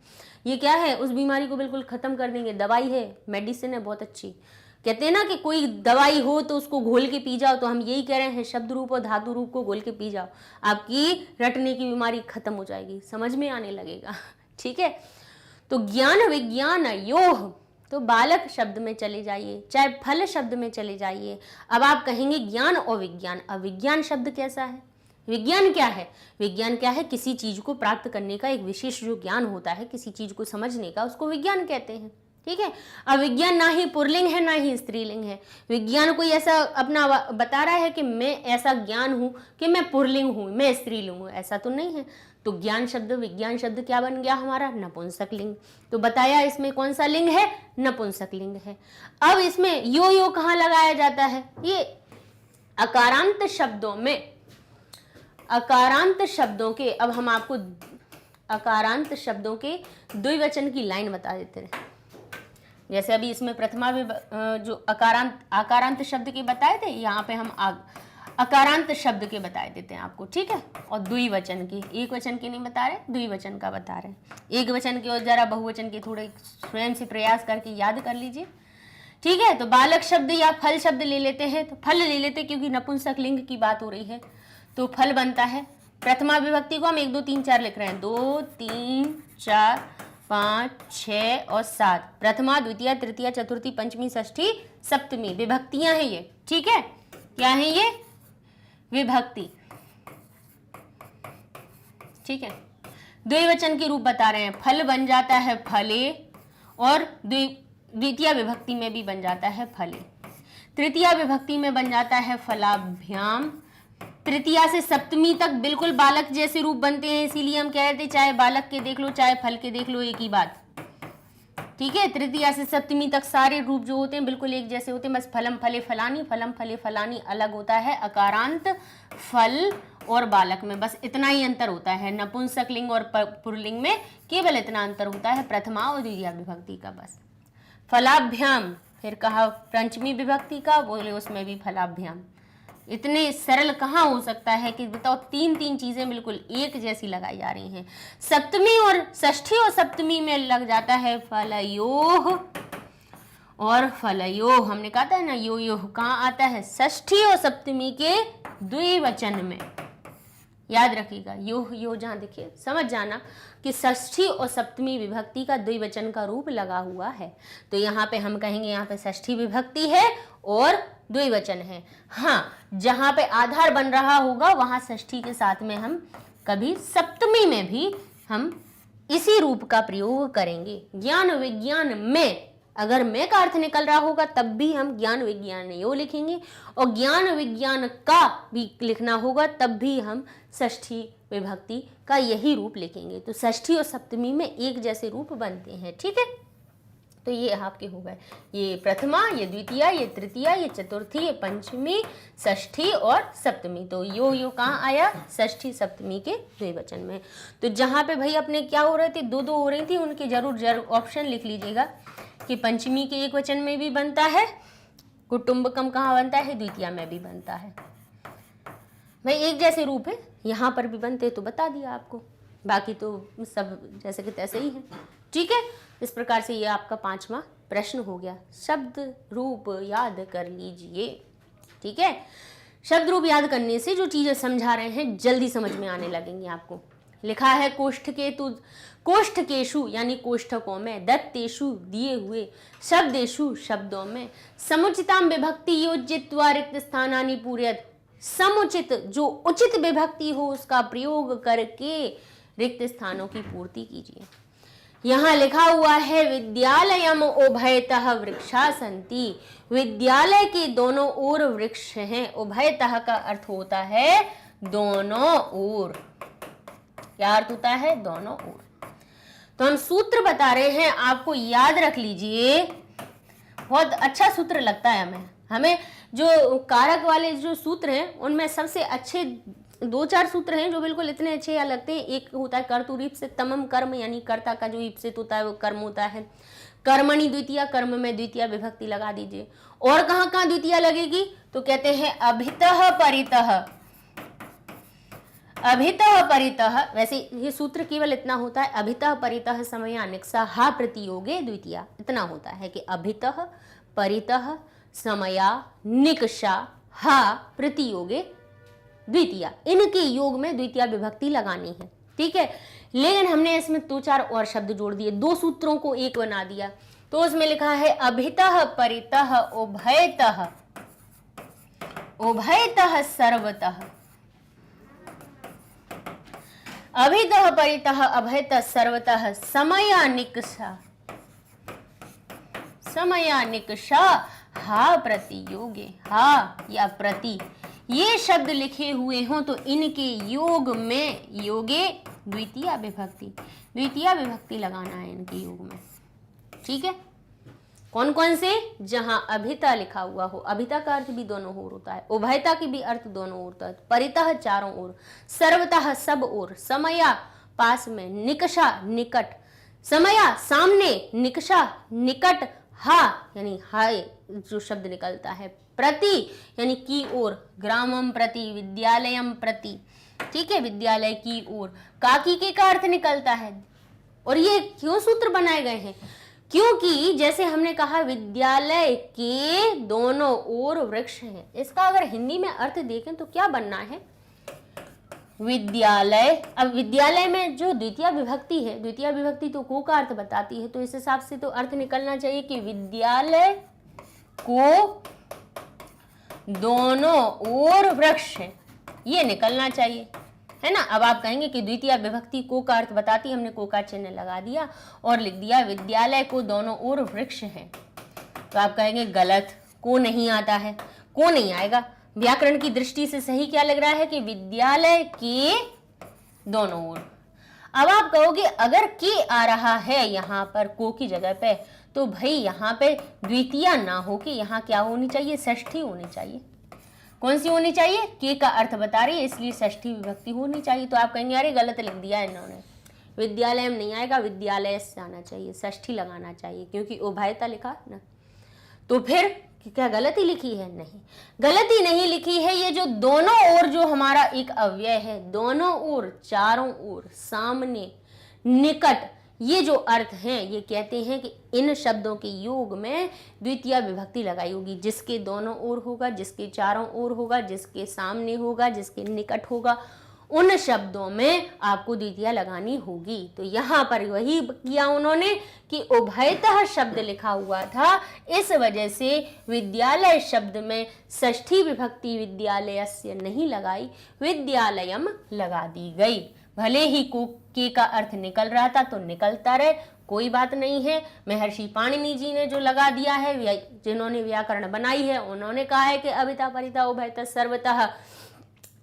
Speaker 2: ये क्या है? उस बीमारी को बिल्कुल खत्म कर देंगे। दवाई है, मेडिसिन है बहुत अच्छी। कहते हैं ना कि कोई दवाई हो तो उसको घोल के पी जाओ, तो हम यही कह रहे हैं, शब्द रूप और धातु रूप को घोल के पी जाओ, आपकी रटने की बीमारी खत्म हो जाएगी, समझ में आने लगेगा। ठीक है, तो ज्ञान विज्ञान योह, तो बालक शब्द में चले जाइए, चाहे फल शब्द में चले जाइए। अब आप कहेंगे ज्ञान और विज्ञान। अब विज्ञान शब्द कैसा है? विज्ञान क्या है? विज्ञान क्या है? किसी चीज को प्राप्त करने का एक विशेष जो ज्ञान होता है, किसी चीज को समझने का, उसको विज्ञान कहते हैं। ठीक है, अब विज्ञान ना ही पुल्लिंग है ना ही स्त्रीलिंग है। विज्ञान कोई ऐसा अपना बता रहा है कि मैं ऐसा ज्ञान हूं कि मैं पुल्लिंग हूं, मैं स्त्रीलिंग हूं, ऐसा तो नहीं है। तो ज्ञान शब्द, विज्ञान शब्द क्या बन गया हमारा? नपुंसक लिंग। तो बताया इसमें कौन सा लिंग है? नपुंसक लिंग है। अब इसमें यो कहाँ लगाया जाता है? ये अकारांत शब्दों में, अकारांत शब्दों के, अब हम आपको अकारांत शब्दों के द्विवचन की लाइन बता देते हैं। जैसे अभी इसमें प्रथमा जो आकारांत शब्द के बताए थे, यहाँ पे हम अकारांत शब्द के बताए देते हैं आपको। ठीक है, और द्विवचन के, एक वचन के नहीं बता रहे, द्विवचन का बता रहे हैं। एक वचन के और जरा बहुवचन के थोड़े स्वयं से प्रयास करके याद कर लीजिए। ठीक है, तो बालक शब्द या फल शब्द ले लेते हैं। तो फल ले लेते क्योंकि नपुंसक लिंग की बात हो रही है। तो फल बनता है, प्रथमा विभक्ति को हम 1 2 3 4 लिख रहे हैं, 2 3 4 5 6 और 7। प्रथमा, द्वितीय, तृतीय, चतुर्थी, पंचमी, षष्ठी, सप्तमी विभक्तियां हैं ये। ठीक है, क्या है ये? विभक्ति। ठीक है, द्विवचन के रूप बता रहे हैं। फल बन जाता है फले और द्वितीय विभक्ति में भी बन जाता है फले। तृतीय विभक्ति में बन जाता है फलाभ्याम। तृतीया से सप्तमी तक बिल्कुल बालक जैसे रूप बनते हैं, इसीलिए हम कह रहे थे चाहे बालक के देख लो चाहे फल के देख लो, एक ही बात। ठीक है, तृतीया से सप्तमी तक सारे रूप जो होते हैं बिल्कुल एक जैसे होते हैं, बस फलम फले फलानी, फलम फले फलानी अलग होता है अकारांत फल और बालक में, बस इतना ही अंतर होता है। नपुंसक लिंग और पुल्लिंग में केवल इतना अंतर होता है, प्रथमा और द्वितीय विभक्ति का। बस फलाभ्याम फिर कहा पंचमी विभक्ति का, बोले उसमें भी फलाभ्याम। इतने सरल कहाँ हो सकता है कि बताओ, तीन तीन चीजें बिल्कुल एक जैसी लगाई जा रही हैं। सप्तमी और षष्ठी और सप्तमी में लग जाता है फलयोः और फलयोः। हमने कहा था ना यो यो कहाँ आता है, षष्ठी और सप्तमी के द्विवचन में। याद रखिएगा, यो जहाँ देखिए समझ जाना कि षष्ठी और सप्तमी विभक्ति का द्विवचन का रूप लगा हुआ है। तो यहाँ पे हम कहेंगे यहाँ पे षष्ठी विभक्ति है और द्विवचन है। हाँ, जहाँ पे आधार बन रहा होगा वहाँ षष्ठी के साथ में हम कभी सप्तमी में भी हम इसी रूप का प्रयोग करेंगे। ज्ञान विज्ञान में अगर मैं का अर्थ निकल रहा होगा तब भी हम ज्ञान विज्ञान यो लिखेंगे, और ज्ञान विज्ञान का भी लिखना होगा तब भी हम षष्ठी विभक्ति का यही रूप लिखेंगे। तो षष्ठी और सप्तमी में एक जैसे रूप बनते हैं। ठीक है, तो ये आपके हो गए, ये प्रथमा, ये द्वितीया, ये तृतीया, ये चतुर्थी, ये पंचमी, षष्ठी और सप्तमी। तो यो कहाँ आया, षष्ठी सप्तमी के द्विवचन में। तो जहाँ पे भाई अपने क्या हो रहे थे, दो हो रही थी, उनके जरूर ऑप्शन लिख लीजिएगा कि पंचमी के एक वचन में भी बनता है, कुटुंबकम कहाँ बनता है, द्वितीया में भी बनता है। भाई एक जैसे रूप है, यहाँ पर भी बनते तो बता दिया आपको, बाकी तो सब जैसे कि तैसे ही है। ठीक है, इस प्रकार से ये आपका 5वां प्रश्न हो गया। शब्द रूप याद कर लीजिए। ठीक है, शब्द रूप याद करने से जो चीजें समझा रहे हैं जल्दी समझ में आने लगेंगी आपको। लिखा है कोष्ठकेशु यानी कोष्ठकों में, दत्तेषु दिए हुए, शब्देषु शब्दों में, समुचिताम विभक्ति योजित्वा रिक्त स्थानानि पूरयत, समुचित जो उचित विभक्ति हो उसका प्रयोग करके रिक्त स्थानों की पूर्ति कीजिए। यहाँ लिखा हुआ है विद्यालयम उभयतः वृक्षा सन्ति, विद्यालय के दोनों ओर वृक्ष हैं। उभयतः का अर्थ होता है दोनों ओर। क्या अर्थ होता है, दोनों ओर। तो हम सूत्र बता रहे हैं, आपको याद रख लीजिए। बहुत अच्छा सूत्र लगता है हमें जो कारक वाले जो सूत्र हैं उनमें सबसे अच्छे 2-4 सूत्र हैं जो बिल्कुल इतने अच्छे लगते हैं। एक होता है कर्तु से तमम कर्म, यानी कर्ता का जो ईप्सित होता है वो कर्म होता है। कर्मणि द्वितीया, कर्म में द्वितीया विभक्ति लगा दीजिए। और कहाँ कहाँ द्वितीया लगेगी, तो कहते हैं अभितः परितः, अभितः परितः। वैसे ये सूत्र केवल इतना होता है, अभितः परितः समयानिक्सा हा प्रतियोगे द्वितीया। इतना होता है कि अभितः परितः समया निकषा हा प्रतियोगे द्वितीया, इनके योग में द्वितीया विभक्ति लगानी है। ठीक है, लेकिन हमने इसमें 2-4 और शब्द जोड़ दिए, 2 सूत्रों को एक बना दिया। तो उसमें लिखा है अभितः परितः उभयतः, उभयतः सर्वतः, अभितः परितः अभयतः सर्वतः, समयानिकषा, समयानिकषा हा प्रतियोगे, हा या प्रति ये शब्द लिखे हुए हों तो इनके योग में, योगे द्वितीया विभक्ति, द्वितीया विभक्ति लगाना है इनके योग में। ठीक है, कौन कौन से, जहां अभिता लिखा हुआ हो, अभिता का अर्थ भी दोनों ओर होता है, उभयता की भी अर्थ दोनों ओर होता है, परितः चारों ओर, सर्वतः सब ओर, समया पास में, निकषा निकट, समया सामने, निकषा निकट, हा यानी हाय जो शब्द निकलता है, प्रति यानी की ओर, ग्रामम प्रति, विद्यालयम प्रति। ठीक है, विद्यालय की ओर, काकी के का अर्थ निकलता है। और ये क्यों सूत्र बनाए गए हैं, क्योंकि जैसे हमने कहा विद्यालय के दोनों ओर वृक्ष हैं, इसका अगर हिंदी में अर्थ देखें तो क्या बनना है, विद्यालय। अब विद्यालय में जो द्वितीय विभक्ति है, द्वितीय विभक्ति तो को का अर्थ बताती है, तो इस हिसाब से तो अर्थ निकलना चाहिए कि विद्यालय को दोनों ओर वृक्ष है, ये निकलना चाहिए, है ना। अब आप कहेंगे कि द्वितीय विभक्ति को का अर्थ बताती, हमने को का चिन्ह लगा दिया और लिख दिया विद्यालय को दोनों ओर वृक्ष है। तो आप कहेंगे गलत, को नहीं आता है, को नहीं आएगा। व्याकरण की दृष्टि से सही क्या लग रहा है कि विद्यालय के दोनों ओर। अब आप कहोगे अगर के आ रहा है यहाँ पर को की जगह पे, तो भाई यहाँ पे द्वितीया ना हो के यहाँ क्या होनी चाहिए, षष्ठी होनी चाहिए। कौन सी होनी चाहिए, के का अर्थ बता रही है इसलिए षष्ठी विभक्ति होनी चाहिए। तो आप कहेंगे अरे गलत लिख दिया इन्होंने, विद्यालय में नहीं आएगा, विद्यालय से आना चाहिए, षष्ठी लगाना चाहिए, क्योंकि उभयता लिखा ना। तो फिर क्या गलती लिखी है? नहीं, गलती नहीं लिखी है। ये जो दोनों ओर जो हमारा एक अव्यय है, दोनों ओर, चारों ओर, सामने, निकट, ये जो अर्थ हैं, ये कहते हैं कि इन शब्दों के योग में द्वितीय विभक्ति लगाई होगी। जिसके दोनों ओर होगा, जिसके चारों ओर होगा, जिसके सामने होगा, जिसके निकट होगा, उन शब्दों में आपको द्वितीय लगानी होगी। तो यहाँ पर वही किया उन्होंने कि उभयतः शब्द लिखा हुआ था, इस वजह से विद्यालय शब्द में षष्ठी विभक्ति विद्यालयस्य नहीं लगाई, विद्यालयम लगा दी गई। भले ही के का अर्थ निकल रहा था तो निकलता रहे, कोई बात नहीं है। महर्षि पाणिनि जी ने जो लगा दिया है, जिन्होंने व्याकरण बनाई है, उन्होंने कहा है कि अभिता परिता उभयतः सर्वतः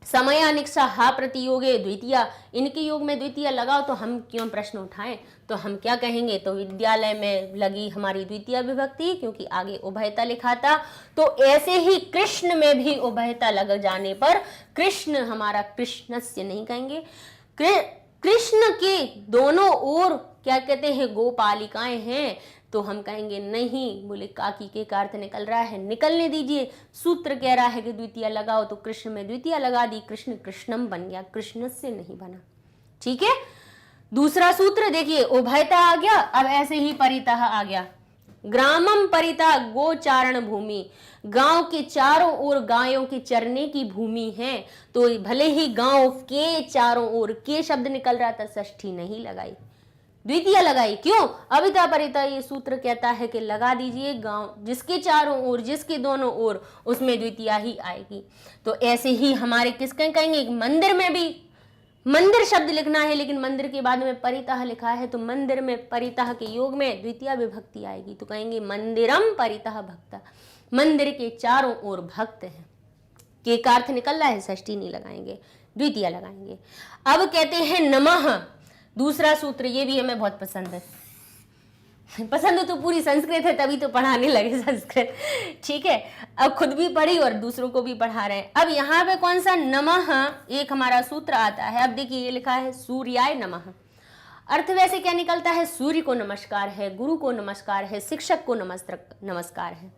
Speaker 2: समयानिक्षा हा प्रतियोगे द्वितीय, इनके योग में द्वितीय लगाओ। तो हम क्यों प्रश्न उठाएं? तो हम क्या कहेंगे? तो विद्यालय में लगी हमारी द्वितीय विभक्ति, क्योंकि आगे उभयता लिखा था। तो ऐसे ही कृष्ण में भी उभयता लग जाने पर कृष्ण हमारा कृष्णस्य नहीं कहेंगे, कृष्ण के दोनों ओर क्या कहते हैं? गोपालिकाएं हैं, तो हम कहेंगे नहीं। बोले काकी के का अर्थ निकल रहा है, निकलने दीजिए। सूत्र कह रहा है कि द्वितीय लगाओ, तो कृष्ण में द्वितीय लगा दी, कृष्ण कृष्णम बन गया, कृष्ण से नहीं बना। ठीक है। दूसरा सूत्र देखिए, उभयता आ गया, अब ऐसे ही परितः आ गया। ग्रामम परितः गोचारण भूमि, गांव के चारों ओर गायों के चरने की भूमि है। तो भले ही गांव के चारों ओर, के शब्द निकल रहा था, षष्ठी नहीं लगाई, द्वितीय लगाई। क्यों? अभिता परिता ये सूत्र कहता है कि लगा दीजिए, गांव जिसके चारों ओर, जिसके दोनों ओर, उसमें द्वितीय ही आएगी। तो ऐसे ही हमारे किसके कहेंगे? मंदिर में भी मंदिर शब्द लिखना है, लेकिन मंदिर के बाद में परितः लिखा है, तो मंदिर में परितः के योग में द्वितीय विभक्ति आएगी, तो कहेंगे मंदिरम परितः भक्त, मंदिर के चारों ओर भक्त है। के का अर्थ निकल रहा है, षष्ठी नहीं लगाएंगे, द्वितीय लगाएंगे। अब कहते हैं नमः, दूसरा सूत्र, ये भी हमें बहुत पसंद है। पसंद तो पूरी संस्कृत है, तभी तो पढ़ाने लगे संस्कृत। ठीक है, अब खुद भी पढ़ी और दूसरों को भी पढ़ा रहे हैं। अब यहाँ पे कौन सा नमः, एक हमारा सूत्र आता है। अब देखिए, ये लिखा है सूर्याय नमः। अर्थ वैसे क्या निकलता है? सूर्य को नमस्कार है, गुरु को नमस्कार है, शिक्षक को नमस्कार है।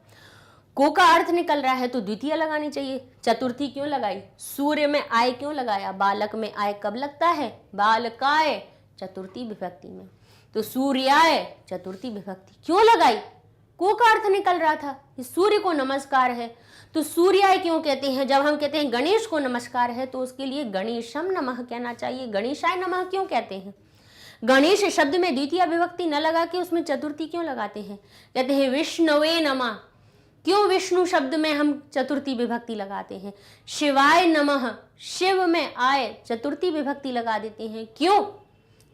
Speaker 2: को का अर्थ निकल रहा है तो द्वितीय लगानी चाहिए। चतुर्थी क्यों लगाई? सूर्य में आय क्यों लगाया? बालक में आय कब लगता है? बालकाय, चतुर्थी विभक्ति में। तो सूर्याय चतुर्थी विभक्ति क्यों लगाई? को का अर्थ निकल रहा था, सूर्य को नमस्कार है, तो सूर्याय क्यों कहते हैं? जब हम कहते हैं गणेश को नमस्कार है, तो उसके लिए गणेशम नमः कहना चाहिए। गणेशाय नमः क्यों कहते हैं? गणेश शब्द में द्वितीय विभक्ति न लगा के उसमें चतुर्थी क्यों लगाते हैं? कहते हैं विष्णुवे नमः, क्यों विष्णु शब्द में हम चतुर्थी विभक्ति लगाते हैं? शिवाय नमः, शिव में आय चतुर्थी विभक्ति लगा देते हैं, क्यों?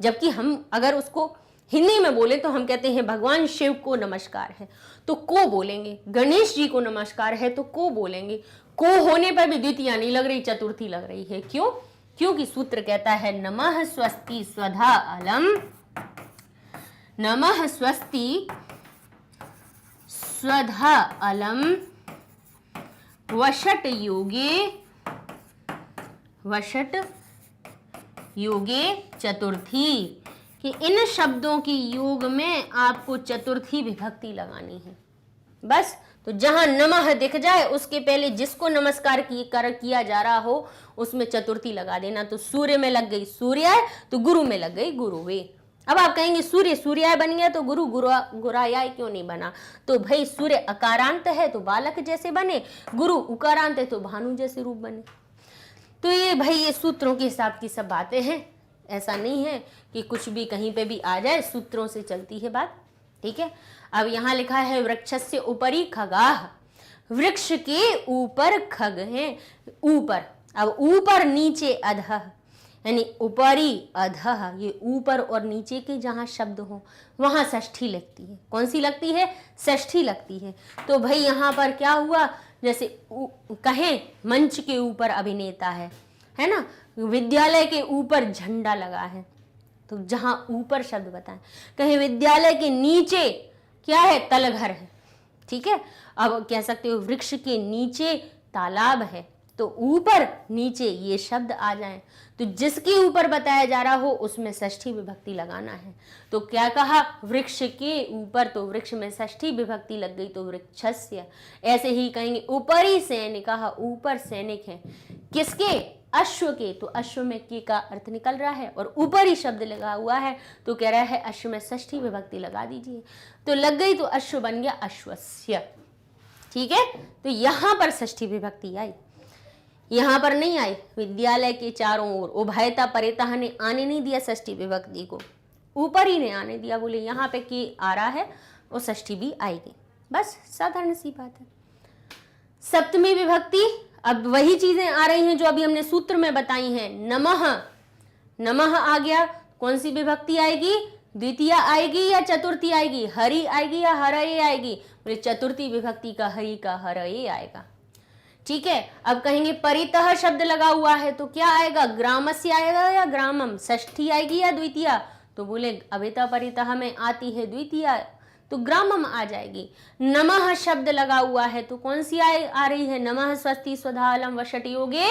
Speaker 2: जबकि हम अगर उसको हिंदी में बोले तो हम कहते हैं भगवान शिव को नमस्कार है, तो को बोलेंगे। गणेश जी को नमस्कार है तो को बोलेंगे। को होने पर भी द्वितीय नहीं लग रही, चतुर्थी लग रही है। क्यों? क्योंकि सूत्र कहता है नमः स्वस्ति स्वधा अलम, नमः स्वस्ति स्वधा अलम वषट योगे चतुर्थी, कि इन शब्दों के योग में आपको चतुर्थी विभक्ति लगानी है। बस, तो जहां नमः दिख जाए उसके पहले जिसको नमस्कार किया जा रहा हो उसमें चतुर्थी लगा देना। तो सूर्य में लग गई सूर्याय, तो गुरु में लग गई गुरुवे। अब आप कहेंगे सूर्य सूर्याय बन गया तो गुरु गुरायाय क्यों नहीं बना? तो भाई सूर्य अकारांत है तो बालक जैसे बने, गुरु उकारांत है तो भानु जैसे रूप बने। तो ये भाई ये सूत्रों के हिसाब की सब बातें हैं। ऐसा नहीं है कि कुछ भी कहीं पे भी आ जाए, सूत्रों से चलती है बात। ठीक है। अब यहाँ लिखा है वृक्षस्य उपरि खगाः, वृक्ष के ऊपर खग हैं, ऊपर। अब ऊपर नीचे अधः, यानी उपरि अधः, ये ऊपर और नीचे के जहाँ शब्द हो वहाँ षष्ठी लगती है। कौन सी लगती है? षष्ठी लगती है। तो भाई यहाँ पर क्या हुआ? जैसे कहें मंच के ऊपर अभिनेता है ना, विद्यालय के ऊपर झंडा लगा है, तो जहां ऊपर शब्द बताएं। कहीं विद्यालय के नीचे क्या है? तलघर है। ठीक है। अब कह सकते हो वृक्ष के नीचे तालाब है, तो ऊपर नीचे ये शब्द आ जाएं, तो जिसके ऊपर बताया जा रहा हो उसमें षष्ठी विभक्ति लगाना है। तो क्या कहा, वृक्ष के ऊपर, तो वृक्ष में षष्ठी विभक्ति लग गई तो वृक्षस्य। ऐसे ही कहेंगे ऊपरी सैनिकः, ऊपर सैनिक है किसके, अश्व के, तो अश्व में के का अर्थ निकल रहा है और ऊपरी शब्द लगा हुआ है तो कह रहा है अश्व में षष्ठी विभक्ति लगा दीजिए। तो लग गई तो अश्व बन गया अश्वस्य। ठीक है, तो यहां पर षष्ठी विभक्ति आई, यहां पर नहीं आई। विद्यालय के चारों ओर उभयता परेतः ने आने नहीं दिया षष्ठी विभक्ति को, ऊपर ही ने आने दिया, बोले यहाँ पे के आ रहा है और षष्ठी भी आएगी, बस साधारण सी बात है। सप्तमी विभक्ति, अब वही चीजें आ रही हैं जो अभी हमने सूत्र में बताई हैं। नमः, नमः आ गया, कौन सी विभक्ति आएगी, द्वितीय आएगी या चतुर्थी आएगी, हरि आएगी या हरये आएगी, बोले चतुर्थी विभक्ति का हरि का हरये आएगा। ठीक है, अब कहेंगे परितः शब्द लगा हुआ है तो क्या आएगा, ग्रामस्य आएगा या ग्रामम, षष्ठी आएगी या द्वितीय, तो बोले अभिता परितः में आती है द्वितीय तो ग्रामम आ जाएगी। नमः शब्द लगा हुआ है तो कौन सी आ रही है, नमः स्वस्ति स्वधालम वषट योगे,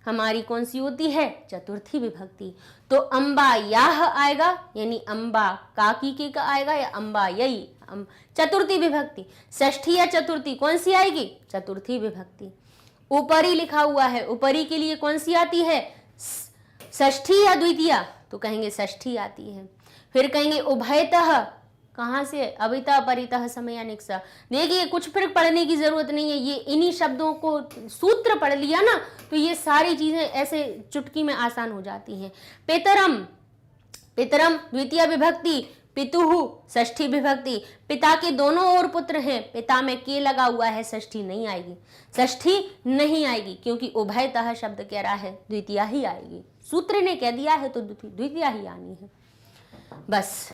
Speaker 2: हमारी कौन सी होती है, चतुर्थी विभक्ति। तो अम्बा याह आएगा, यानी अम्बा काकी के का आएगा या अम्बा यही, चतुर्थी विभक्ति। षष्ठी या चतुर्थी कौन सी आएगी, चतुर्थी विभक्ति। ऊपरी लिखा हुआ है, ऊपरी के लिए कौन सी आती है, षष्ठी या द्वितीय, तो कहेंगे षष्ठी आती है। फिर कहेंगे उभयतः, कहाँ से, अभिता परितः समयानिक्सा। देखिए कुछ फिर पढ़ने की जरूरत नहीं है, ये इन्हीं शब्दों को सूत्र पढ़ लिया ना तो ये सारी चीजें ऐसे चुटकी में आसान हो जाती हैं। पितरम, पितरम द्वितीय विभक्ति, पितुहु षष्ठी विभक्ति, पिता के दोनों ओर पुत्र हैं, पिता में के लगा हुआ है, षष्ठी नहीं आएगी, षष्ठी नहीं आएगी क्योंकि उभयतः शब्द कह रहा है द्वितीय ही आएगी, सूत्र ने कह दिया है तो द्वितीय ही आनी है, बस।